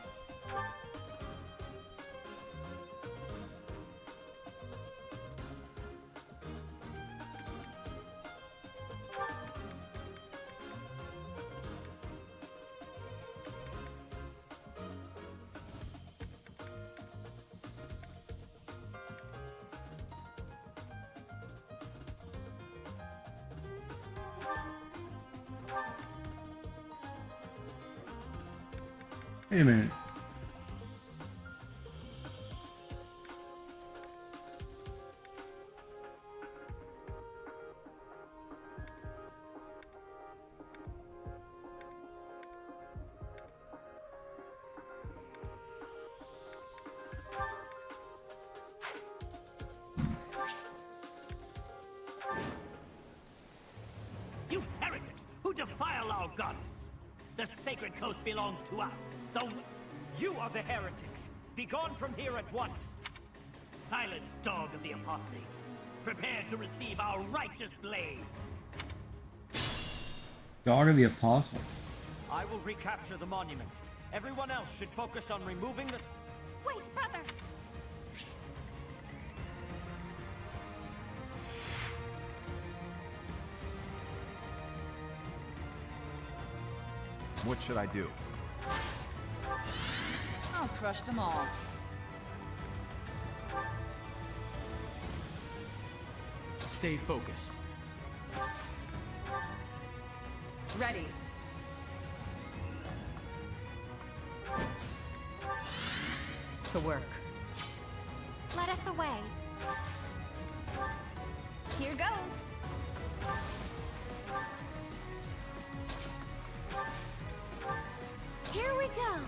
Wait a minute. You heretics who defile our goddess! The sacred coast belongs to us. You are the heretics! Begone from here at once! Silence, dog of the apostates. Prepare to receive our righteous blades. Dog of the Apostle. I will recapture the monument. Everyone else should focus on removing the... Wait, brother! What should I do? I'll crush them all. Stay focused. Ready. To work. Let us away. Here goes. Here we go.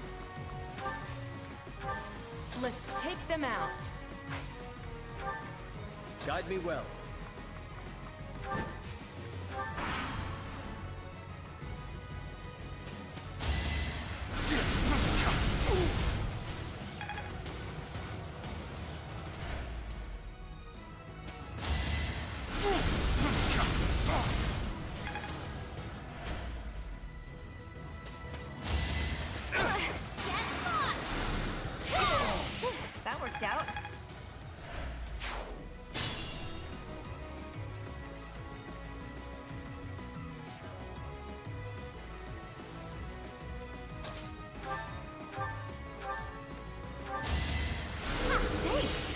Let's take them out. Guide me well. That worked out. Thanks.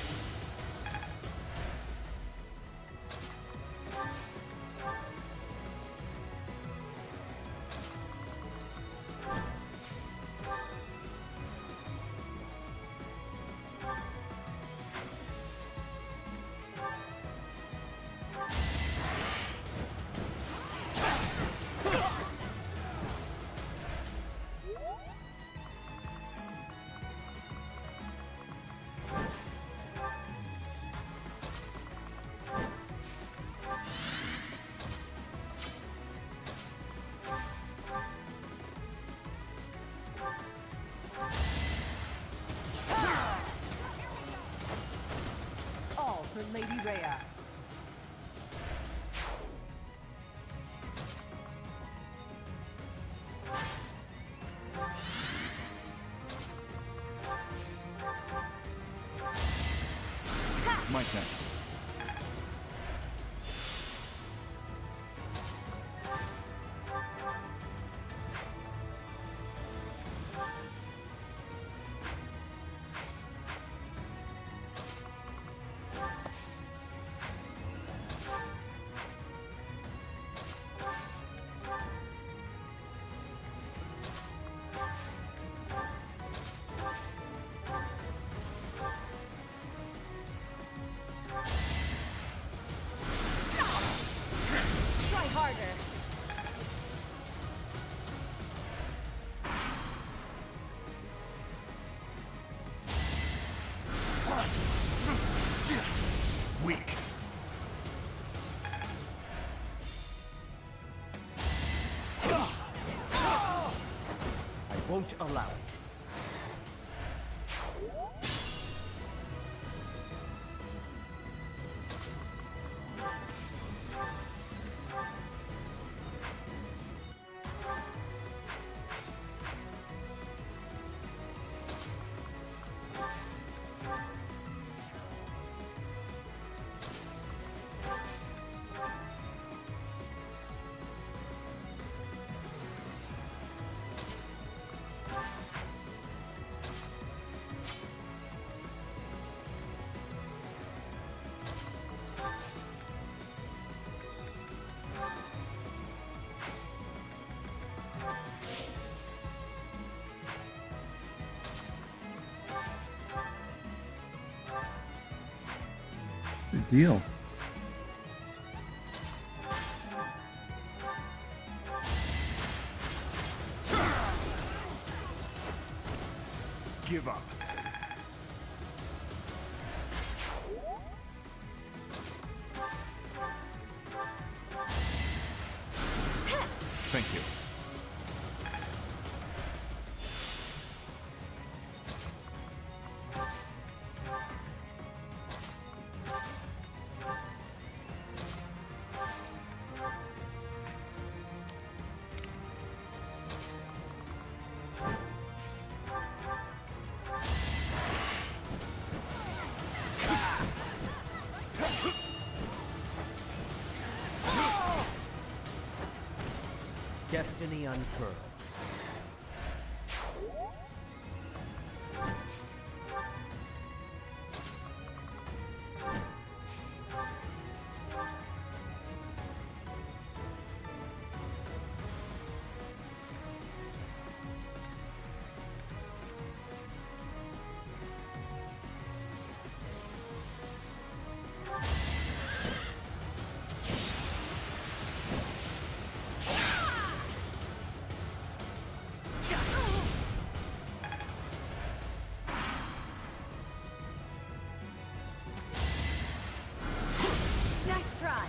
All for Lady Rhea. My thanks. harder. Weak. I won't allow it. Good deal. Give up. Thank you. Destiny unfurls. Nice try.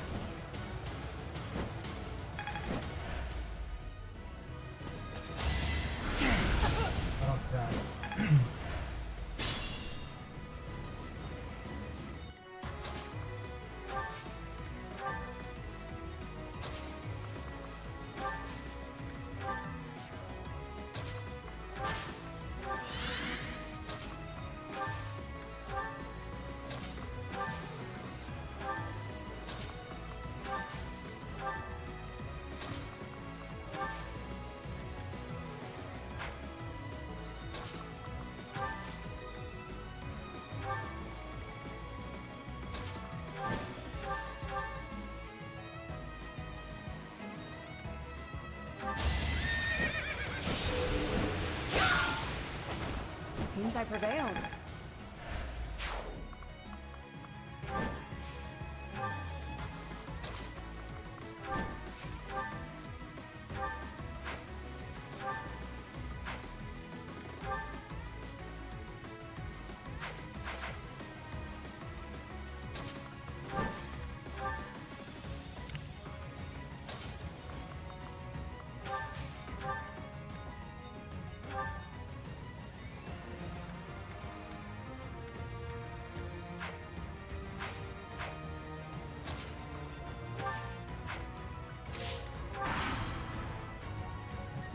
Seems I prevailed.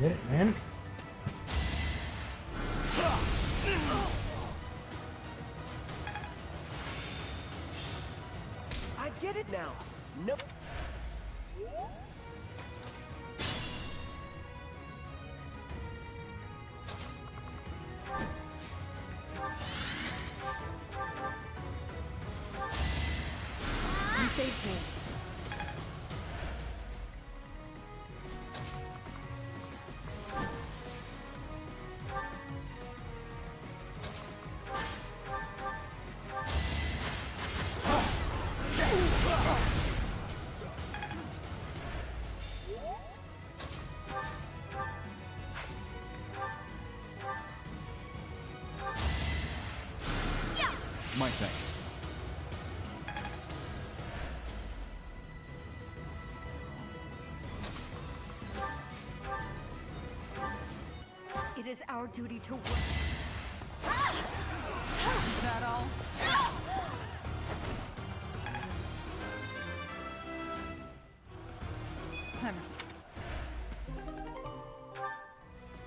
Get it, man. I get it now. Nope. You saved me. My thanks. It is our duty to work. Is that all?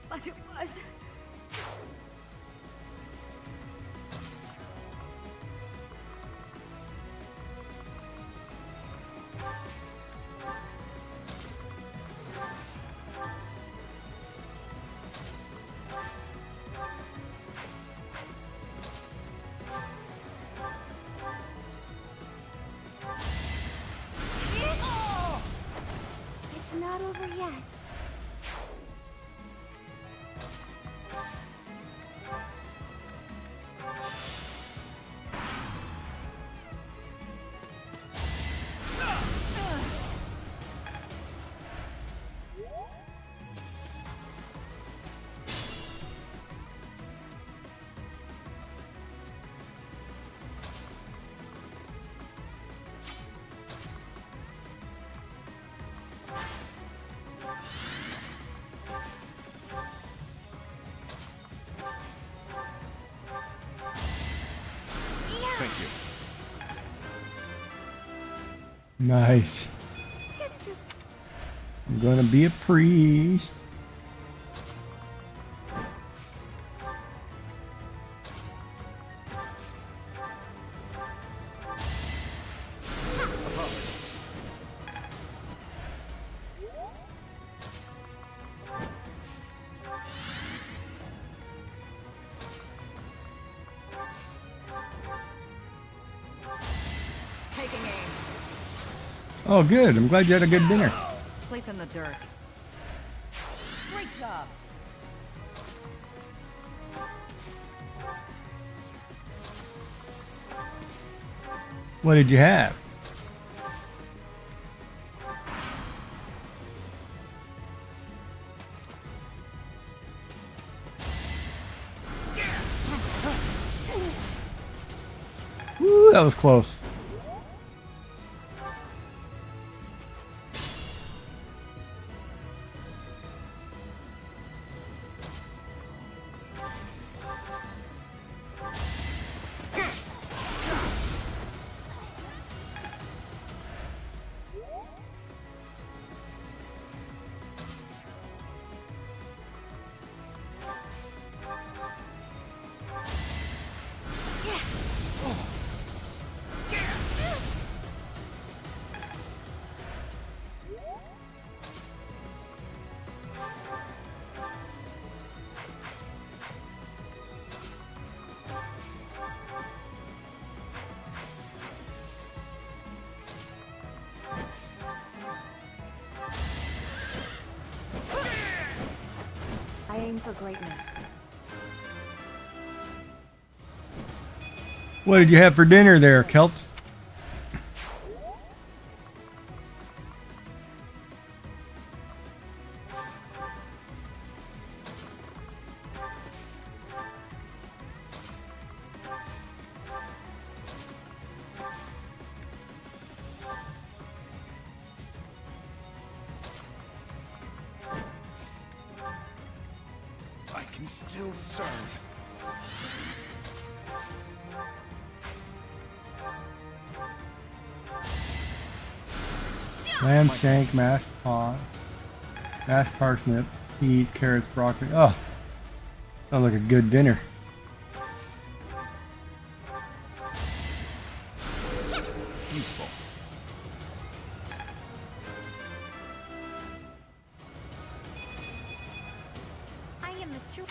But it was... It's not over yet. Thank you. Nice. It's just... I'm gonna be a priest. Apologies. Taking aim. Oh, good. I'm glad you had a good dinner. Sleep in the dirt. Great job. What did you have? Woo, that was close. I aim for greatness. What did you have for dinner there, Kelt? I can still serve. Lamb shank, mashed pot, mashed parsnip, peas, carrots, broccoli. Oh, sounds like a good dinner. Useful. I am the true...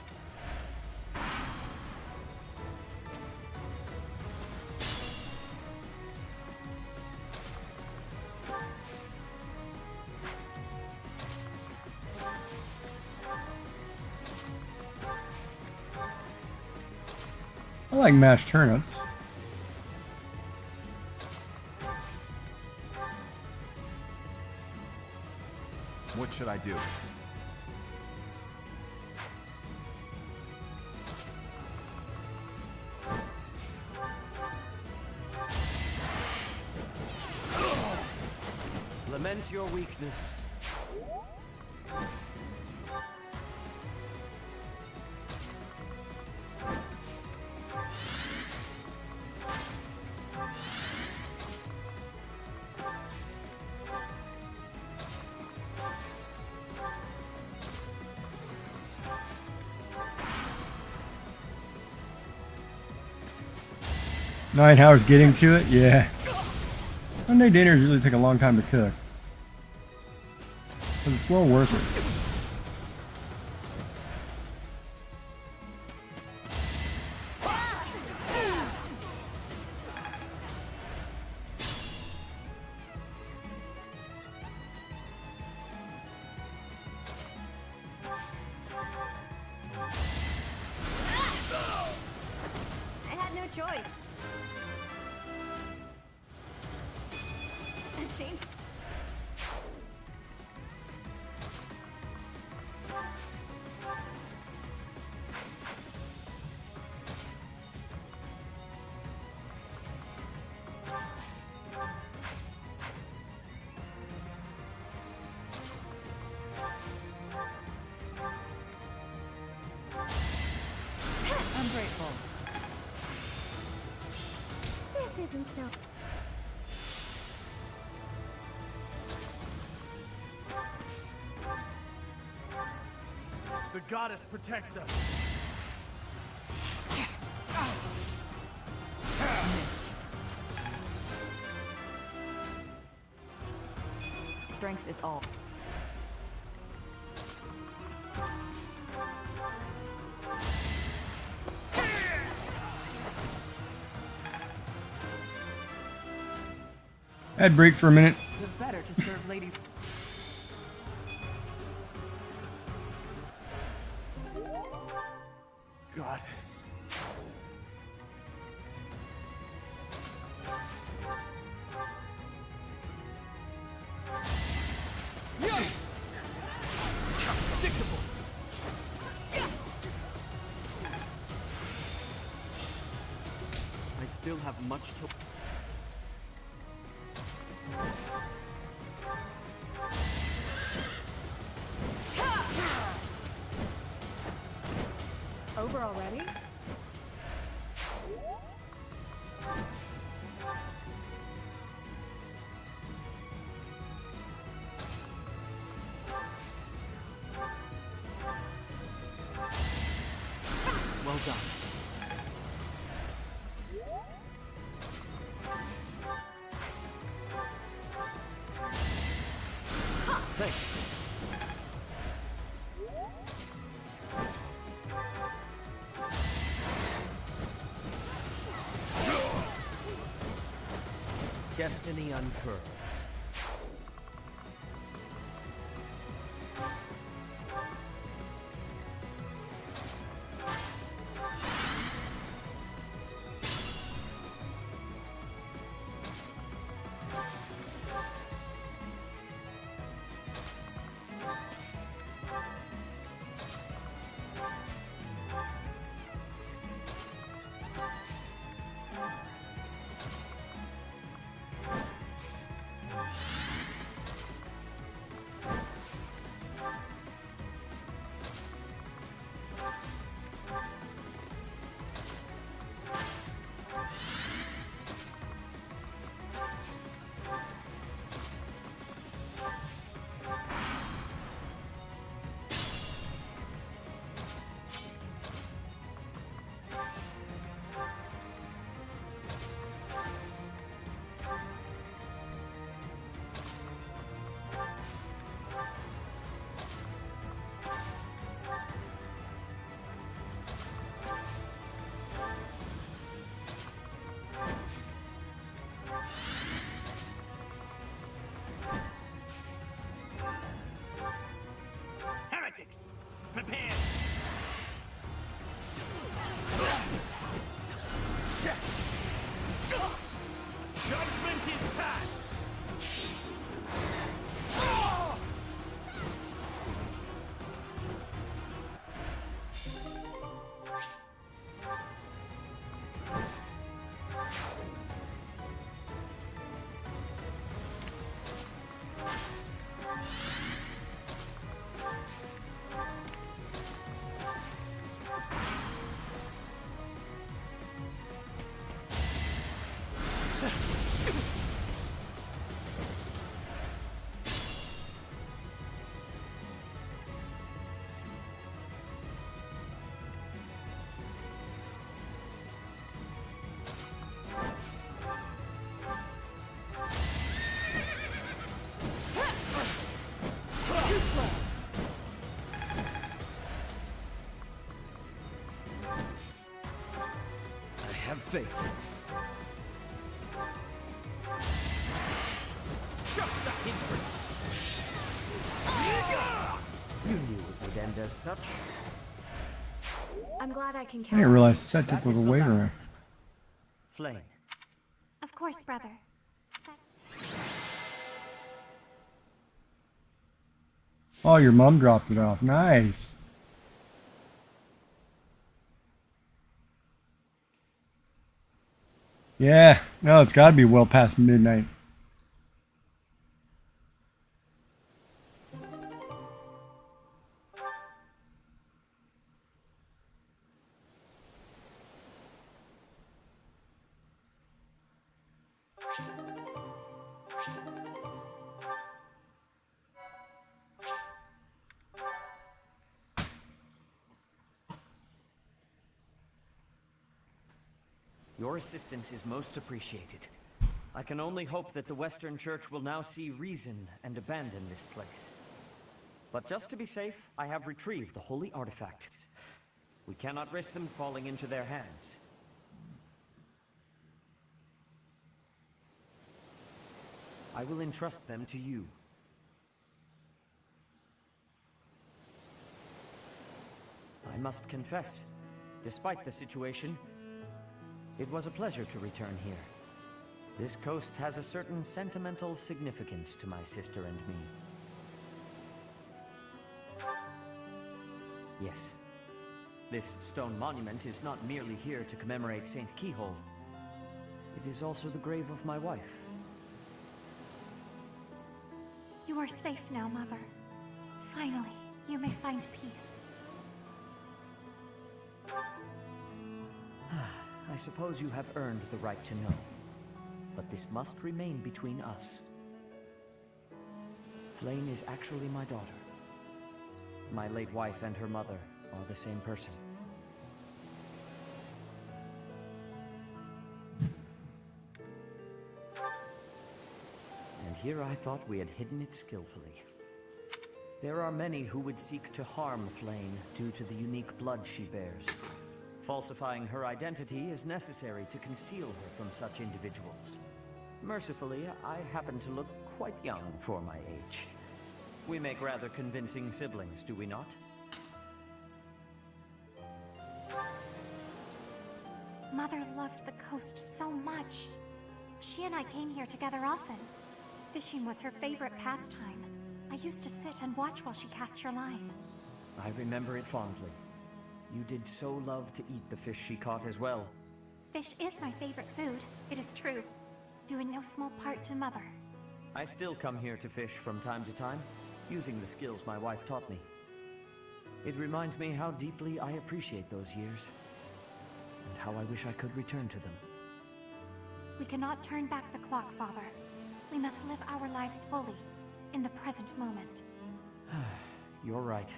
I like mashed turnips. What should I do? What's your weakness? Nine hours getting to it? Yeah. Sunday dinners usually take a long time to cook. But it's well worth it. I had no choice. Change. I'm grateful. This isn't so. The goddess protects us. Missed. Strength is all. I'd break for a minute. The better to serve Lady. Goddess. Predictable. I still have much to... Over already? Well done. Thank you. Destiny unfurls. Heretics, prepare. Judgment is passed. I have faith. Just a hindrance! You knew it would end as such. I'm glad I can I count. didn't realize set That it was is a the waiver. last room. of them. Flame. Of course, brother. Oh, your mom dropped it off. Nice. Yeah. No, it's got to be well past midnight. Your assistance is most appreciated. I can only hope that the Western Church will now see reason and abandon this place. But just to be safe, I have retrieved the holy artifacts. We cannot risk them falling into their hands. I will entrust them to you. I must confess, despite the situation, it was a pleasure to return here. This coast has a certain sentimental significance to my sister and me. Yes, this stone monument is not merely here to commemorate Saint Keyhole. It is also the grave of my wife. You are safe now, Mother. Finally, you may find peace. I suppose you have earned the right to know, but this must remain between us. Flame is actually my daughter. My late wife and her mother are the same person. And here I thought we had hidden it skillfully. There are many who would seek to harm Flame due to the unique blood she bears. Falsifying her identity is necessary to conceal her from such individuals. Mercifully, I happen to look quite young for my age. We make rather convincing siblings, do we not? Mother loved the coast so much. She and I came here together often. Fishing was her favorite pastime. I used to sit and watch while she cast her line. I remember it fondly. You did so love to eat the fish she caught as well. Fish is my favorite food, it is true. Due in no small part to Mother. I still come here to fish from time to time, using the skills my wife taught me. It reminds me how deeply I appreciate those years, and how I wish I could return to them. We cannot turn back the clock, Father. We must live our lives fully, in the present moment. You're right.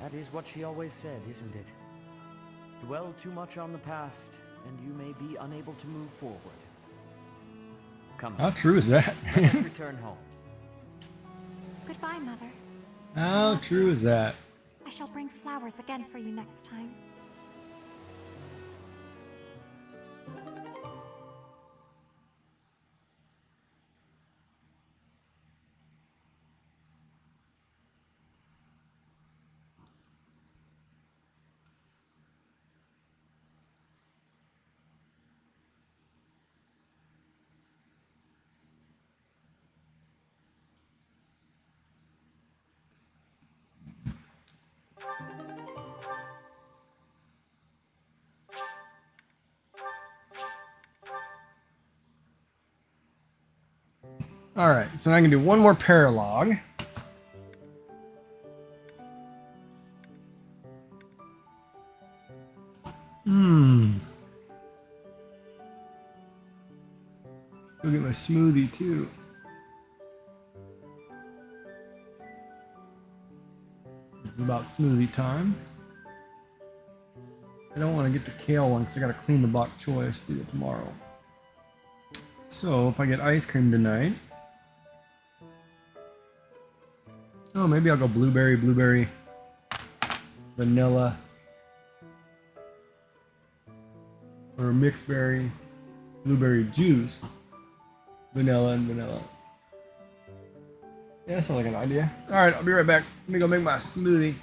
That is what she always said, isn't it? Dwell too much on the past, and you may be unable to move forward. Come How on. true is that? Let us return home. Goodbye, Mother. How true is that? I shall bring flowers again for you next time. Alright, so now I can do one more paralog. Go get my smoothie too. It's about smoothie time. I don't want to get the kale one because I got to clean the bok choy. Do it tomorrow. So if I get ice cream tonight, Oh, maybe I'll go blueberry, blueberry, vanilla, or mixed berry, blueberry juice, vanilla, and vanilla. Yeah, that sounds like an idea. All right, I'll be right back. Let me go make my smoothie.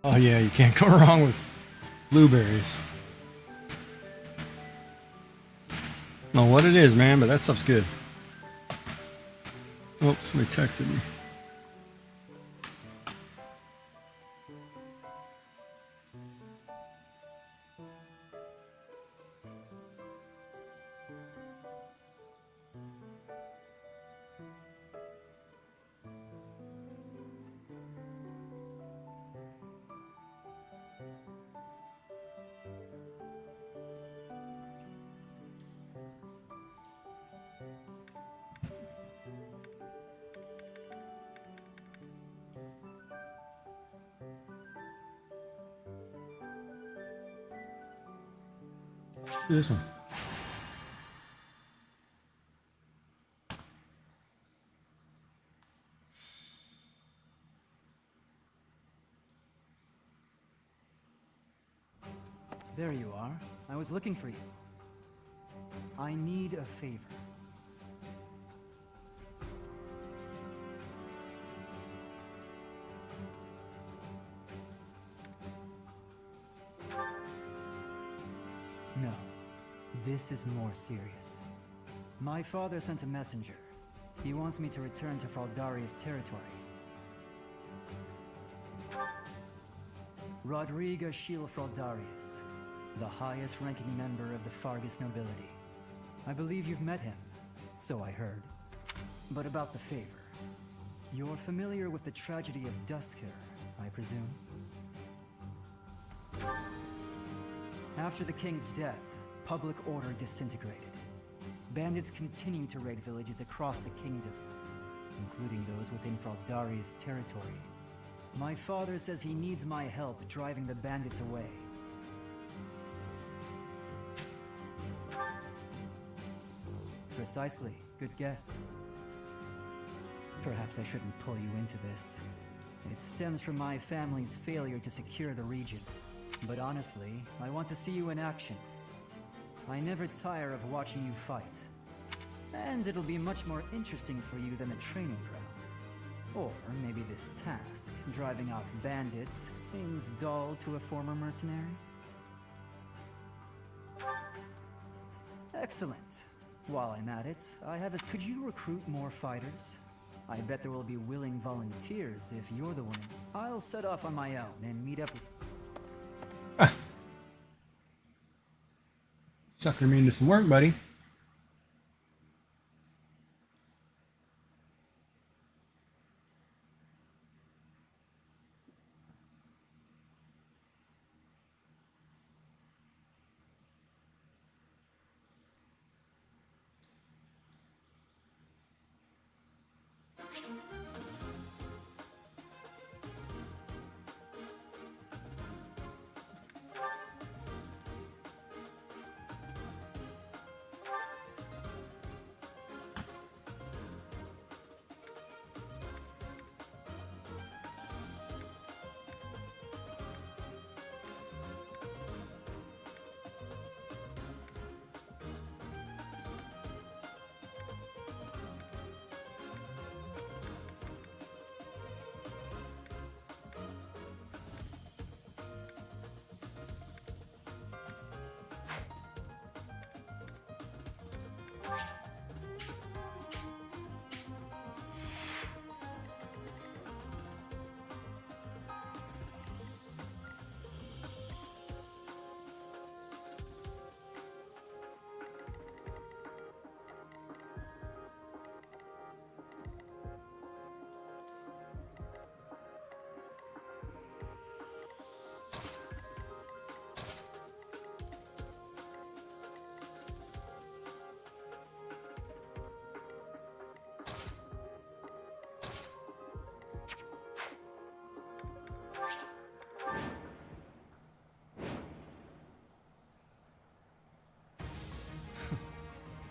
Oh yeah, you can't go wrong with blueberries. I don't know what it is, man, but that stuff's good. Oh, somebody texted me. This one. There you are. I was looking for you. I need a favor. No. This is more serious. My father sent a messenger. He wants me to return to Fraldaria's territory. Rodriga Shiel Fraldarius, the highest-ranking member of the Fargus nobility. I believe you've met him, so I heard. But about the favor. You're familiar with the tragedy of Duskhur, I presume? After the king's death, public order disintegrated. Bandits continue to raid villages across the kingdom, including those within Fraldaria's territory. My father says he needs my help driving the bandits away. Precisely. Good guess. Perhaps I shouldn't pull you into this. It stems from my family's failure to secure the region. But honestly, I want to see you in action. I never tire of watching you fight. And it'll be much more interesting for you than the training ground. Or maybe this task, driving off bandits, seems dull to a former mercenary? Excellent. While I'm at it, could you recruit more fighters? I bet there will be willing volunteers if you're the one. I'll set off on my own and meet up with... Sucker me into some work, buddy.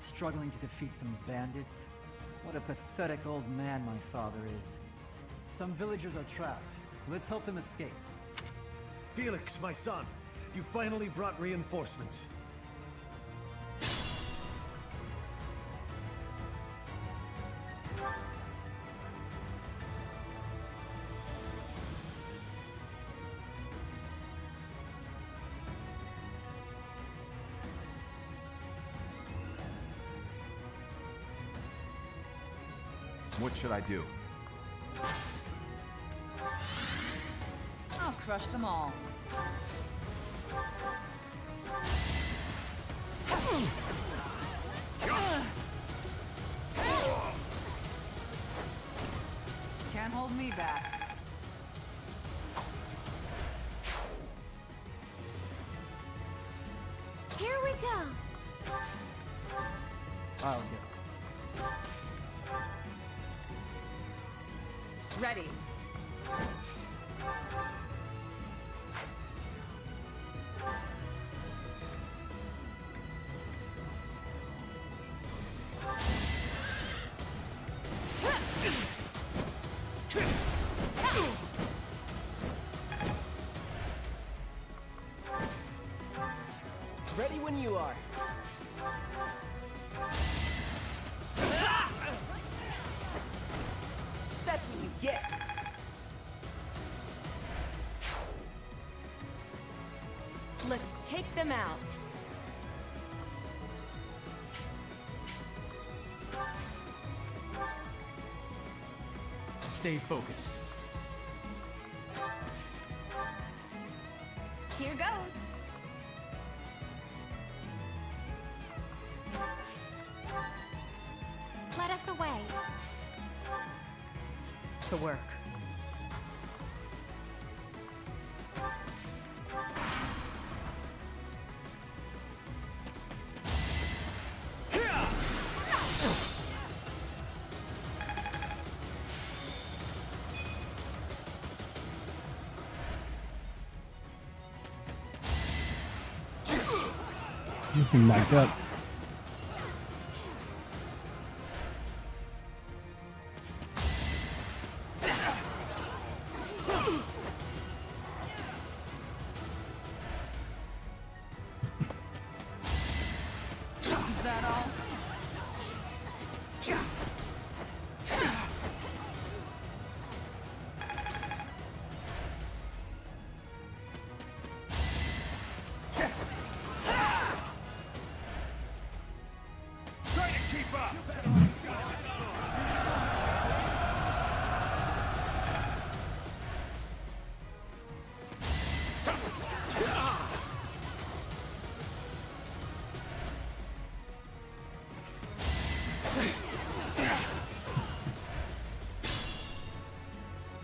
Struggling to defeat some bandits? What a pathetic old man my father is. Some villagers are trapped. Let's help them escape. Felix, my son, you finally brought reinforcements. What should I do? I'll crush them all. Can't hold me back. Here we go. I'll go. Ready. Ready when you are. That's what you get. Let's take them out. Stay focused. Here goes. Let us away. To work. You can mic up. Is that all? Try to keep up!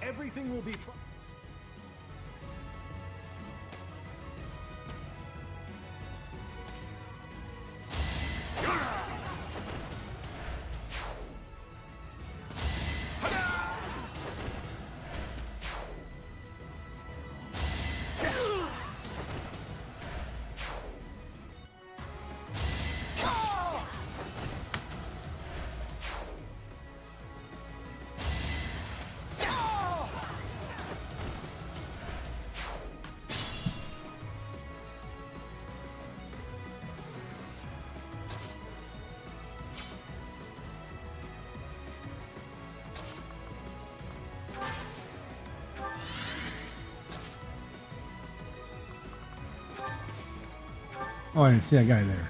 Everything will be fine. Oh, I didn't see that guy there.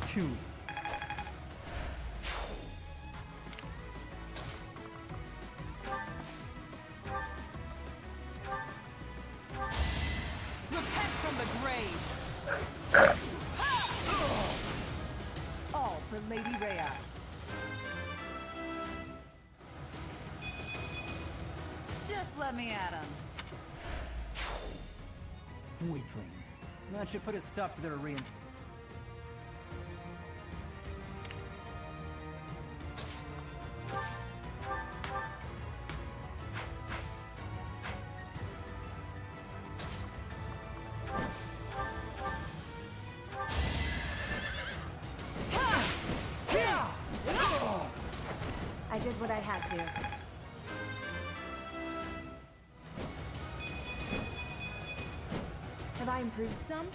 Too easy. Repent from the grave. All for Lady Rhea. Just let me at him. Weakling. That should put a stop to their reinforcement. I did what I had to. Have I improved some?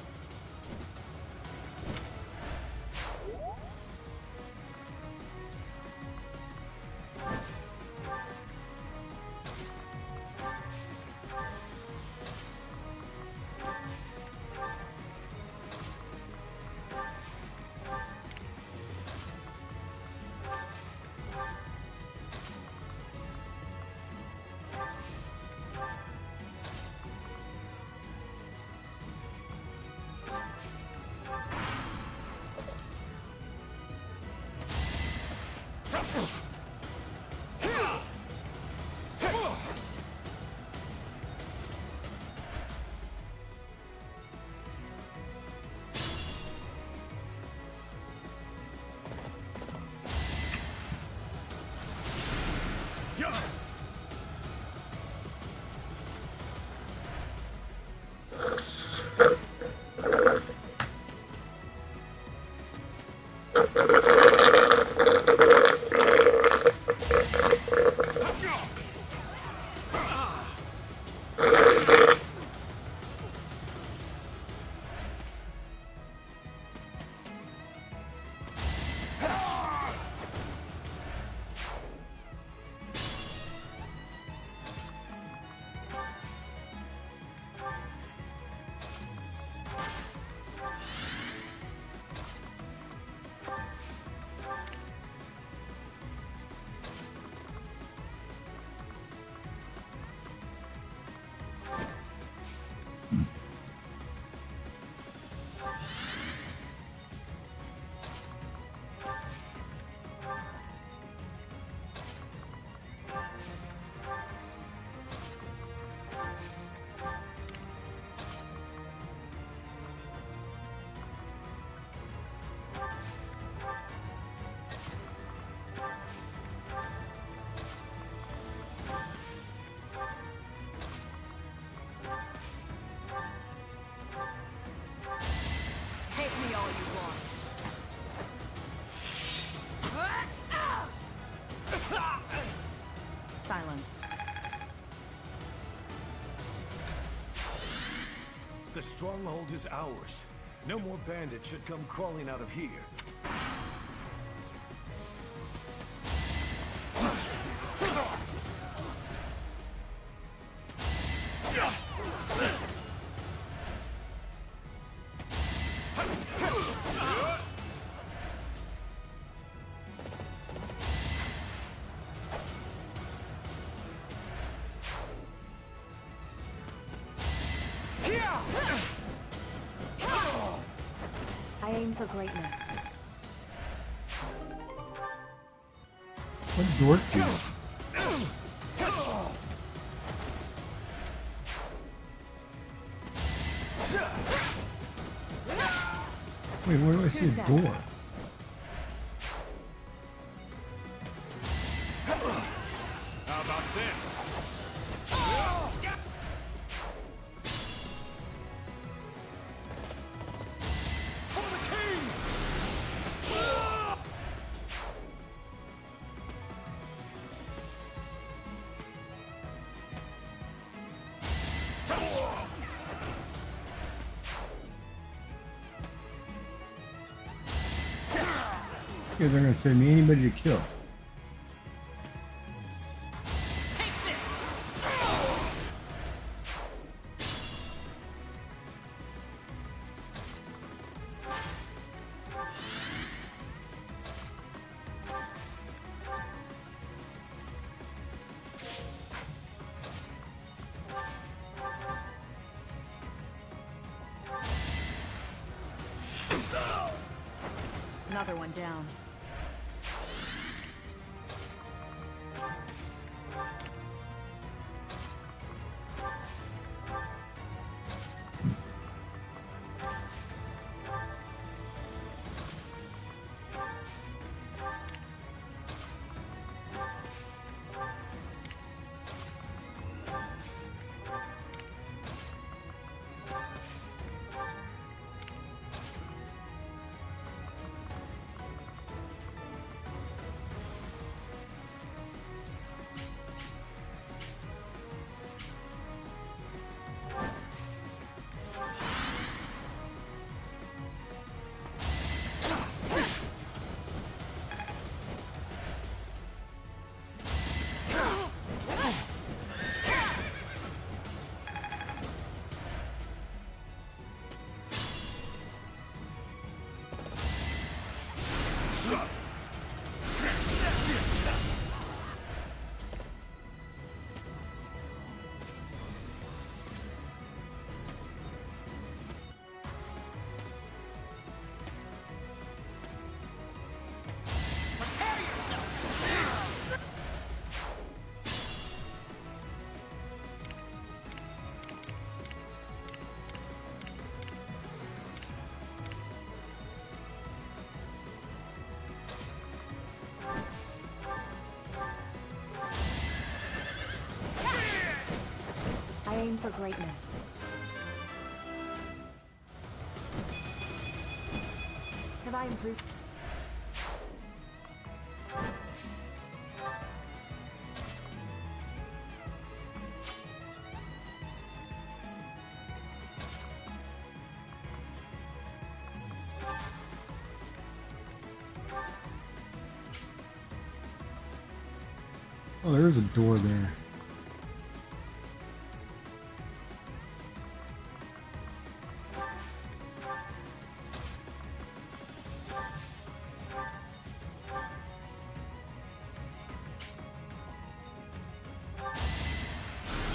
Take me all you want. Silenced. The stronghold is ours. No more bandits should come crawling out of here. I aim for greatness. What dork do you? Wait, where do I see a door? How about this? Yeah, they're gonna send me anybody to kill. Another one down. for greatness. Have I improved? Oh, there's a door there.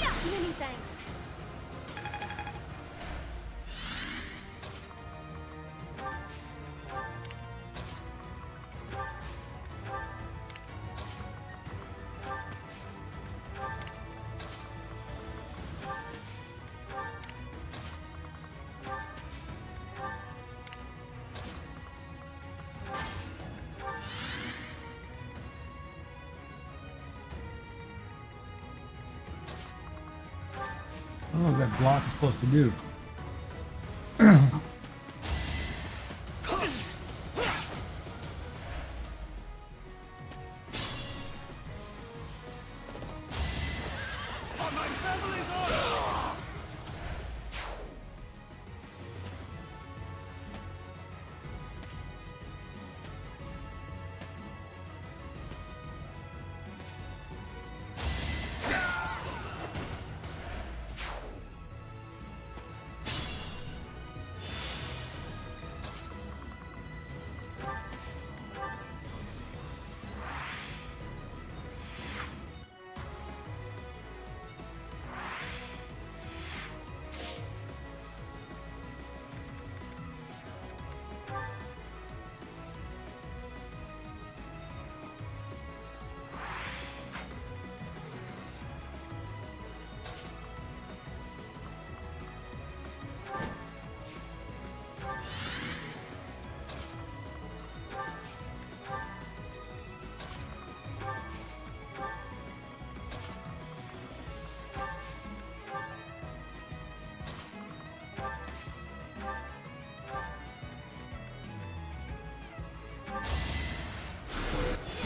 Yeah, many thanks. I don't know what that block is supposed to do.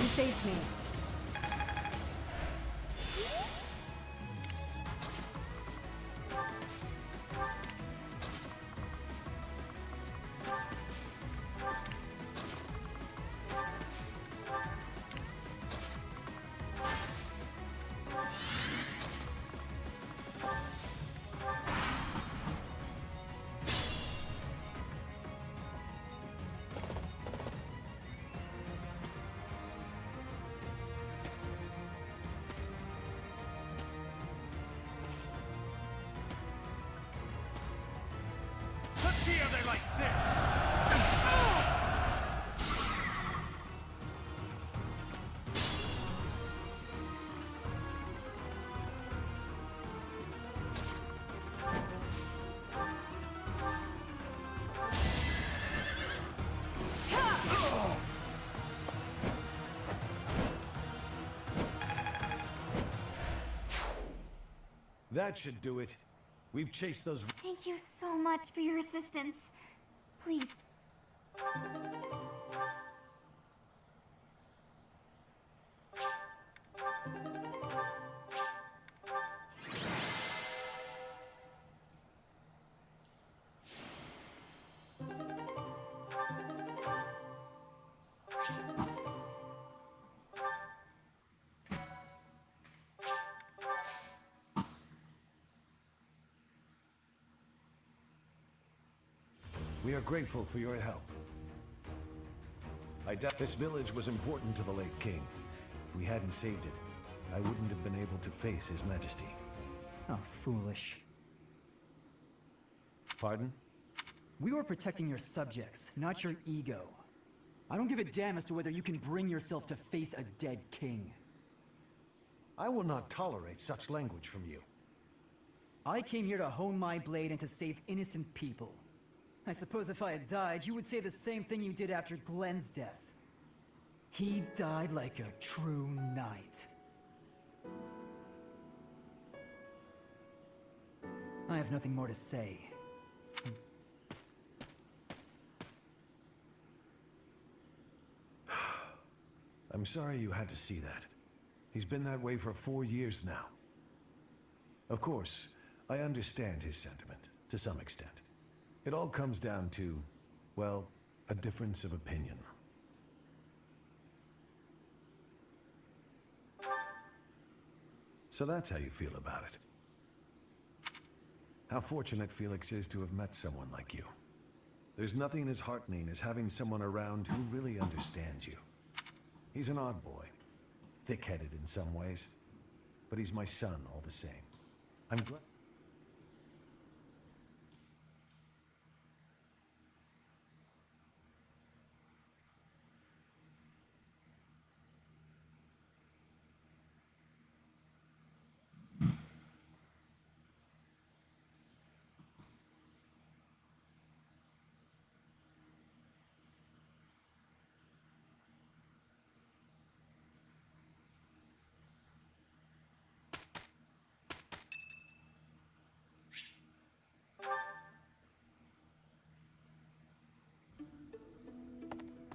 You saved me. Let's see how they like this! That should do it. We've chased those. Thank you so much for your assistance. Please. We are grateful for your help. I doubt this village was important to the late king. If we hadn't saved it, I wouldn't have been able to face his majesty. How foolish. Pardon? We were protecting your subjects, not your ego. I don't give a damn as to whether you can bring yourself to face a dead king. I will not tolerate such language from you. I came here to hone my blade and to save innocent people. I suppose if I had died, you would say the same thing you did after Glenn's death. He died like a true knight. have nothing more to say. I'm sorry you had to see that. He's been that way for 4 years now. Of course, I understand his sentiment, to some extent. It all comes down to, well, a difference of opinion. So that's how you feel about it. How fortunate Felix is to have met someone like you. There's nothing as heartening as having someone around who really understands you. He's an odd boy, thick-headed in some ways, but he's my son all the same. I'm glad.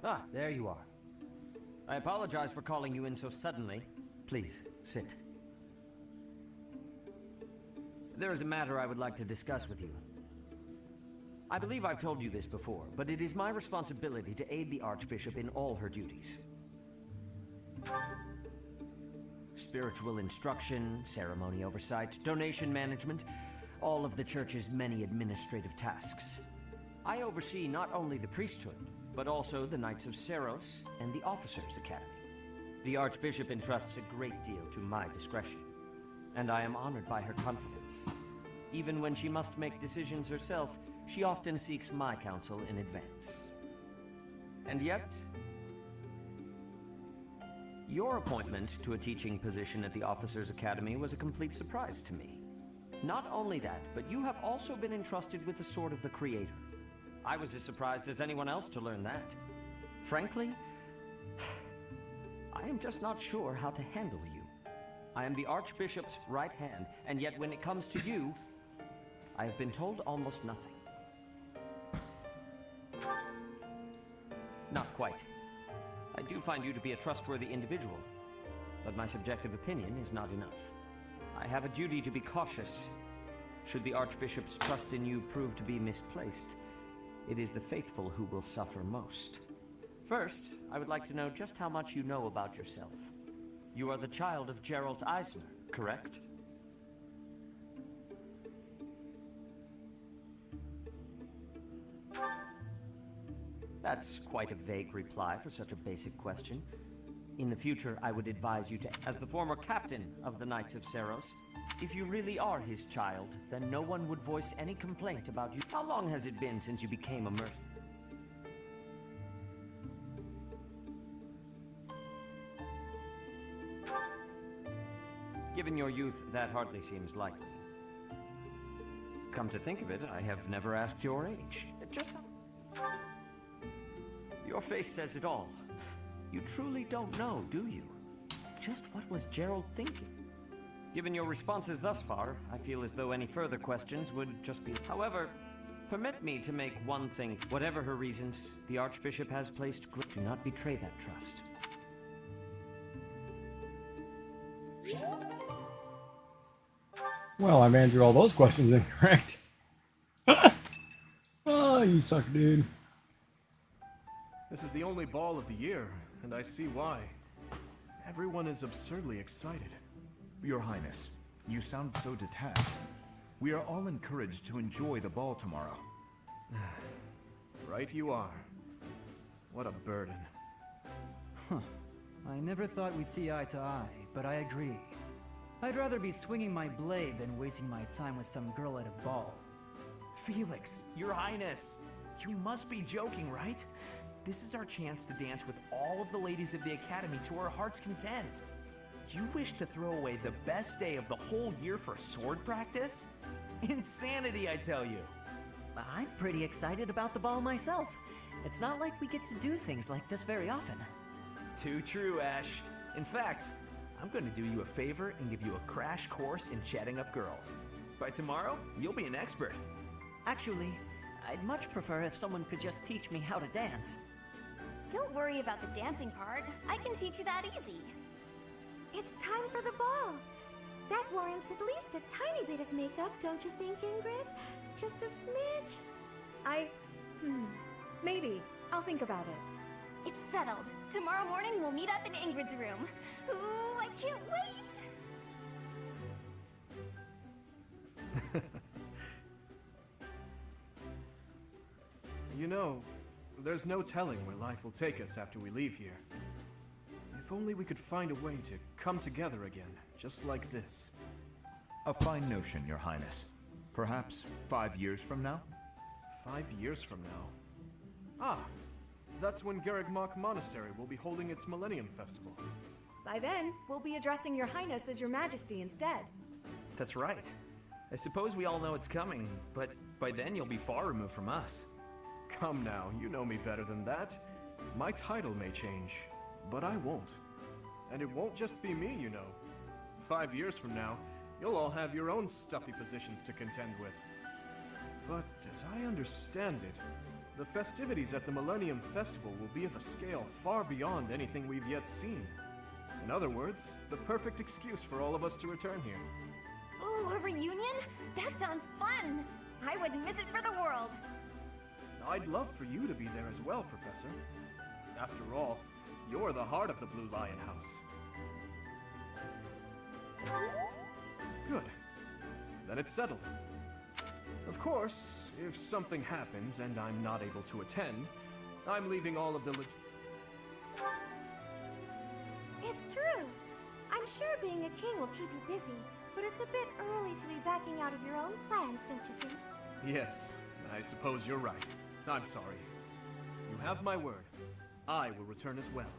Ah, there you are. I apologize for calling you in so suddenly. Please, sit. There is a matter I would like to discuss with you. I believe I've told you this before, but it is my responsibility to aid the Archbishop in all her duties. Spiritual instruction, ceremony oversight, donation management, all of the Church's many administrative tasks. I oversee not only the priesthood, but also the Knights of Seiros and the Officers' Academy. The Archbishop entrusts a great deal to my discretion, and I am honored by her confidence. Even when she must make decisions herself, she often seeks my counsel in advance. And yet, your appointment to a teaching position at the Officers' Academy was a complete surprise to me. Not only that, but you have also been entrusted with the Sword of the Creator. I was as surprised as anyone else to learn that. Frankly, I am just not sure how to handle you. I am the Archbishop's right hand, and yet when it comes to you, I have been told almost nothing. Not quite. I do find you to be a trustworthy individual, but my subjective opinion is not enough. I have a duty to be cautious. Should the Archbishop's trust in you prove to be misplaced, it is the faithful who will suffer most. First, I would like to know just how much you know about yourself. You are the child of Gerald Eisner, correct? That's quite a vague reply for such a basic question. In the future, I would advise you to, as the former captain of the Knights of Seiros, if you really are his child, then no one would voice any complaint about you. How long has it been since you became a mercenary? Given your youth, that hardly seems likely. Come to think of it, I have never asked your age. Just... Your face says it all. You truly don't know, do you? Just what was Gerald thinking? Given your responses thus far, I feel as though any further questions would just be... However, permit me to make one thing. Whatever her reasons, the Archbishop has placed... Do not betray that trust. Well, I've answered all those questions incorrect. Oh, you suck, dude. This is the only ball of the year, and I see why. Everyone is absurdly excited. Your Highness, you sound so detached. We are all encouraged to enjoy the ball tomorrow. Right you are. What a burden. Huh. I never thought we'd see eye to eye, but I agree. I'd rather be swinging my blade than wasting my time with some girl at a ball. Felix, Your Highness, you must be joking, right? This is our chance to dance with all of the ladies of the Academy to our heart's content. You wish to throw away the best day of the whole year for sword practice? Insanity, I tell you. I'm pretty excited about the ball myself. It's not like we get to do things like this very often. Too true, Ash. In fact, I'm going to do you a favor and give you a crash course in chatting up girls. By tomorrow, you'll be an expert. Actually, I'd much prefer if someone could just teach me how to dance. Don't worry about the dancing part. I can teach you that easy. It's time for the ball. That warrants at least a tiny bit of makeup, don't you think, Ingrid? Just a smidge. Maybe. I'll think about it. It's settled. Tomorrow morning we'll meet up in Ingrid's room. Ooh, I can't wait! You know, there's no telling where life will take us after we leave here. If only we could find a way to come together again, just like this. A fine notion, Your Highness. Perhaps 5 years from now? 5 years from now? Ah, that's when Garreg-Mach Monastery will be holding its Millennium Festival. By then, we'll be addressing Your Highness as Your Majesty instead. That's right. I suppose we all know it's coming, but by then you'll be far removed from us. Come now, you know me better than that. My title may change, but I won't. And it won't just be me, you know. 5 years from now, you'll all have your own stuffy positions to contend with. But as I understand it, the festivities at the Millennium Festival will be of a scale far beyond anything we've yet seen. In other words, the perfect excuse for all of us to return here. Ooh, a reunion? That sounds fun! I wouldn't miss it for the world! I'd love for you to be there as well, Professor. After all, you're the heart of the Blue Lion House. Good. Then it's settled. Of course, if something happens and I'm not able to attend, I'm leaving all of the It's true! I'm sure being a king will keep you busy, but it's a bit early to be backing out of your own plans, don't you think? Yes, I suppose you're right. I'm sorry. You have my word. I will return as well.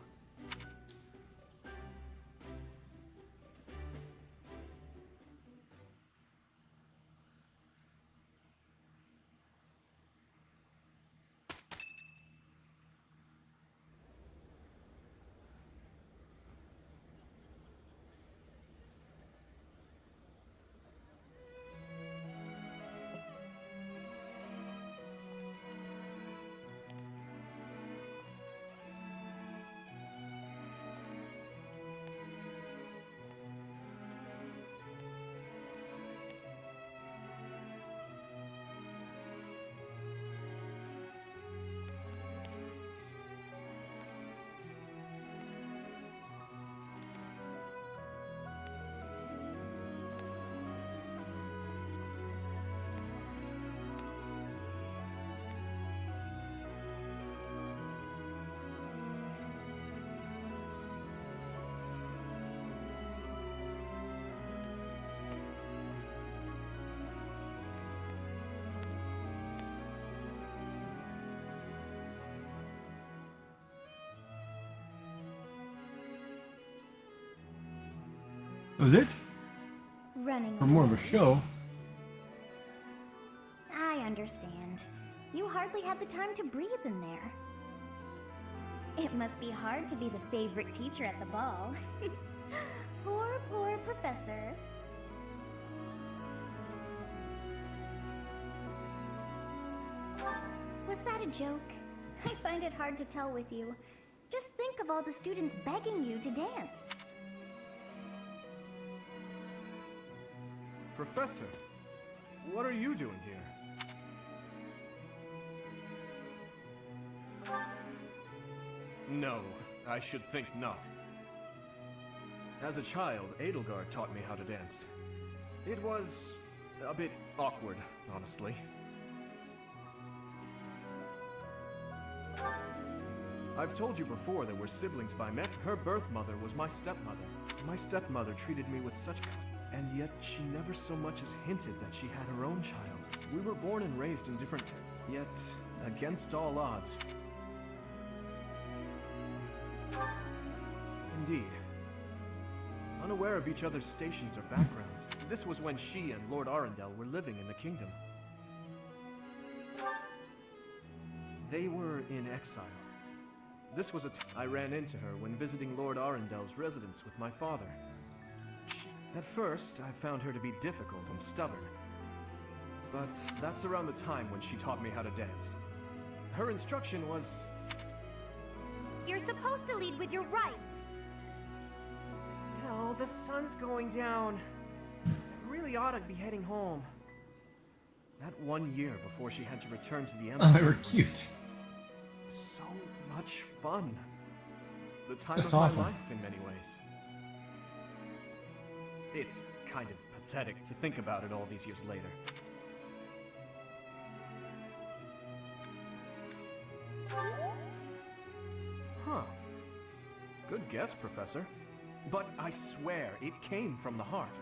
That was it? Running For more of a show. I understand. You hardly had the time to breathe in there. It must be hard to be the favorite teacher at the ball. Poor professor. Was that a joke? I find it hard to tell with you. Just think of all the students begging you to dance. Professor, what are you doing here? No, I should think not. As a child, Edelgard taught me how to dance. It was a bit awkward, honestly. I've told you before that we're siblings by marriage. Her birth mother was my stepmother. My stepmother treated me with such and yet she never so much as hinted that she had her own child. We were born and raised in different, yet against all odds. Indeed. Unaware of each other's stations or backgrounds, this was when she and Lord Arundel were living in the kingdom. They were in exile. This was I ran into her when visiting Lord Arundel's residence with my father. At first, I found her to be difficult and stubborn, but that's around the time when she taught me how to dance. Her instruction was... You're supposed to lead with your right! Hell, the sun's going down. I really ought to be heading home. That 1 year before she had to return to the Oh, Empire. they were cute. So much fun. The time That's of awesome. my life in many ways. It's kind of pathetic to think about it all these years later. Huh. Good guess, Professor. But I swear, it came from the heart.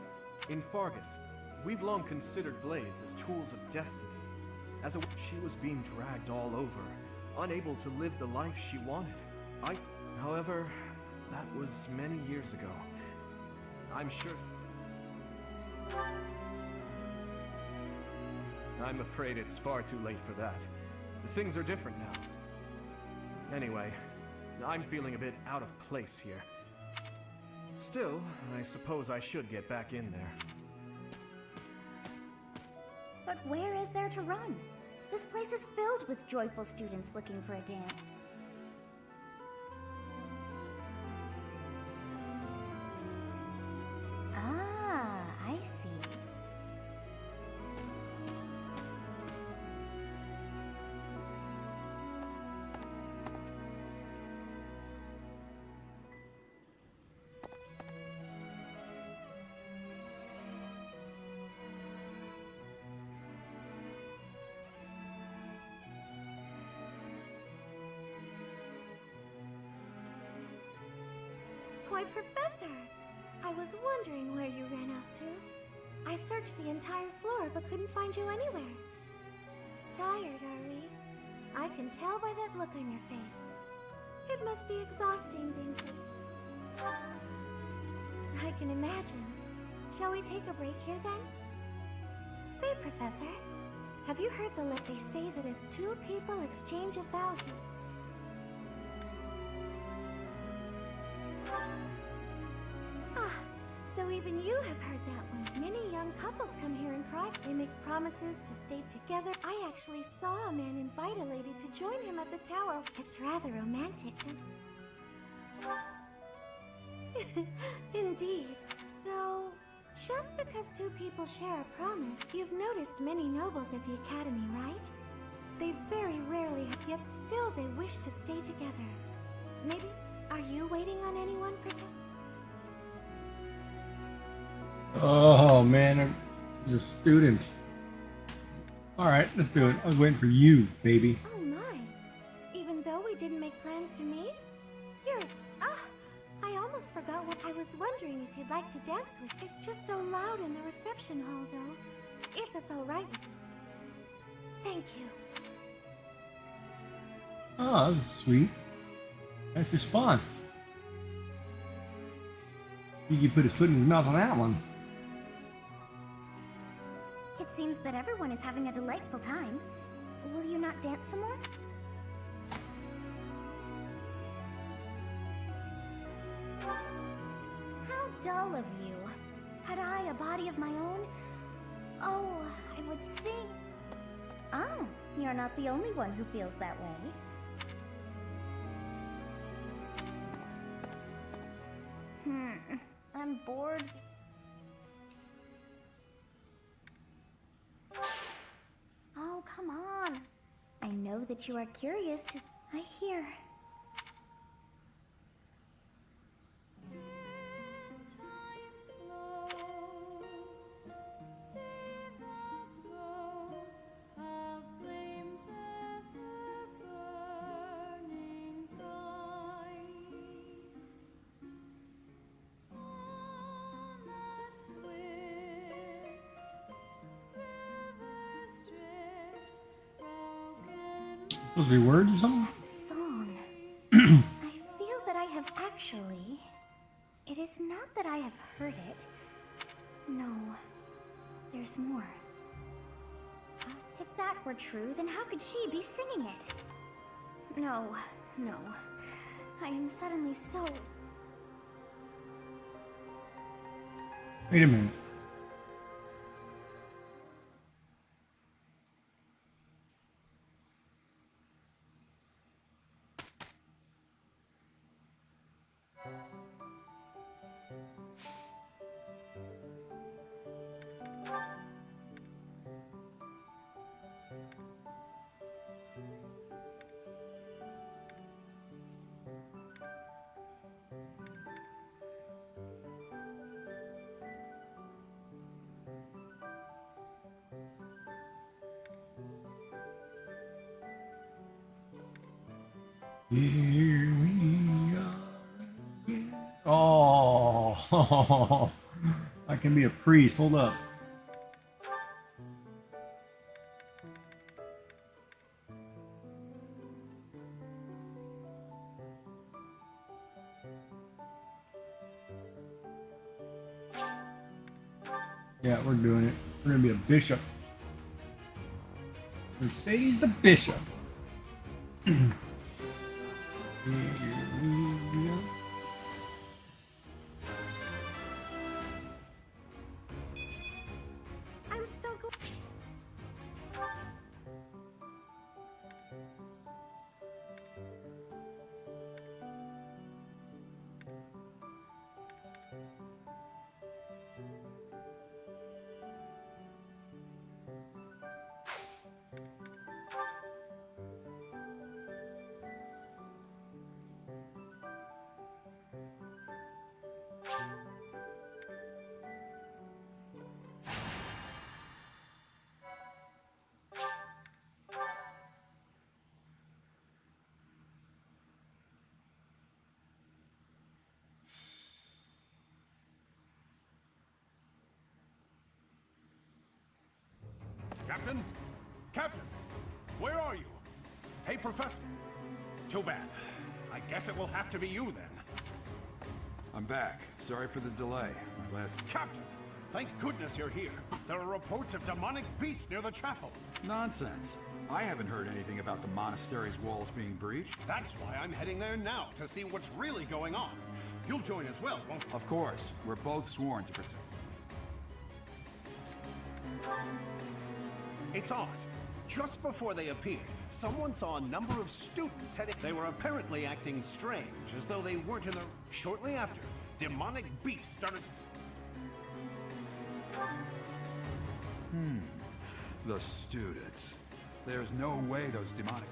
In Fargus, we've long considered blades as tools of destiny. She was being dragged all over, unable to live the life she wanted. However, that was many years ago. I'm sure... I'm afraid it's far too late for that. Things are different now. Anyway, I'm feeling a bit out of place here. Still, I suppose I should get back in there. But where is there to run? This place is filled with joyful students looking for a dance. Ah, I see. Why, Professor! I was wondering where you ran off to. I searched the entire floor but couldn't find you anywhere. Tired, are we? I can tell by that look on your face. It must be exhausting being so... I can imagine. Shall we take a break here then? Say, Professor, have you heard they say that if two people exchange a value... So even you have heard that one. Many young couples come here in private. They make promises to stay together. I actually saw a man invite a lady to join him at the tower. It's rather romantic, Indeed. Though, just because two people share a promise, you've noticed many nobles at the academy, right? They very rarely, yet still they wish to stay together. Maybe, are you waiting on anyone, Professor? Oh man, he's a student. Alright, let's do it. I was waiting for you, baby. Oh my. Even though we didn't make plans to meet? You're... I almost forgot what I was wondering if you'd like to dance with. It's just so loud in the reception hall, though. If that's alright with you. Thank you. Oh, that was sweet. Nice response. You put his foot in his mouth on that one. It seems that everyone is having a delightful time. Will you not dance some more? How dull of you. Had I a body of my own? Oh, I would sing. Oh, you're not the only one who feels that way. I'm bored. Oh, come on. I know that you are curious to... I hear. Supposed to be words or something? That song. I feel that I have actually... It is not that I have heard it. No. There's more. If that were true, then how could she be singing it? No, no. I am suddenly so... Wait a minute. Here we are. Oh, I can be a priest. Hold up. Yeah, we're doing it. We're gonna be a bishop. Mercedes the bishop. Here we go. I'm so glad. Captain? Captain! Where are you? Hey, Professor. Too bad. I guess it will have to be you then. I'm back. Sorry for the delay. My last... Captain! Thank goodness you're here. There are reports of demonic beasts near the chapel. Nonsense. I haven't heard anything about the monastery's walls being breached. That's why I'm heading there now, to see what's really going on. You'll join as well, won't you? Of course. We're both sworn to protect... It's odd. Just before they appeared, someone saw a number of students heading. They were apparently acting strange, as though they weren't in the... Shortly after, demonic beasts started... The students. There's no way those demonic...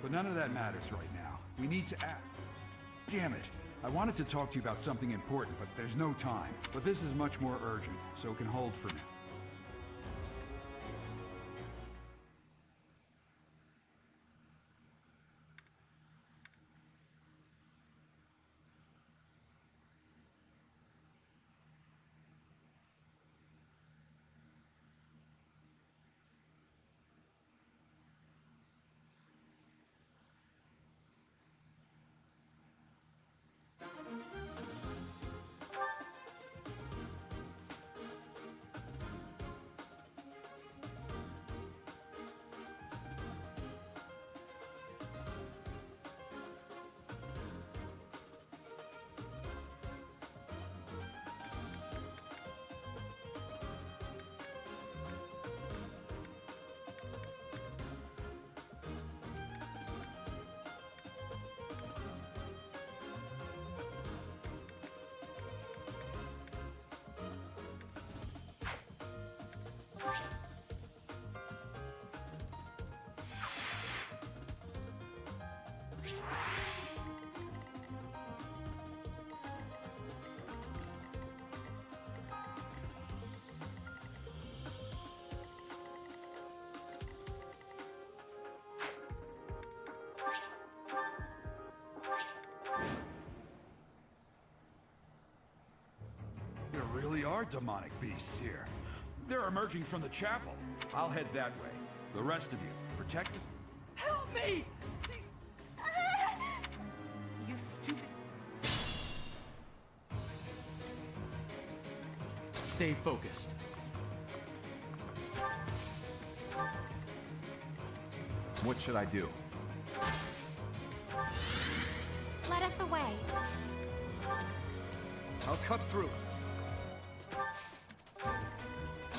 But none of that matters right now. We need to act. Damn it. I wanted to talk to you about something important, but there's no time. But this is much more urgent, so it can hold for now. There really are demonic beasts here. They're emerging from the chapel. I'll head that way. The rest of you, protect us. Help me! You stupid... Stay focused. What should I do? Let us away. I'll cut through.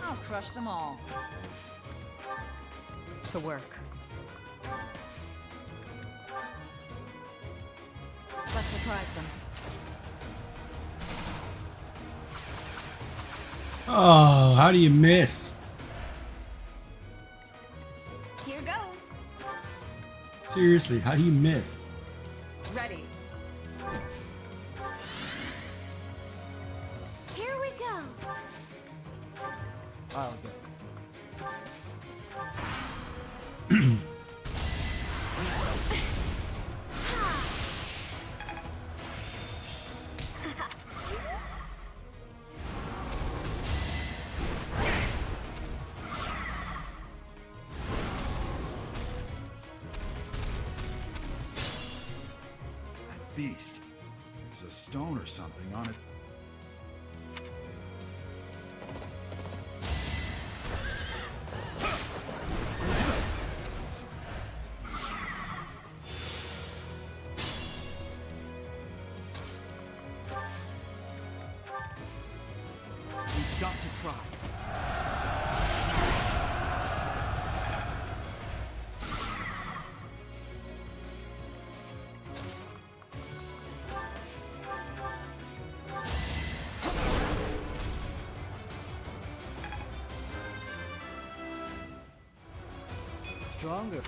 I'll crush them all. To work. Let's surprise them. Oh, how do you miss? Here goes. Seriously, how do you miss? Ready. Here we go. I'll go. beast. There's a stone or something on it. We've got to try. Stronger.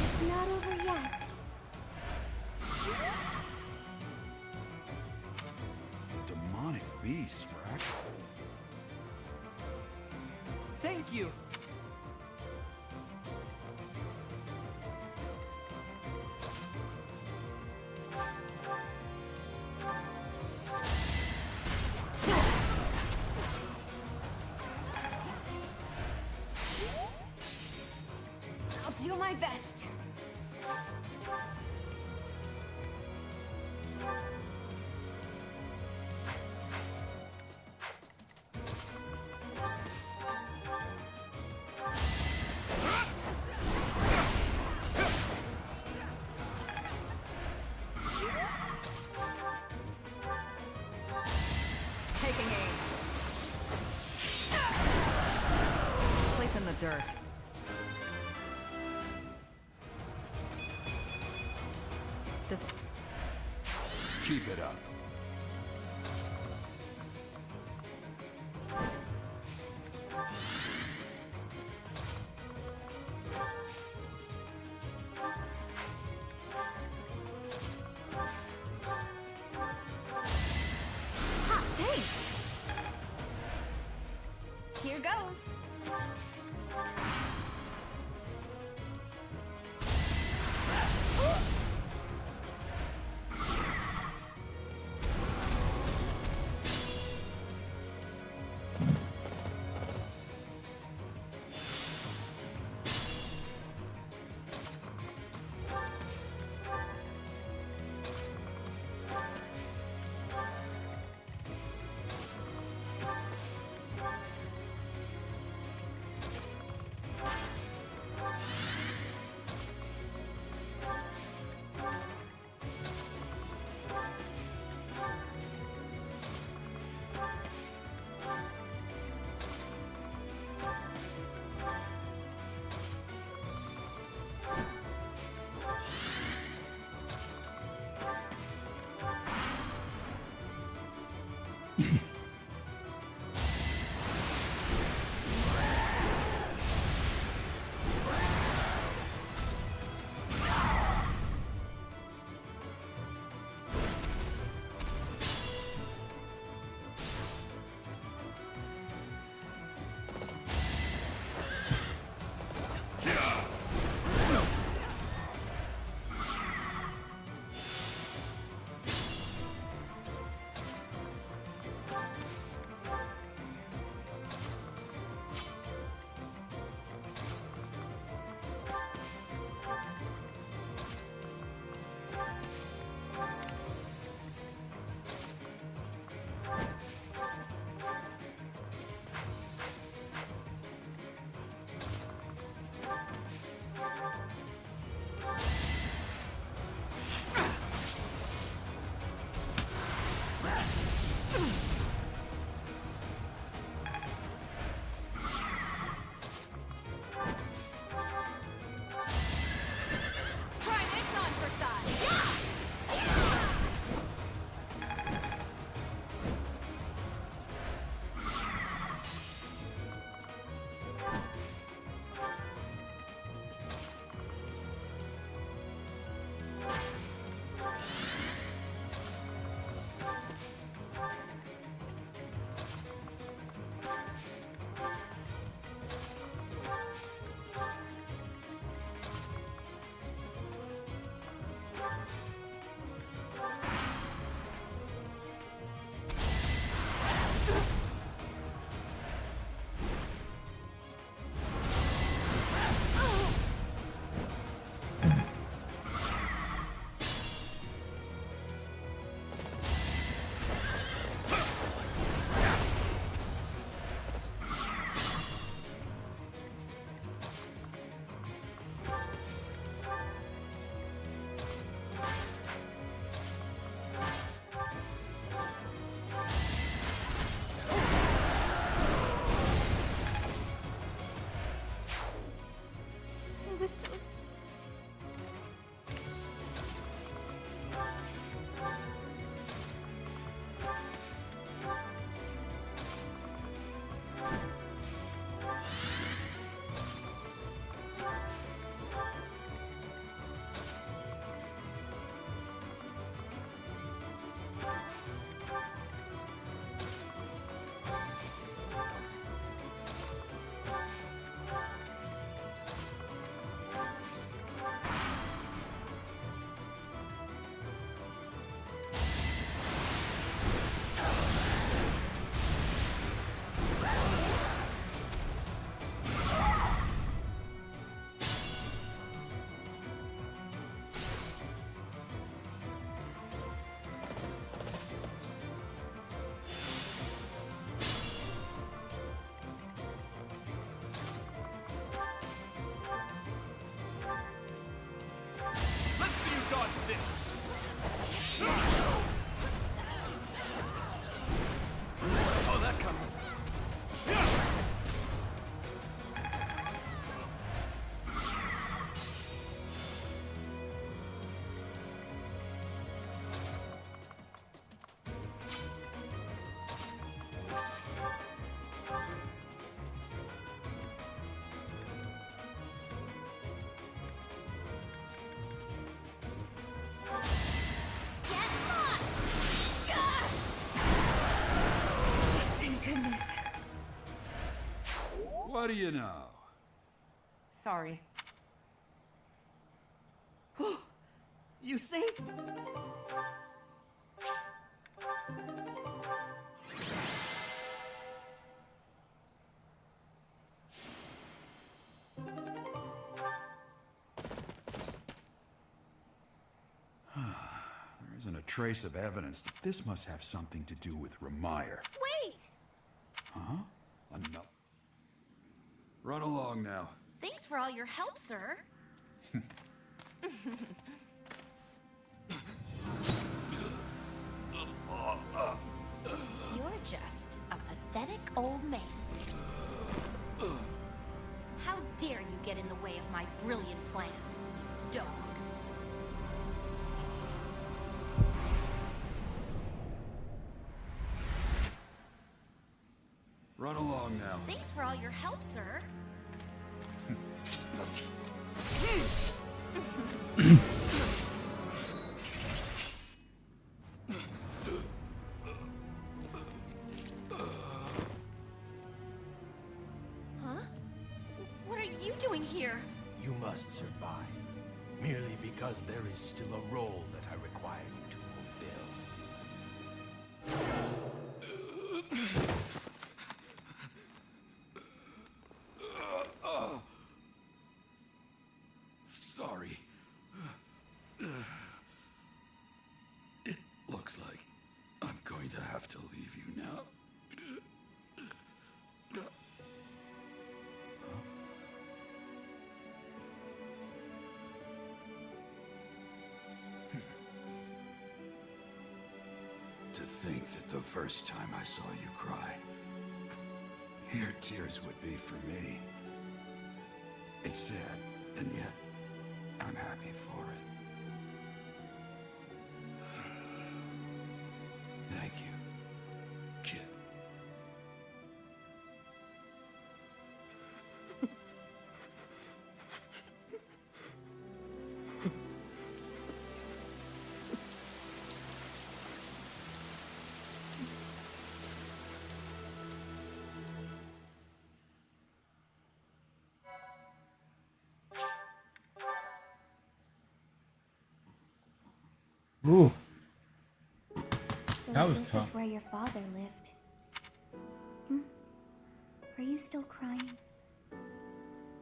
It's not over yet. Demonic beast, Sprack. Thank you. I'll do my best. Taking aim. Sleep in the dirt. This. Keep it up. Ha, thanks. Here goes. What do you know? Sorry. You saved... There isn't a trace of evidence. This must have something to do with Remire. Wait! Huh? No. Run along now. Thanks for all your help, sir. You're just a pathetic old man. How dare you get in the way of my brilliant plan, you dog. Run along now. Thanks for all your help, sir. Huh? What are you doing here? You must survive, merely because there is still a role that I require you to fulfill. Sorry. It looks like I'm going to have to leave you now. To think that the first time I saw you cry, your tears would be for me. It's sad, and yet I'm happy for it. Thank you, kid. Ooh. So That was this tough. is where your father lived. Hmm? Are you still crying?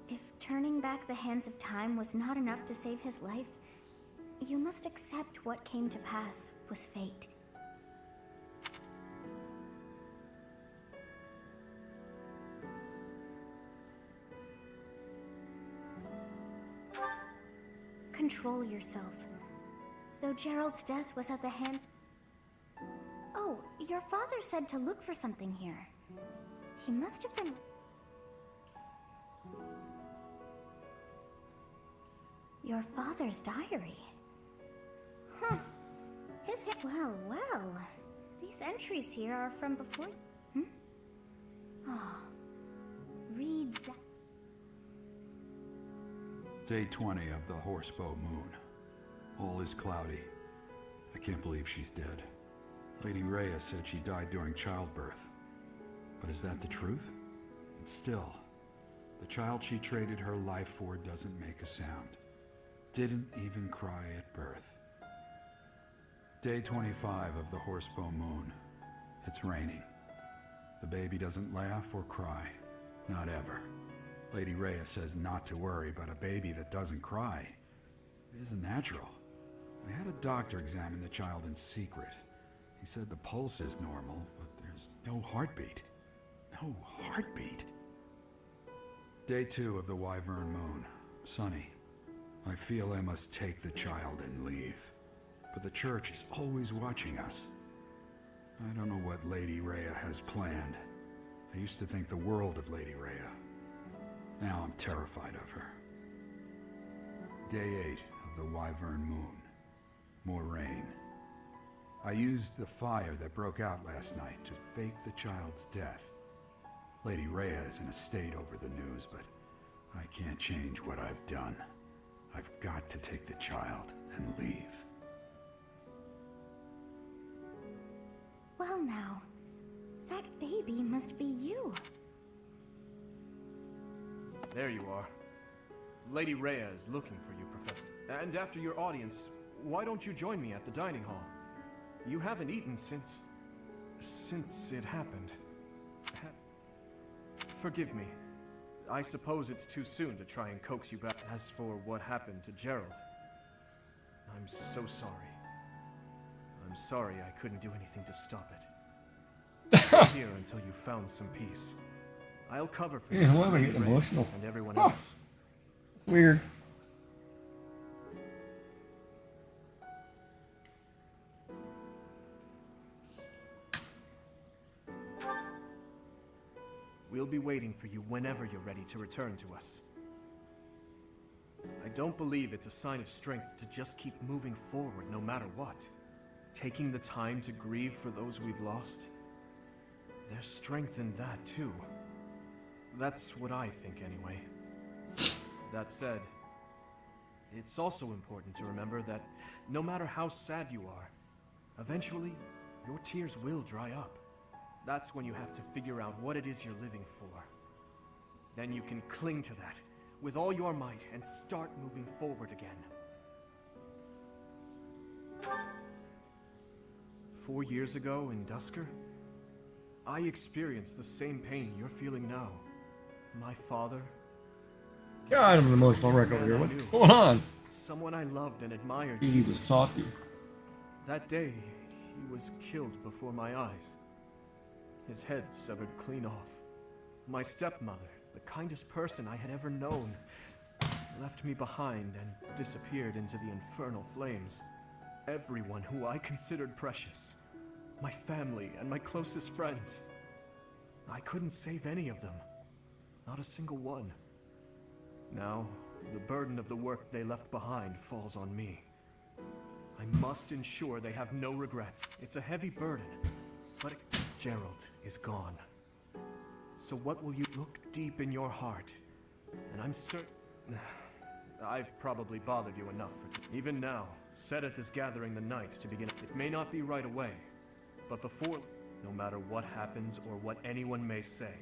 If turning back the hands of time was not enough to save his life, you must accept what came to pass was fate. Control yourself. Though Gerald's death was at the hands... Oh, your father said to look for something here. He must have been... Your father's diary. Huh. Well. These entries here are from before... Hmm? Oh. Read that. Day 20 of the Horsebow Moon. All is cloudy. I can't believe she's dead. Lady Rhea said she died during childbirth. But is that the truth? And still, the child she traded her life for doesn't make a sound. Didn't even cry at birth. Day 25 of the Horsebow Moon. It's raining. The baby doesn't laugh or cry. Not ever. Lady Rhea says not to worry about a baby that doesn't cry. It isn't natural. I had a doctor examine the child in secret. He said the pulse is normal, but there's no heartbeat. No heartbeat. Day 2 of the Wyvern Moon. Sunny. I feel I must take the child and leave. But the church is always watching us. I don't know what Lady Rhea has planned. I used to think the world of Lady Rhea. Now I'm terrified of her. Day 8 of the Wyvern Moon. More rain. I used the fire that broke out last night to fake the child's death. Lady Rhea is in a state over the news, but I can't change what I've done. I've got to take the child and leave. Well now, that baby must be you. There you are. Lady Rhea is looking for you, Professor. And after your audience, why don't you join me at the dining hall? You haven't eaten since it happened. Forgive me. I suppose it's too soon to try and coax you back. As for what happened to Gerald, I'm so sorry. I'm sorry I couldn't do anything to stop it. Stay here until you found some peace. I'll cover for you. Yeah, why am I getting emotional? And everyone else. Weird. We'll be waiting for you whenever you're ready to return to us. I don't believe it's a sign of strength to just keep moving forward no matter what. Taking the time to grieve for those we've lost. There's strength in that too. That's what I think anyway. That said, it's also important to remember that no matter how sad you are, eventually your tears will dry up. That's when you have to figure out what it is you're living for. Then you can cling to that with all your might and start moving forward again. 4 years ago in Dusker, I experienced the same pain you're feeling now. My father... God, I'm an emotional wreck over here. What's going on? Someone I loved and admired. He's a softie. That day, he was killed before my eyes. His head severed clean off. My stepmother, the kindest person I had ever known, left me behind and disappeared into the infernal flames. Everyone who I considered precious. My family and my closest friends. I couldn't save any of them. Not a single one. Now, the burden of the work they left behind falls on me. I must ensure they have no regrets. It's a heavy burden, but Gerald is gone. So what will you look deep in your heart? And I'm certain... I've probably bothered you enough for even now, Seth is gathering the knights to begin. It may not be right away, but before... No matter what happens or what anyone may say,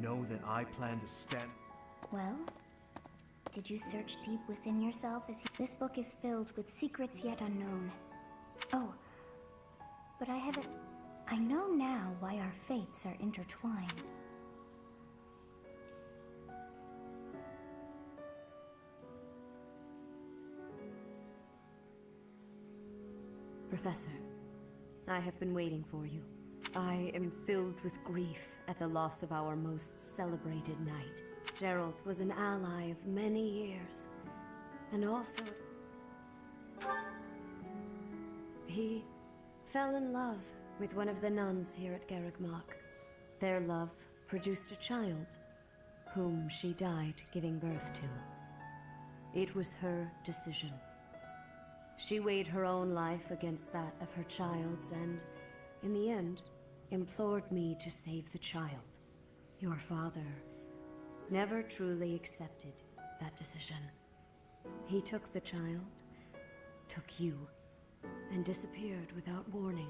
know that I plan to stand... Well, did you search deep within yourself as you... This book is filled with secrets yet unknown. Oh, but I haven't... I know now why our fates are intertwined. Professor, I have been waiting for you. I am filled with grief at the loss of our most celebrated knight. Gerald was an ally of many years, and also... he fell in love with one of the nuns here at Garrigmach. Their love produced a child, whom she died giving birth to. It was her decision. She weighed her own life against that of her child's and, in the end, implored me to save the child. Your father never truly accepted that decision. He took the child, took you, and disappeared without warning.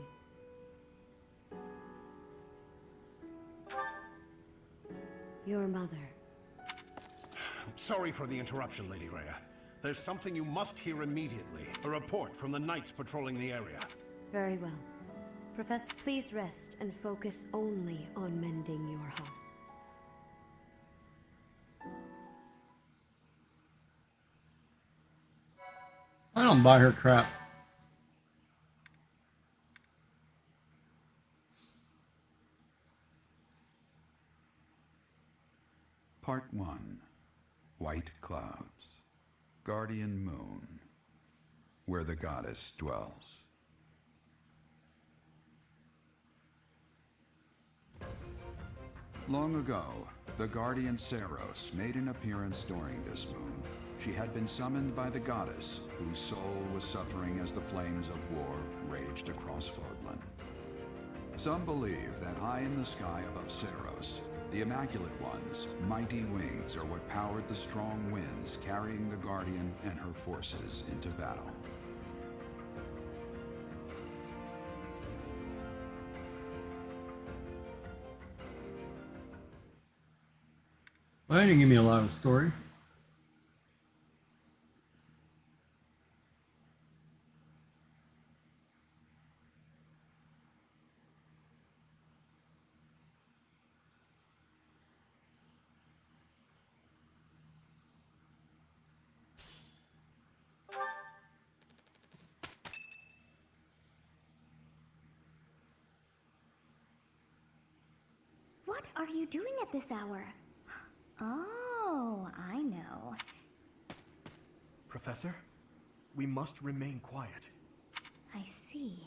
Your mother. Sorry for the interruption, Lady Rhea. There's something you must hear immediately. A report from the knights patrolling the area. Very well. Professor, please rest and focus only on mending your heart. I don't buy her crap. Part 1. White Clouds. Guardian Moon. Where the goddess dwells. Long ago, the Guardian Saros made an appearance during this moon. She had been summoned by the goddess, whose soul was suffering as the flames of war raged across Fodlan. Some believe that high in the sky above Saros, the Immaculate One's mighty wings are what powered the strong winds carrying the Guardian and her forces into battle. Well, they didn't give me a lot of story. What are you doing at this hour? Oh, I know. Professor, we must remain quiet. I see.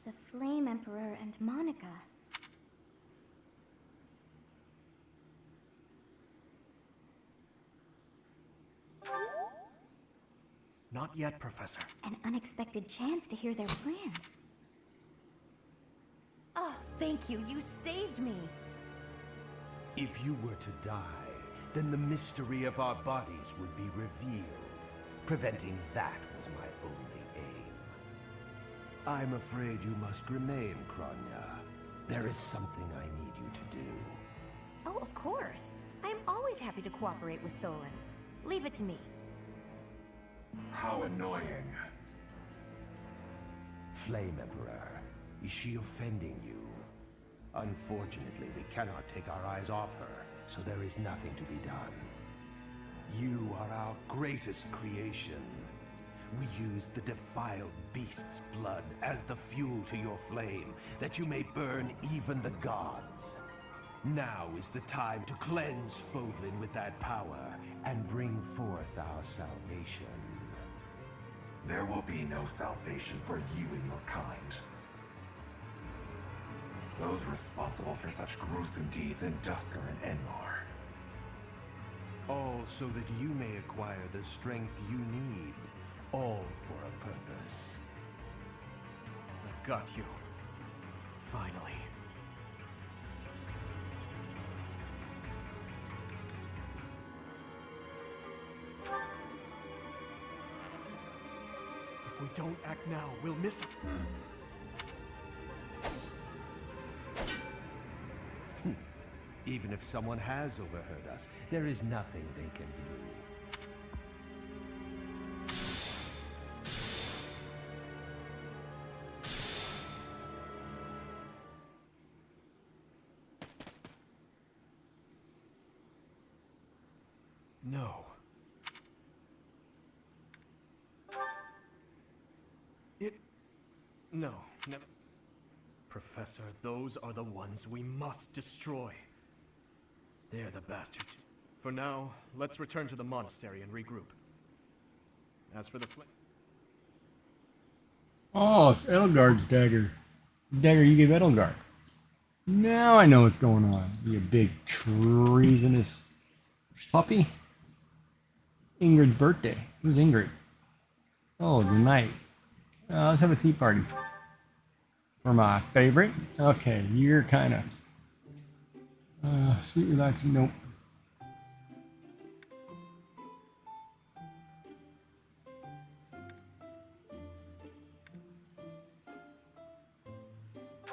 The Flame Emperor and Monica. Not yet, Professor. An unexpected chance to hear their plans. Oh, thank you. You saved me. If you were to die, then the mystery of our bodies would be revealed. Preventing that was my only aim. I'm afraid you must remain, Kronya. There is something I need you to do. Oh, of course. I'm always happy to cooperate with Solon. Leave it to me. How annoying. Flame Emperor, is she offending you? Unfortunately, we cannot take our eyes off her, so there is nothing to be done. You are our greatest creation. We use the defiled beast's blood as the fuel to your flame, that you may burn even the gods. Now is the time to cleanse Fodlan with that power and bring forth our salvation. There will be no salvation for you and your kind. Those responsible for such gruesome deeds in Dusker and Enmar. All so that you may acquire the strength you need, all for a purpose. I've got you. Finally. If we don't act now, we'll miss it. Even if someone has overheard us, there is nothing they can do. No. No, never. Professor, those are the ones we must destroy. They're the bastards. For now, let's return to the monastery and regroup. As for the Oh, it's Edelgard's dagger. Dagger you gave Edelgard. Now I know what's going on. You big treasonous puppy. Ingrid's birthday. Who's Ingrid? Oh, the knight. Let's have a tea party. For my favorite? Okay, you're kind of... sweet relaxing, nope.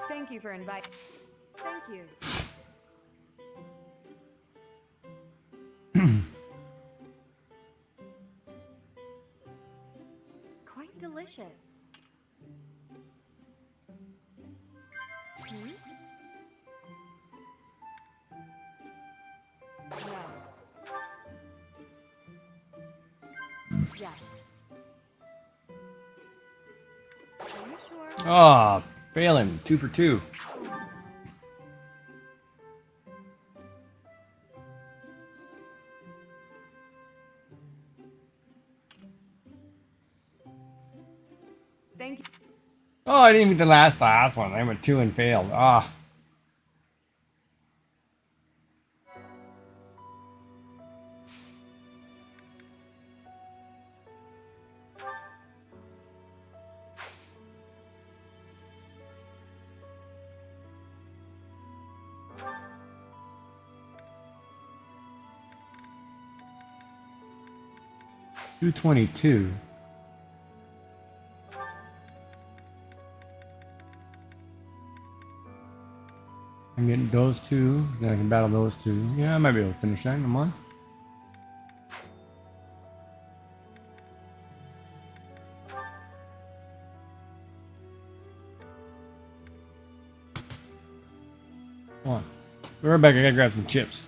Thank you for inviting. Thank you. Quite delicious. Hmm? No. Yes. Are you sure? Ah, failing. 2 for 2. Thank you. Oh, I didn't even get the last one. I went 2 and failed. Ah. $222. I'm getting those two. Then I can battle those two. Yeah, I might be able to finish that. Come on. Come on. Be right back. I gotta grab some chips.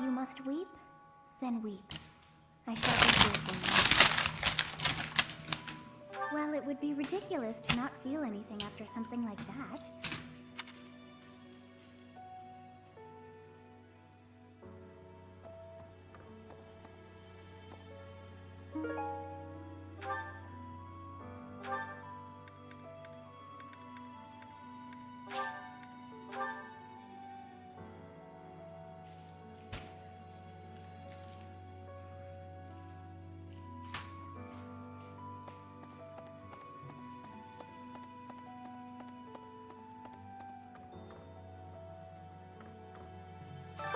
you must weep, then weep. I shall be here for you. Well, it would be ridiculous to not feel anything after something like that.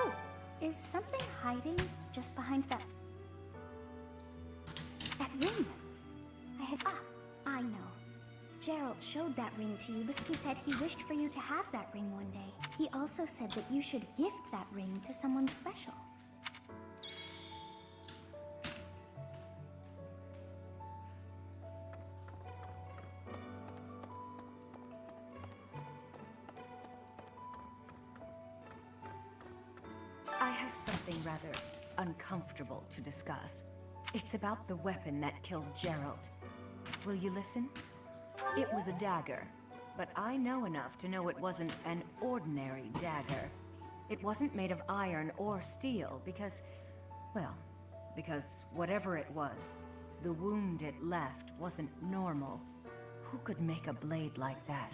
Oh, is something hiding just behind that ring? I know. Gerald showed that ring to you, but he said he wished for you to have that ring one day. He also said that you should gift that ring to someone special. I have something rather uncomfortable to discuss. It's about the weapon that killed Gerald. Will you listen? It was a dagger, but I know enough to know it wasn't an ordinary dagger. It wasn't made of iron or steel because, well, because whatever it was, the wound it left wasn't normal. Who could make a blade like that?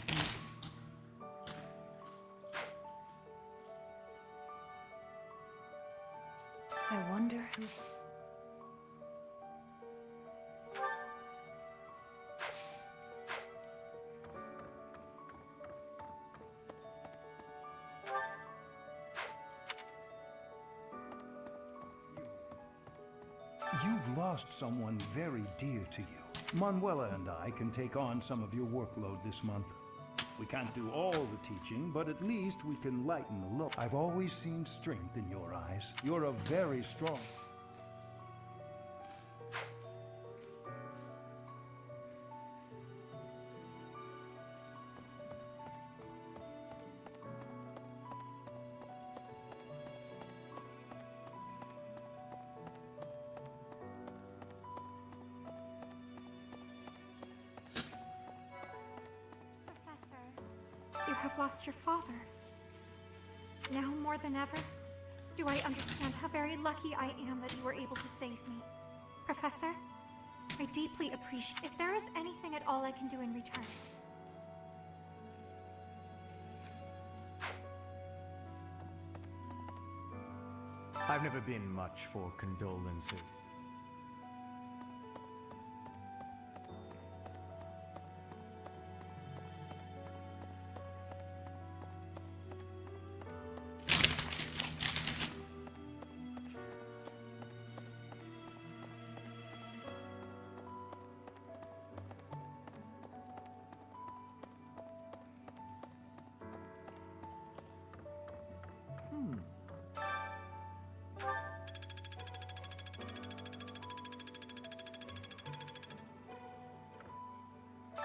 I wonder who... You've lost someone very dear to you. Manuela and I can take on some of your workload this month. We can't do all the teaching, but at least we can lighten the load. I've always seen strength in your eyes. You're a very strong... You have lost your father. Now more than ever, do I understand how very lucky I am that you were able to save me. Professor, I deeply appreciate if there is anything at all I can do in return. I've never been much for condolences.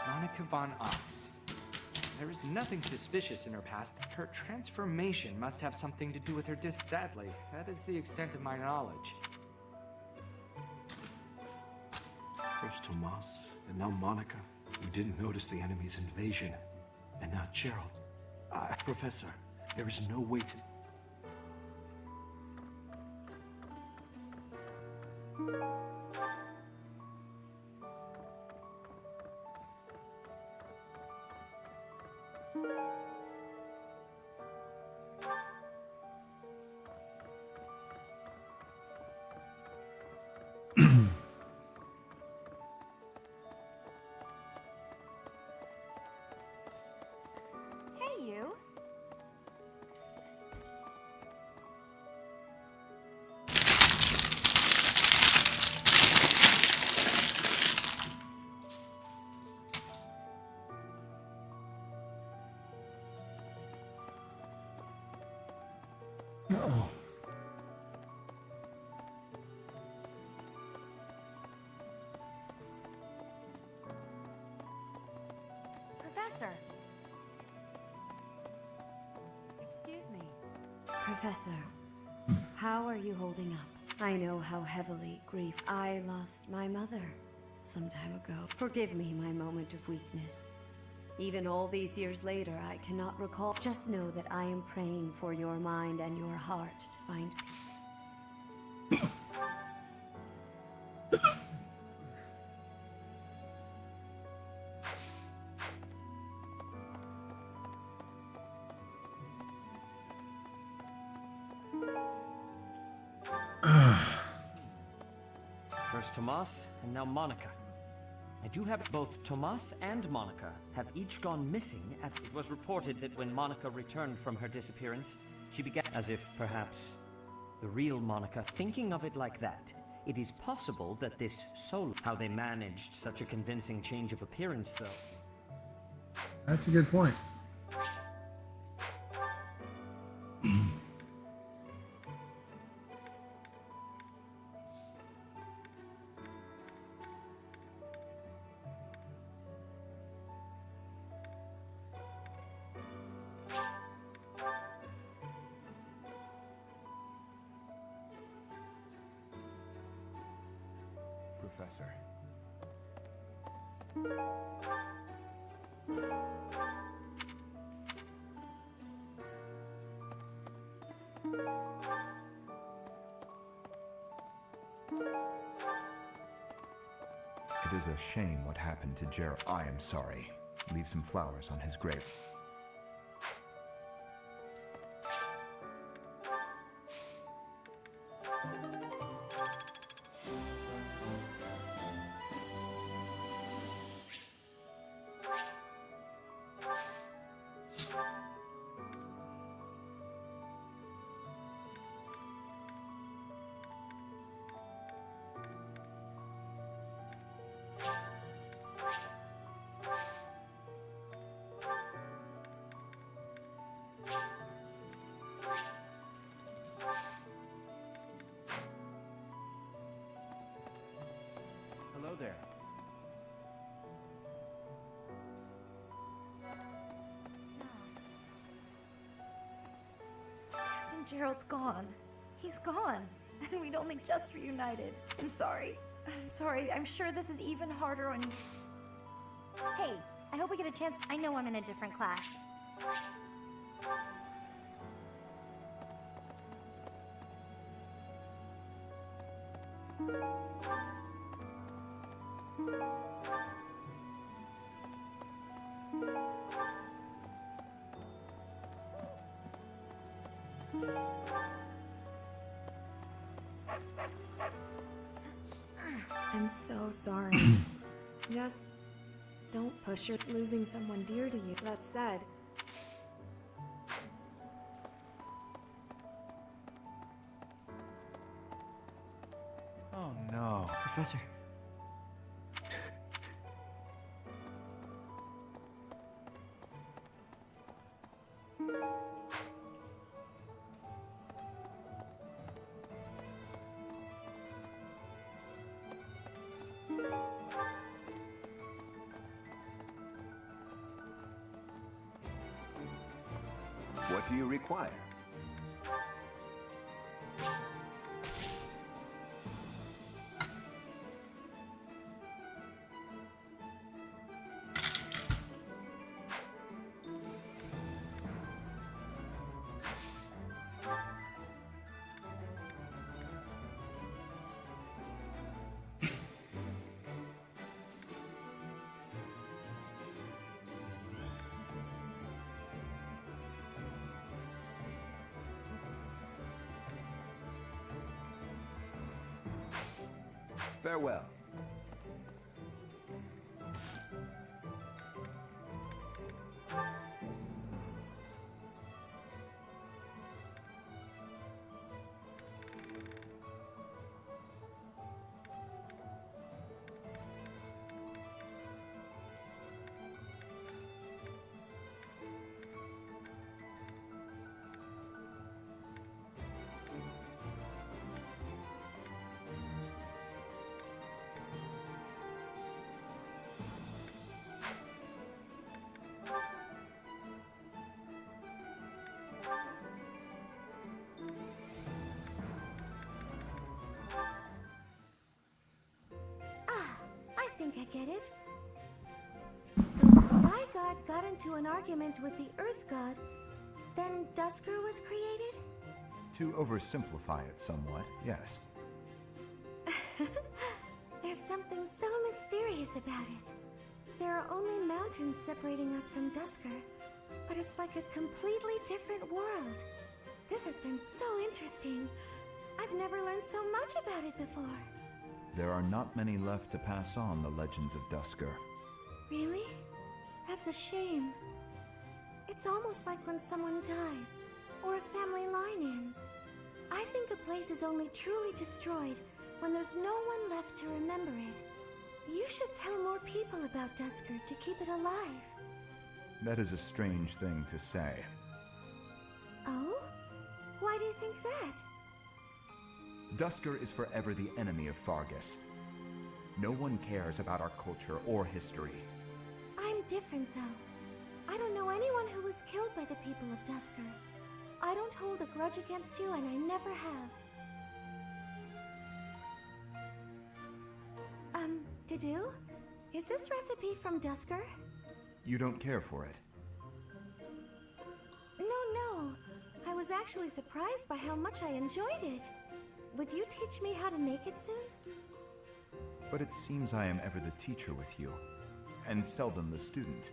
Monica von Ox. There is nothing suspicious in her past. Her transformation must have something to do with her disc. Sadly, that is the extent of my knowledge. First Tomas, and now Monica. We didn't notice the enemy's invasion. And now Gerald. Professor, there is no way to... Hey, you. Uh-oh. Professor! Excuse me. Professor, How are you holding up? I know how heavily grief. I lost my mother some time ago. Forgive me my moment of weakness. Even all these years later, I cannot recall. Just know that I am praying for your mind and your heart to find peace. First Tomas, and now Monica. I do have both Tomas and Monica have each gone missing at... It was reported that when Monica returned from her disappearance, she began as if, perhaps, the real Monica. Thinking of it like that, it is possible that this soul... How they managed such a convincing change of appearance, though. That's a good point. Professor. It is a shame what happened to Gerald. I am sorry. Leave some flowers on his grave. Hello there. Captain Gerald's gone. He's gone. And we'd only just reunited. I'm sorry. I'm sorry. I'm sure this is even harder on you. Hey, I hope we get a chance. I know I'm in a different class. I'm so sorry. Just don't push your losing someone dear to you. That said, Oh no. Professor. What do you require? Farewell. get it. So the Sky God got into an argument with the Earth God, then Dusker was created? To oversimplify it somewhat, yes. There's something so mysterious about it. There are only mountains separating us from Dusker, but it's like a completely different world. This has been so interesting. I've never learned so much about it before. There are not many left to pass on the legends of Dusker. Really? That's a shame. It's almost like when someone dies, or a family line ends. I think a place is only truly destroyed when there's no one left to remember it. You should tell more people about Dusker to keep it alive. That is a strange thing to say. Oh? Why do you think that? Dusker is forever the enemy of Fargus. No one cares about our culture or history. I'm different, though. I don't know anyone who was killed by the people of Dusker. I don't hold a grudge against you, and I never have. Dedue? Is this recipe from Dusker? You don't care for it? No. I was actually surprised by how much I enjoyed it. Would you teach me how to make it soon? But it seems I am ever the teacher with you, and seldom the student.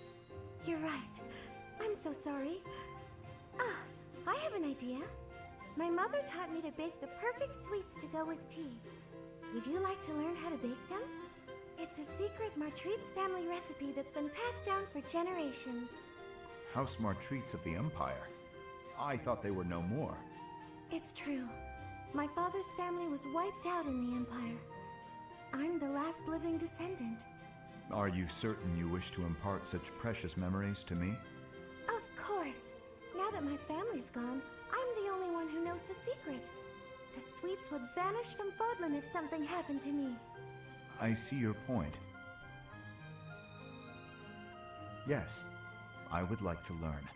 You're right. I'm so sorry. I have an idea. My mother taught me to bake the perfect sweets to go with tea. Would you like to learn how to bake them? It's a secret Martritz family recipe that's been passed down for generations. House Martritz of the Empire. I thought they were no more. It's true. My father's family was wiped out in the Empire. I'm the last living descendant. Are you certain you wish to impart such precious memories to me? Of course. Now that my family's gone, I'm the only one who knows the secret. The sweets would vanish from Fodlan if something happened to me. I see your point. Yes, I would like to learn.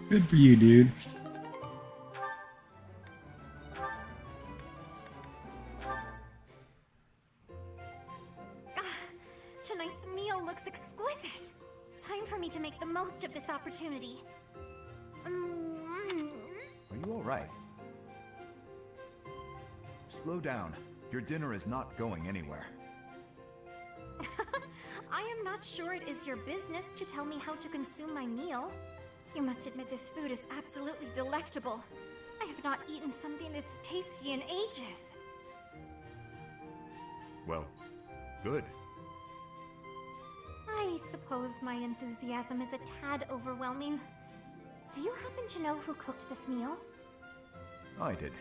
Good for you, dude. Tonight's meal looks exquisite. Time for me to make the most of this opportunity. Are you all right? Slow down. Your dinner is not going anywhere. I am not sure it is your business to tell me how to consume my meal. You must admit this food is absolutely delectable. I have not eaten something this tasty in ages. Well, good. I suppose my enthusiasm is a tad overwhelming. Do you happen to know who cooked this meal? I did.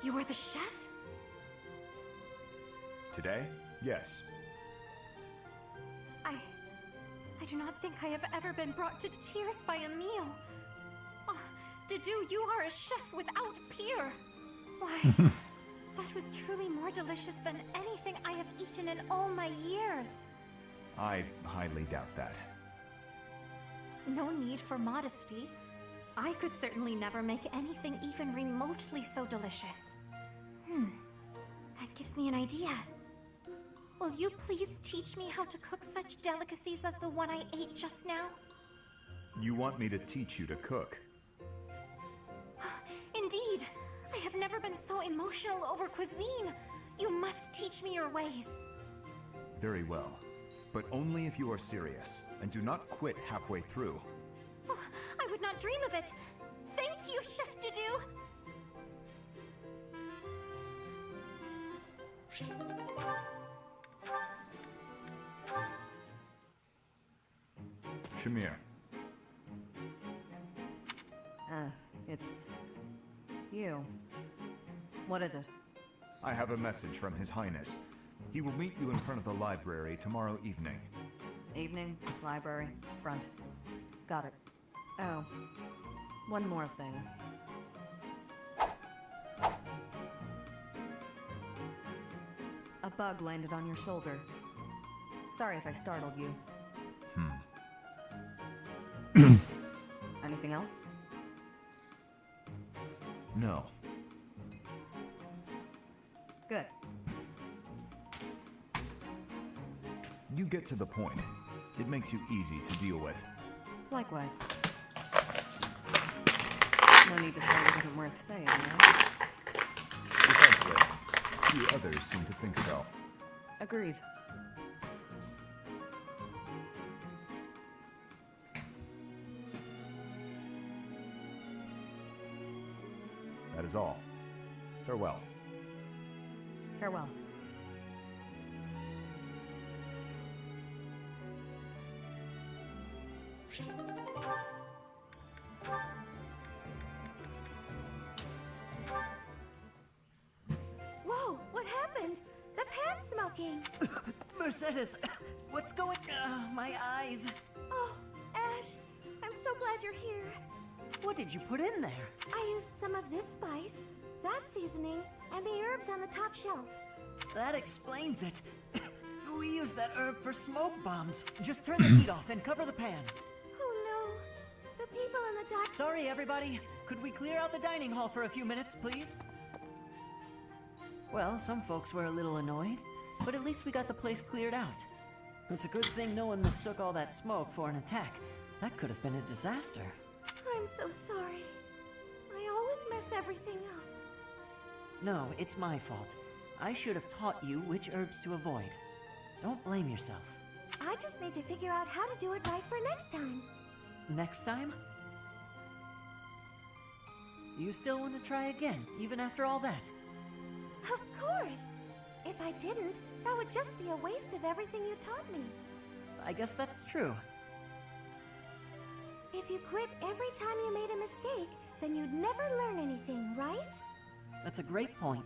You are the chef? Today? Yes. I do not think I have ever been brought to tears by a meal. Oh, Dedue, you are a chef without peer. Why, that was truly more delicious than anything I have eaten in all my years. I highly doubt that. No need for modesty. I could certainly never make anything even remotely so delicious. That gives me an idea. Will you please teach me how to cook such delicacies as the one I ate just now? You want me to teach you to cook? Indeed. I have never been so emotional over cuisine. You must teach me your ways. Very well. But only if you are serious, and do not quit halfway through. Oh, I would not dream of it. Thank you, Chef Dedue. Shamir. It's... you. What is it? I have a message from His Highness. He will meet you in front of the library tomorrow evening. Evening, library, front. Got it. Oh, one more thing. A bug landed on your shoulder. Sorry if I startled you. Anything else? No. Good. You get to the point. It makes you easy to deal with. Likewise. No need to say it isn't worth saying, right? Precisely. Few others seem to think so. Agreed. That is all. Farewell. Farewell. Whoa, what happened? The pan's smoking. Mercedes, what's going... my eyes. Oh, Ash, I'm so glad you're here. What did you put in there? I used some of this spice, that seasoning, and the herbs on the top shelf. That explains it. We use that herb for smoke bombs. Just turn the heat off and cover the pan. Oh no, the people in the dark. Sorry, everybody. Could we clear out the dining hall for a few minutes, please? Well, some folks were a little annoyed, but at least we got the place cleared out. It's a good thing no one mistook all that smoke for an attack. That could have been a disaster. I'm so sorry. I always mess everything up. No, it's my fault. I should have taught you which herbs to avoid. Don't blame yourself. I just need to figure out how to do it right for next time. Next time? You still want to try again, even after all that? Of course! If I didn't, that would just be a waste of everything you taught me. I guess that's true. If you quit every time you made a mistake, then you'd never learn anything, right? That's a great point.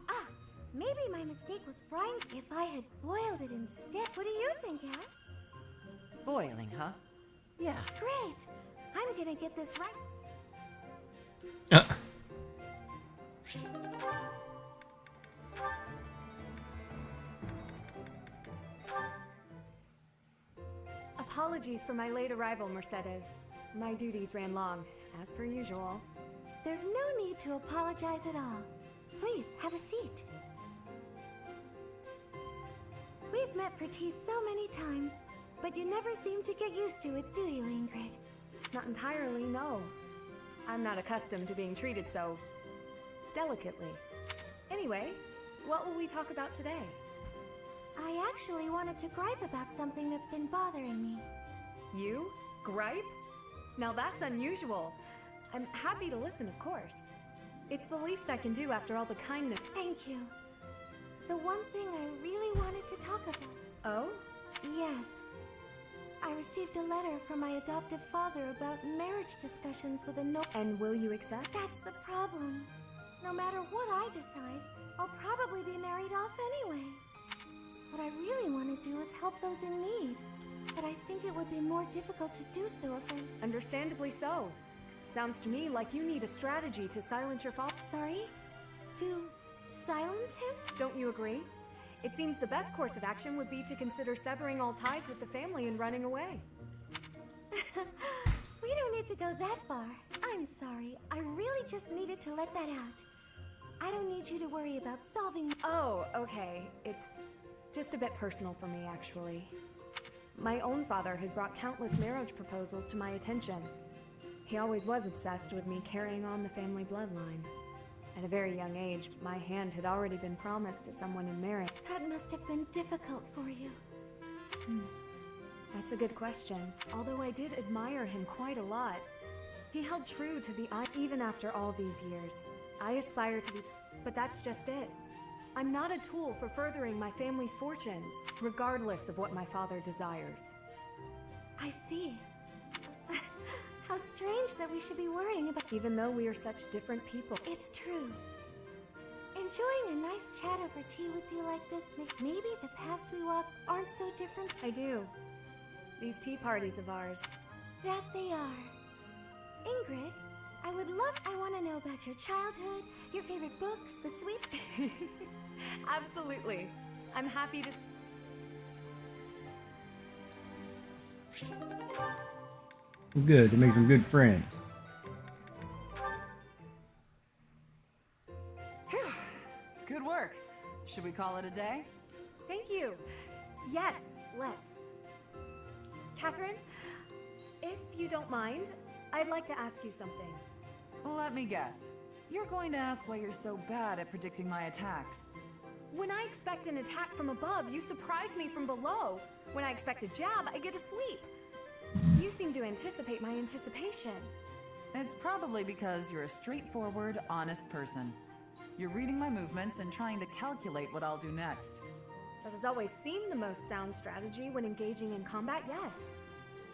Ah, maybe my mistake was frying. If I had boiled it instead. What do you think, Al? Boiling, huh? Yeah. Great! I'm gonna get this right. Apologies for my late arrival, Mercedes. My duties ran long, as per usual. There's no need to apologize at all. Please, have a seat. We've met for tea so many times, but you never seem to get used to it, do you, Ingrid? Not entirely, no. I'm not accustomed to being treated so... delicately. Anyway, what will we talk about today? I actually wanted to gripe about something that's been bothering me. You? Gripe? Now that's unusual. I'm happy to listen, of course. It's the least I can do after all the kindness. Thank you. The one thing I really wanted to talk about. Oh? Yes. I received a letter from my adoptive father about marriage discussions with a no- And will you accept? That's the problem. No matter what I decide, I'll probably be married off anyway. What I really want to do is help those in need. But I think it would be more difficult to do so if I... Understandably so. Sounds to me like you need a strategy to silence your father. Sorry? To silence him? Don't you agree? It seems the best course of action would be to consider severing all ties with the family and running away. We don't need to go that far. I'm sorry. I really just needed to let that out. I don't need you to worry about solving... Oh, okay. It's just a bit personal for me, actually. My own father has brought countless marriage proposals to my attention. He always was obsessed with me carrying on the family bloodline. At a very young age, my hand had already been promised to someone in marriage. That must have been difficult for you. That's a good question. Although I did admire him quite a lot. He held true to the even after all these years. I aspire to be, but that's just it. I'm not a tool for furthering my family's fortunes, regardless of what my father desires. I see. How strange that we should be worrying about... Even though we are such different people. It's true. Enjoying a nice chat over tea with you like this, maybe the paths we walk aren't so different. I do. These tea parties of ours. That they are. Ingrid, I want to know about your childhood, your favorite books, the sweet... Absolutely. I'm happy to... Good, to make some good friends. Should we call it a day? Thank you. Yes, let's. Catherine, if you don't mind, I'd like to ask you something. Let me guess. You're going to ask why you're so bad at predicting my attacks. When I expect an attack from above, you surprise me from below. When I expect a jab, I get a sweep. You seem to anticipate my anticipation. It's probably because you're a straightforward, honest person. You're reading my movements and trying to calculate what I'll do next. That has always seemed the most sound strategy when engaging in combat, yes.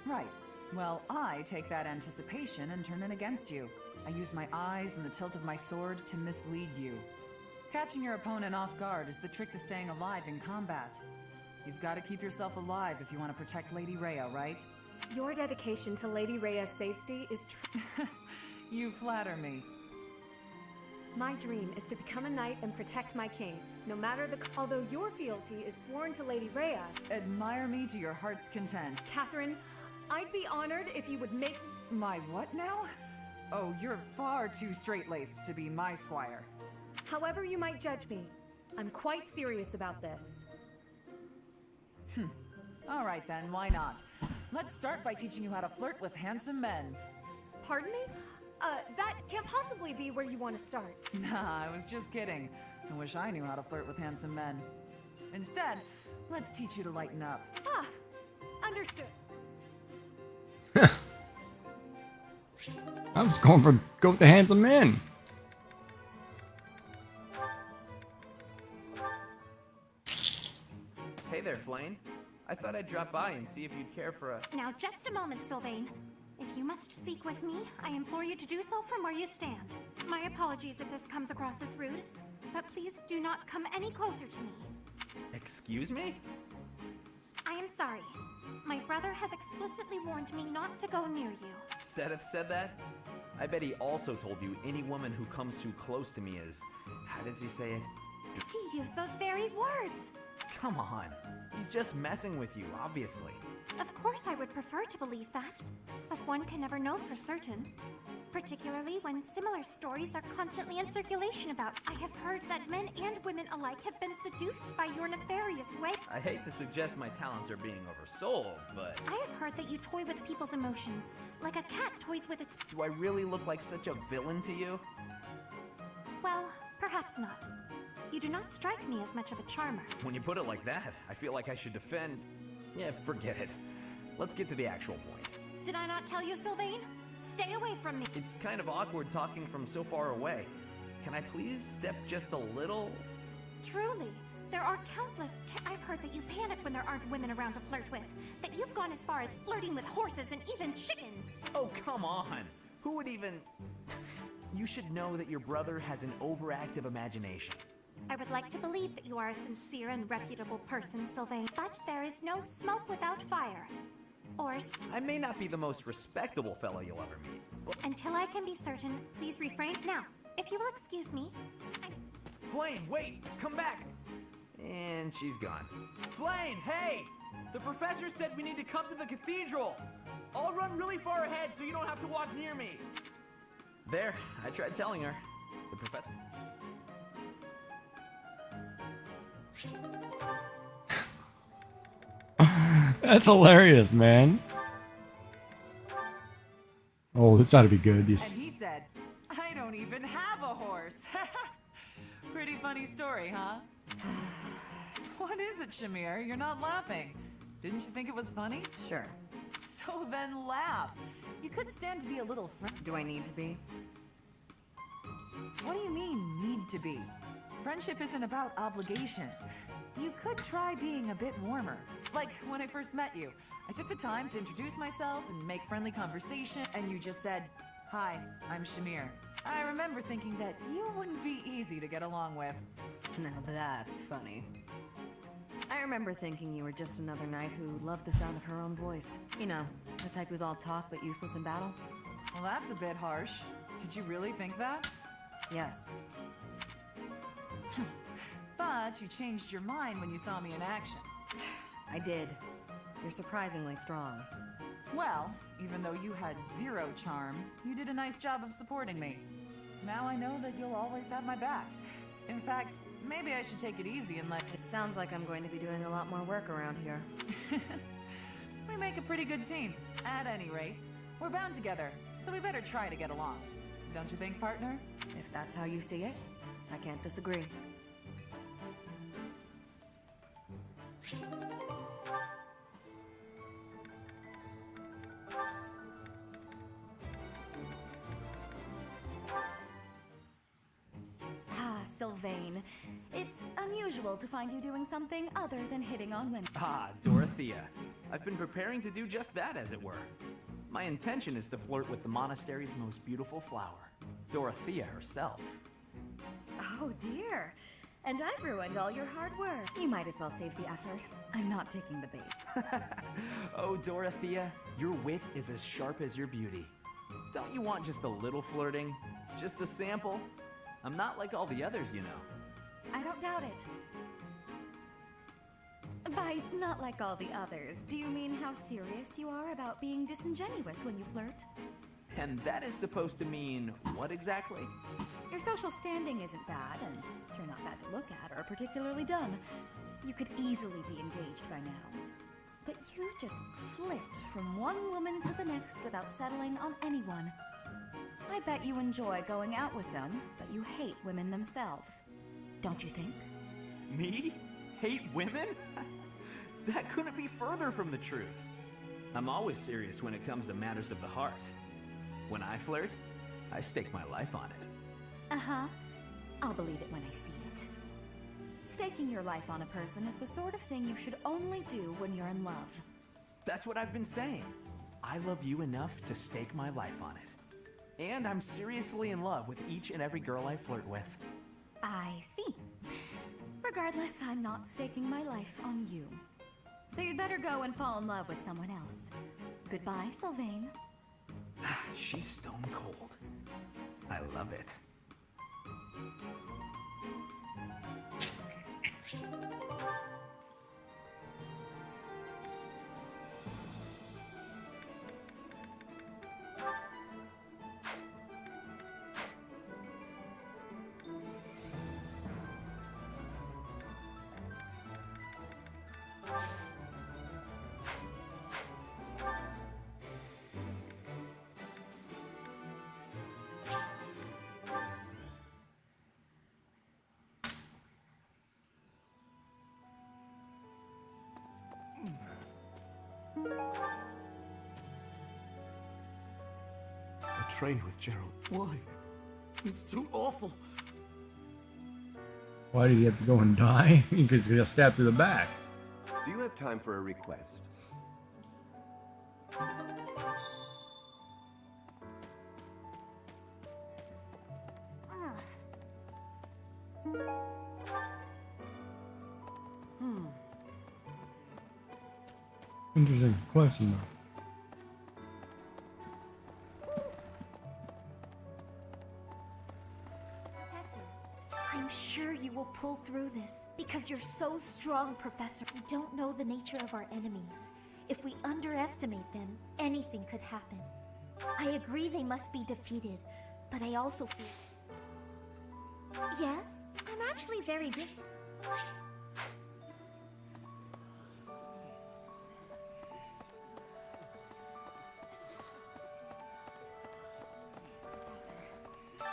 Right. Well, I take that anticipation and turn it against you. I use my eyes and the tilt of my sword to mislead you. Catching your opponent off guard is the trick to staying alive in combat. You've got to keep yourself alive if you want to protect Lady Rhea, right? Your dedication to Lady Rhea's safety is true. You flatter me. My dream is to become a knight and protect my king, no matter the... Although your fealty is sworn to Lady Rhea... Admire me to your heart's content. Catherine, I'd be honored if you would make... My what now? Oh, you're far too straight-laced to be my squire. However you might judge me, I'm quite serious about this. All right then, why not? Let's start by teaching you how to flirt with handsome men. Pardon me? That can't possibly be where you want to start. Nah, I was just kidding. I wish I knew how to flirt with handsome men. Instead, let's teach you to lighten up. Ah, understood. I was going for go with the handsome man. Hey there, Flane. I thought I'd drop by and see if you'd care for a... Now, just a moment, Sylvain. If you must speak with me, I implore you to do so from where you stand. My apologies if this comes across as rude, but please do not come any closer to me. Excuse me? I am sorry. My brother has explicitly warned me not to go near you. Sedith said that? I bet he also told you any woman who comes too close to me is... How does he say it? He used those very words! Come on. He's just messing with you, obviously. Of course I would prefer to believe that, but one can never know for certain. Particularly when similar stories are constantly in circulation about. I have heard that men and women alike have been seduced by your nefarious way. I hate to suggest my talents are being oversold, but... I have heard that you toy with people's emotions, like a cat toys with its... Do I really look like such a villain to you? Well, perhaps not. You do not strike me as much of a charmer. When you put it like that, I feel like I should defend... Yeah, forget it. Let's get to the actual point. Did I not tell you, Sylvain? Stay away from me. It's kind of awkward talking from so far away. Can I please step just a little? Truly, there are countless... I've heard that you panic when there aren't women around to flirt with. That you've gone as far as flirting with horses and even chickens. Oh, come on. Who would even... You should know that your brother has an overactive imagination. I would like to believe that you are a sincere and reputable person, Sylvain, but there is no smoke without fire. Or... I may not be the most respectable fellow you'll ever meet. Until I can be certain, please refrain. Now, if you will excuse me... Flane, wait! Come back! And she's gone. Flane, hey! The professor said we need to come to the cathedral! I'll run really far ahead so you don't have to walk near me! There, I tried telling her. The professor... That's hilarious, man. Oh, this ought to be good. And he said, I don't even have a horse. Pretty funny story, huh? What is it, Shamir? You're not laughing. Didn't you think it was funny? Sure. So then laugh. You couldn't stand to be a little Do I need to be? What do you mean, need to be? Friendship isn't about obligation. You could try being a bit warmer. Like when I first met you. I took the time to introduce myself and make friendly conversation, and you just said, "Hi, I'm Shamir." I remember thinking that you wouldn't be easy to get along with. Now that's funny. I remember thinking you were just another knight who loved the sound of her own voice. You know, the type who's all talk but useless in battle. Well, that's a bit harsh. Did you really think that? Yes. But you changed your mind when you saw me in action. I did. You're surprisingly strong. Well, even though you had zero charm, you did a nice job of supporting me. Now I know that you'll always have my back. In fact, maybe I should take it easy and let... It sounds like I'm going to be doing a lot more work around here. We make a pretty good team. At any rate, we're bound together, so we better try to get along. Don't you think, partner? If that's how you see it, I can't disagree. Ah, Sylvain. It's unusual to find you doing something other than hitting on women. Ah, Dorothea. I've been preparing to do just that, as it were. My intention is to flirt with the monastery's most beautiful flower, Dorothea herself. Oh dear. And I've ruined all your hard work. You might as well save the effort. I'm not taking the bait. Oh, Dorothea, your wit is as sharp as your beauty. Don't you want just a little flirting? Just a sample? I'm not like all the others, you know. I don't doubt it. By not like all the others, do you mean how serious you are about being disingenuous when you flirt? And that is supposed to mean what exactly? Your social standing isn't bad, and you're not bad to look at or particularly dumb. You could easily be engaged by now. But you just flit from one woman to the next without settling on anyone. I bet you enjoy going out with them, but you hate women themselves. Don't you think? Me? Hate women? That couldn't be further from the truth. I'm always serious when it comes to matters of the heart. When I flirt, I stake my life on it. Uh-huh. I'll believe it when I see it. Staking your life on a person is the sort of thing you should only do when you're in love. That's what I've been saying. I love you enough to stake my life on it. And I'm seriously in love with each and every girl I flirt with. I see. Regardless, I'm not staking my life on you. So you'd better go and fall in love with someone else. Goodbye, Sylvain. She's stone cold. I love it. I trained with Gerald. Why? It's too awful. Why did he have to go and die? Because he got stabbed through the back. Do you have time for a request? Interesting question, though. I'm sure you will pull through this, because you're so strong, Professor. We don't know the nature of our enemies. If we underestimate them, anything could happen. I agree they must be defeated, but I also feel... Yes? I'm actually very busy.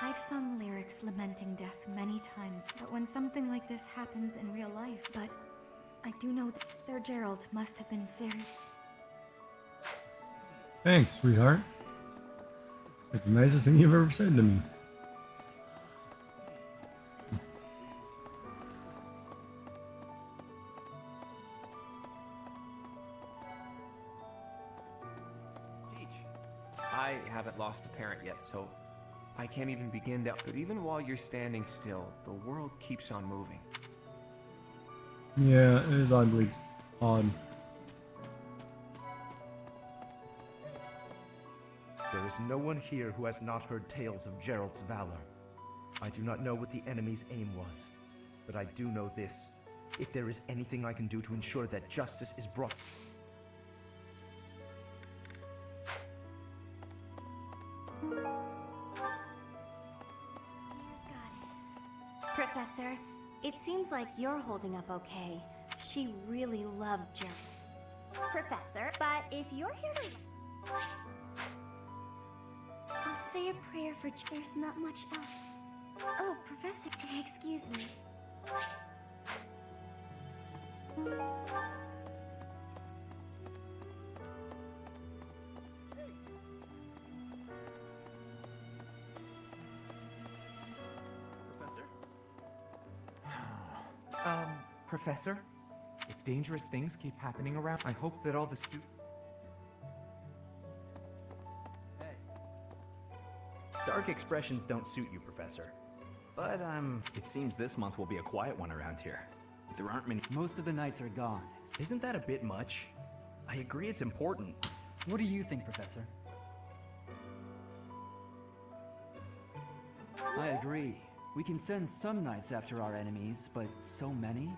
I've sung lyrics lamenting death many times, but when something like this happens in real life, but I do know that Sir Gerald must have been very... Thanks, sweetheart. That's the nicest thing you've ever said to me. I haven't lost a parent yet, so I can't even begin to... But even while you're standing still, the world keeps on moving. Yeah, it is oddly odd. There is no one here who has not heard tales of Gerald's valor. I do not know what the enemy's aim was, but I do know this. If there is anything I can do to ensure that justice is brought... Professor, it seems like you're holding up okay. She really loved Gerald. Professor, but if you're here to... I'll say a prayer for... There's not much else. Oh, Professor, excuse me. Professor? Professor? If dangerous things keep happening around, I hope that all the Dark expressions don't suit you, Professor. But, it seems this month will be a quiet one around here. There aren't many— Most of the knights are gone. Isn't that a bit much? I agree it's important. What do you think, Professor? I agree. We can send some knights after our enemies, but so many?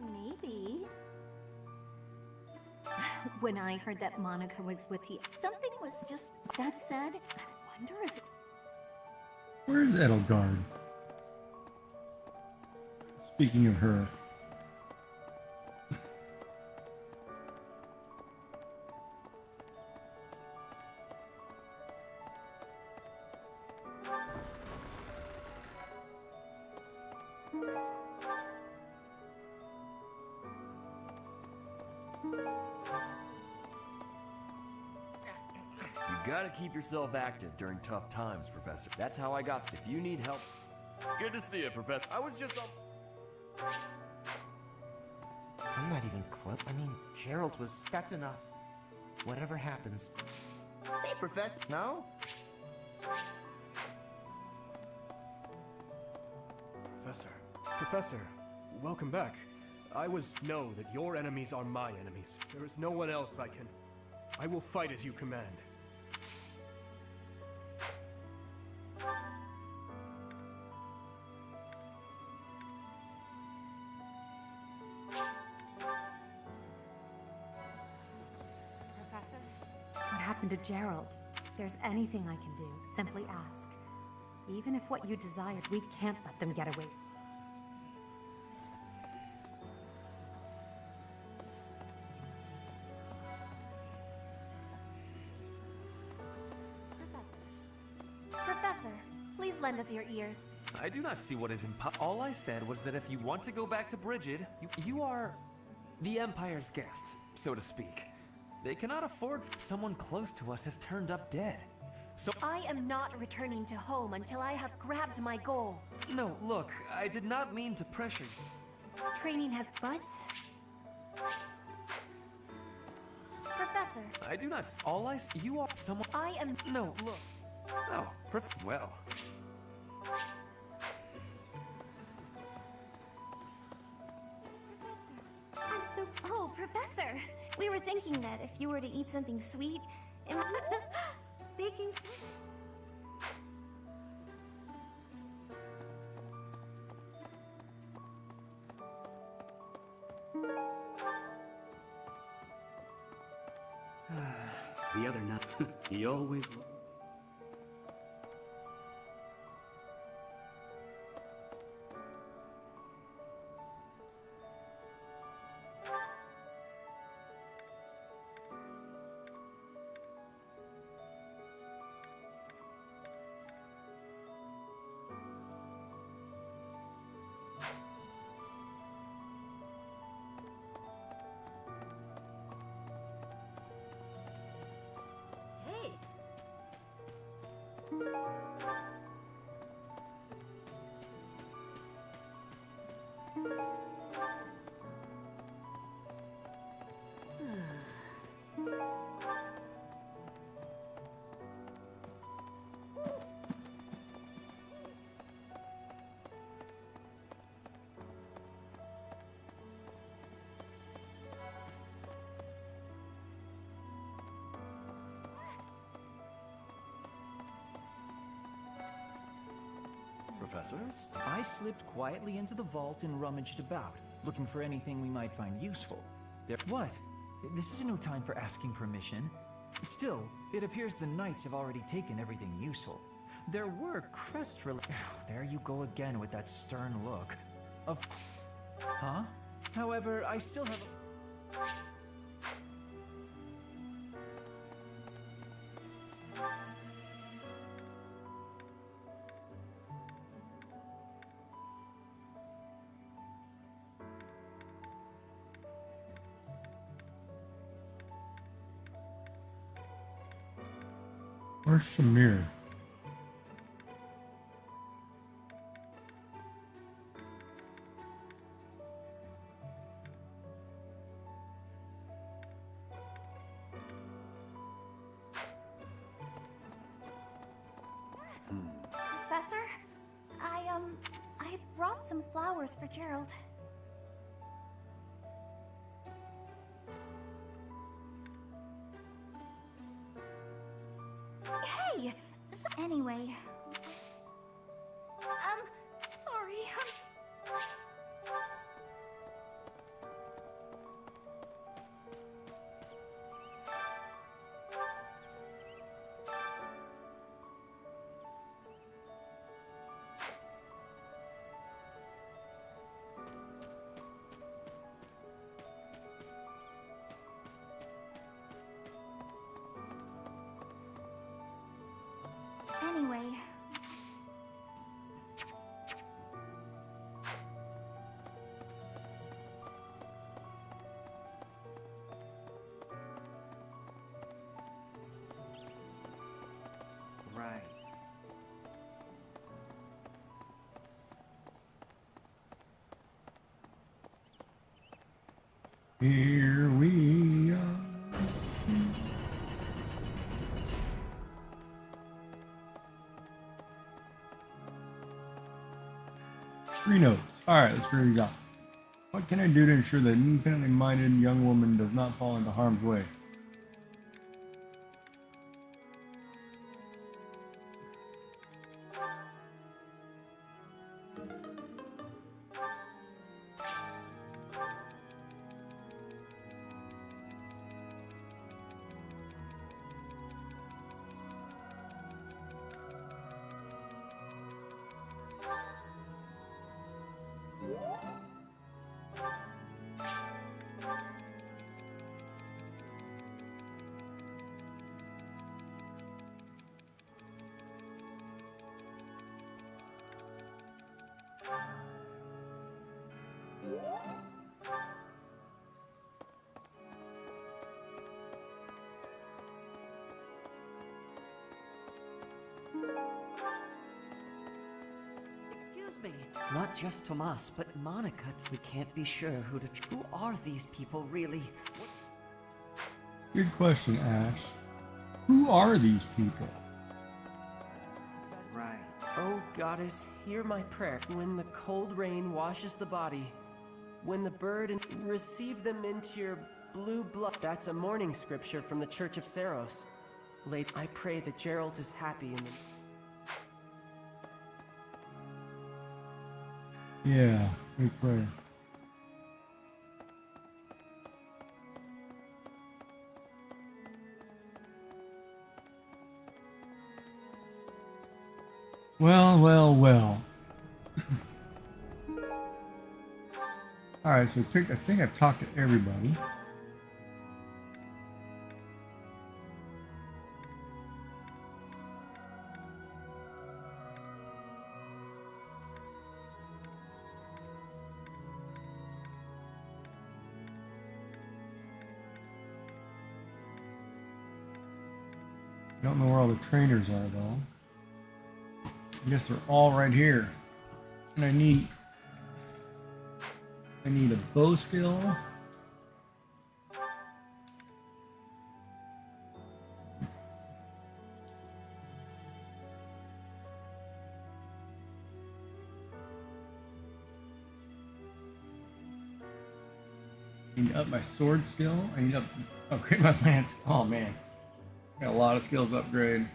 Maybe. When I heard that Monica was with you, something was just... That said, I wonder if... Where's Edelgard? Speaking of her. You gotta keep yourself active during tough times, Professor. That's how I got. If you need help... Good to see you, Professor. I was just on... I'm not even close. I mean, Gerald was... That's enough. Whatever happens. Hey, Professor. No? Professor, welcome back. Know that your enemies are my enemies. There is no one else I can... I will fight as you command. Professor? What happened to Gerald? If there's anything I can do, simply ask. Even if what you desired, we can't let them get away. Professor, please lend us your ears. I do not see what is all I said was that if you want to go back to Brigid, you are the Empire's guest, so to speak. They cannot afford someone close to us has turned up dead. So I am not returning to home until I have grabbed my goal. No, look, I did not mean to pressure you. Training has but... Professor. I do not all I you are someone I am No, look. Oh, well. I'm so... Oh, Professor! We were thinking that if you were to eat something sweet... Baking sweet... The other night, he always... Hey! Professor? I slipped quietly into the vault and rummaged about, looking for anything we might find useful. What? This is no time for asking permission. Still, it appears the knights have already taken everything useful. There were crest There you go again with that stern look. Huh? However, I still have Where's Shamir? Professor, I brought some flowers for Gerald. Hey! Anyway. Sorry, Anyway. Right. Here we are. Three notes. Alright, let's figure these out. What can I do to ensure that an independently minded young woman does not fall into harm's way? Excuse me. Not just Tomas, but Monica. We can't be sure who to. Who are these people, really? Good question, Ash. Who are these people? Right. Oh, goddess, hear my prayer. When the cold rain washes the body, when the bird and receive them into your blue blood. That's a morning scripture from the Church of Saros. Late, I pray that Gerald is happy in the... Yeah, big prayer. Well, well, well. Alright, so I think I've talked to everybody. Don't know where all the trainers are though. I guess they're all right here. And I need a bow skill. I need to up my sword skill. I need to upgrade my lance. Oh man. Got a lot of skills to upgrade.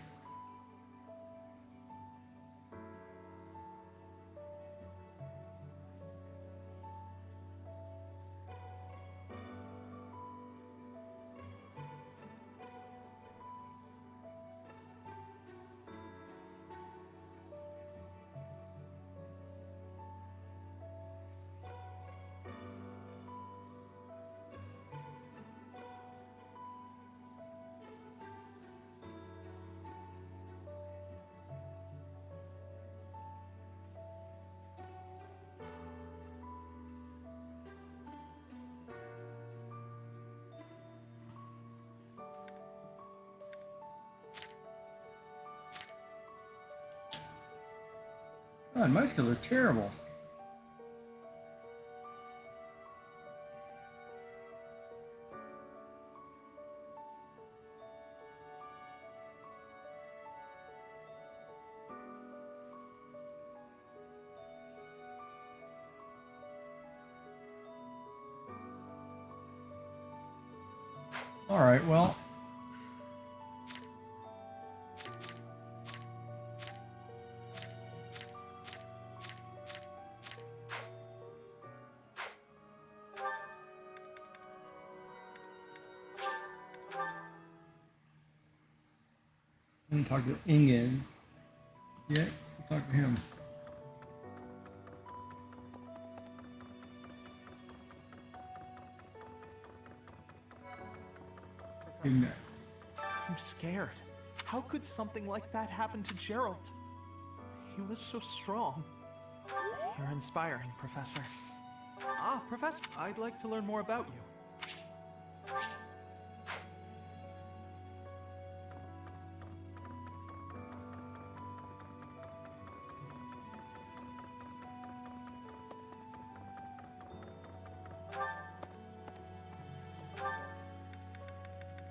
God, my skills are terrible. All right, well. I didn't talk to Ingens yet, so talk to him. I'm scared. How could something like that happen to Gerald? He was so strong. You're inspiring, Professor. Ah, Professor, I'd like to learn more about you.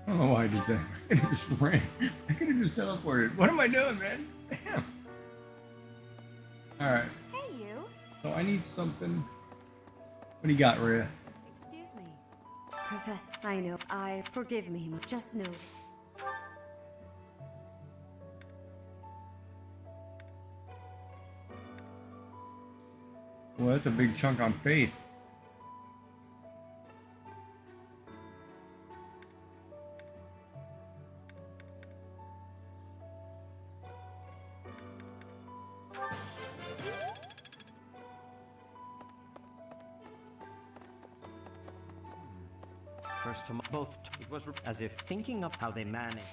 I don't know why I did that. I just ran. I could have just teleported. What am I doing, man? Damn. All right. Hey, you. So I need something. What do you got, Rhea? Excuse me. Professor, I know. Forgive me. Just know. Well, that's a big chunk on faith. First to both. It was as if thinking of how they managed.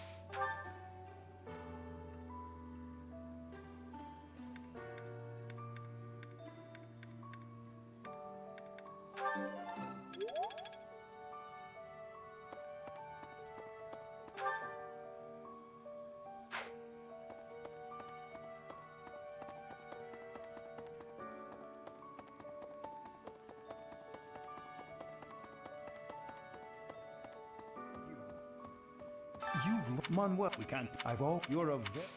You've Manuel. We can't. I've all. You're a vet.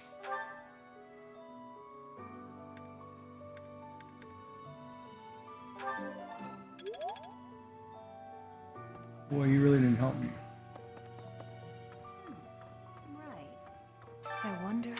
Boy, you really didn't help me. Right. I wonder.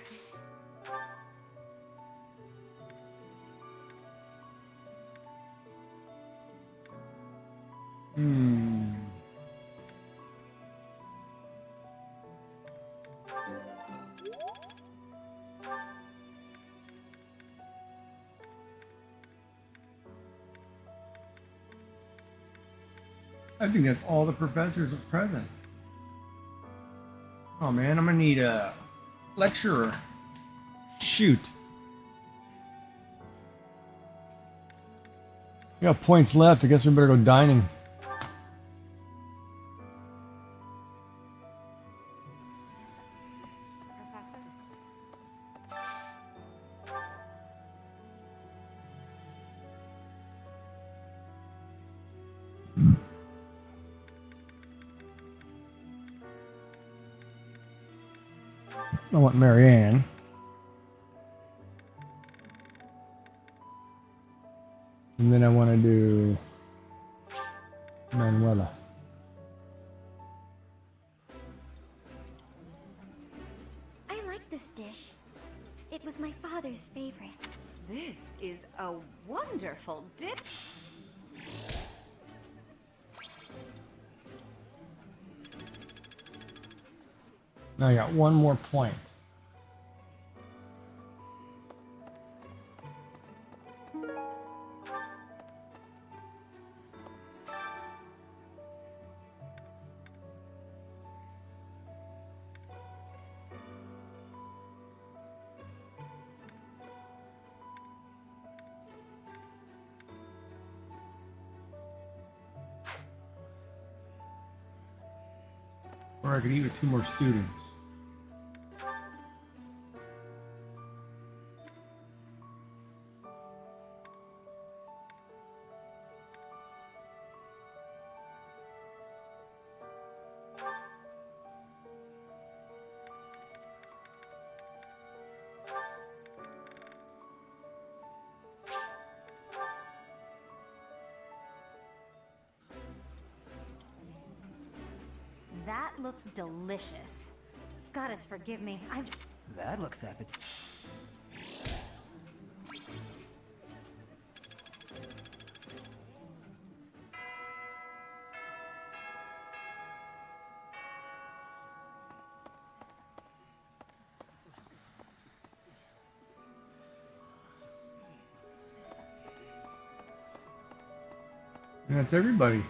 I think that's all the professors at present. Oh man, I'm gonna need a lecturer. Shoot. We got points left. I guess we better go dining. I want Marianne. And then I want to do Manuela. I like this dish. It was my father's favorite. This is a wonderful dish. Now I got one more point. Or I could eat with 2 more students. That looks delicious. Goddess forgive me. That looks appetizing. That's everybody.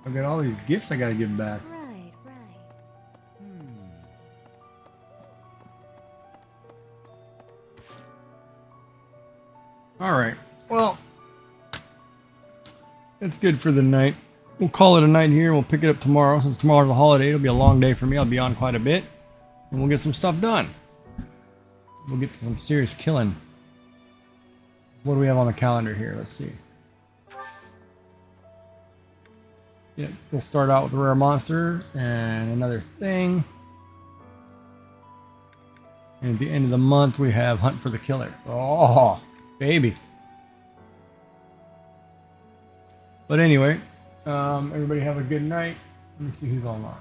I've got all these gifts I gotta give back. Right, right. Alright, well, that's good for the night. We'll call it a night here. We'll pick it up tomorrow. Since tomorrow's a holiday, it'll be a long day for me. I'll be on quite a bit. And we'll get some stuff done. We'll get to some serious killing. What do we have on the calendar here? Let's see. Yeah, we'll start out with a rare monster and another thing. And at the end of the month, we have Hunt for the Killer. Oh, baby. But anyway, everybody have a good night. Let me see who's online.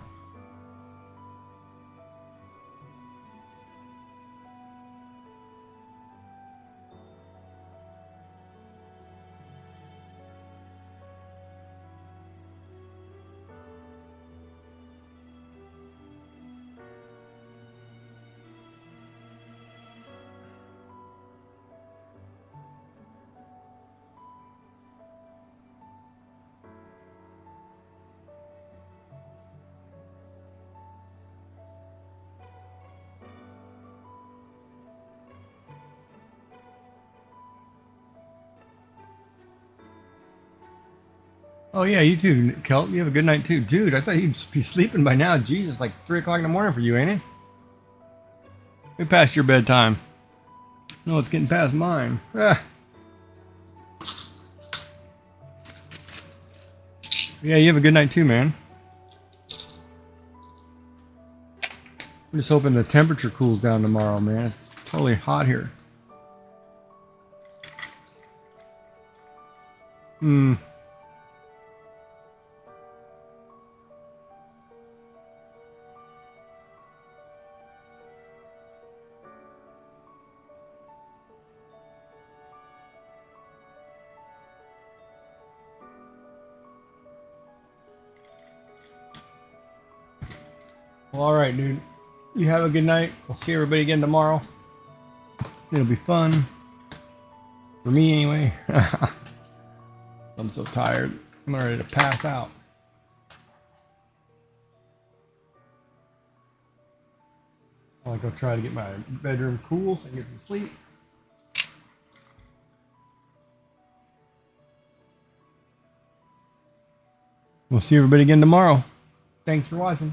Oh yeah, you too, Kelt. You have a good night too. Dude, I thought you'd be sleeping by now. Jesus, like 3 o'clock in the morning for you, ain't it? Way past your bedtime. No, it's getting past mine. Ah. Yeah, you have a good night too, man. I'm just hoping the temperature cools down tomorrow, man. It's totally hot here. Well, all right, dude. You have a good night. We'll see everybody again tomorrow. It'll be fun. For me, anyway. I'm so tired. I'm ready to pass out. I'll go try to get my bedroom cool so I can get some sleep. We'll see everybody again tomorrow. Thanks for watching.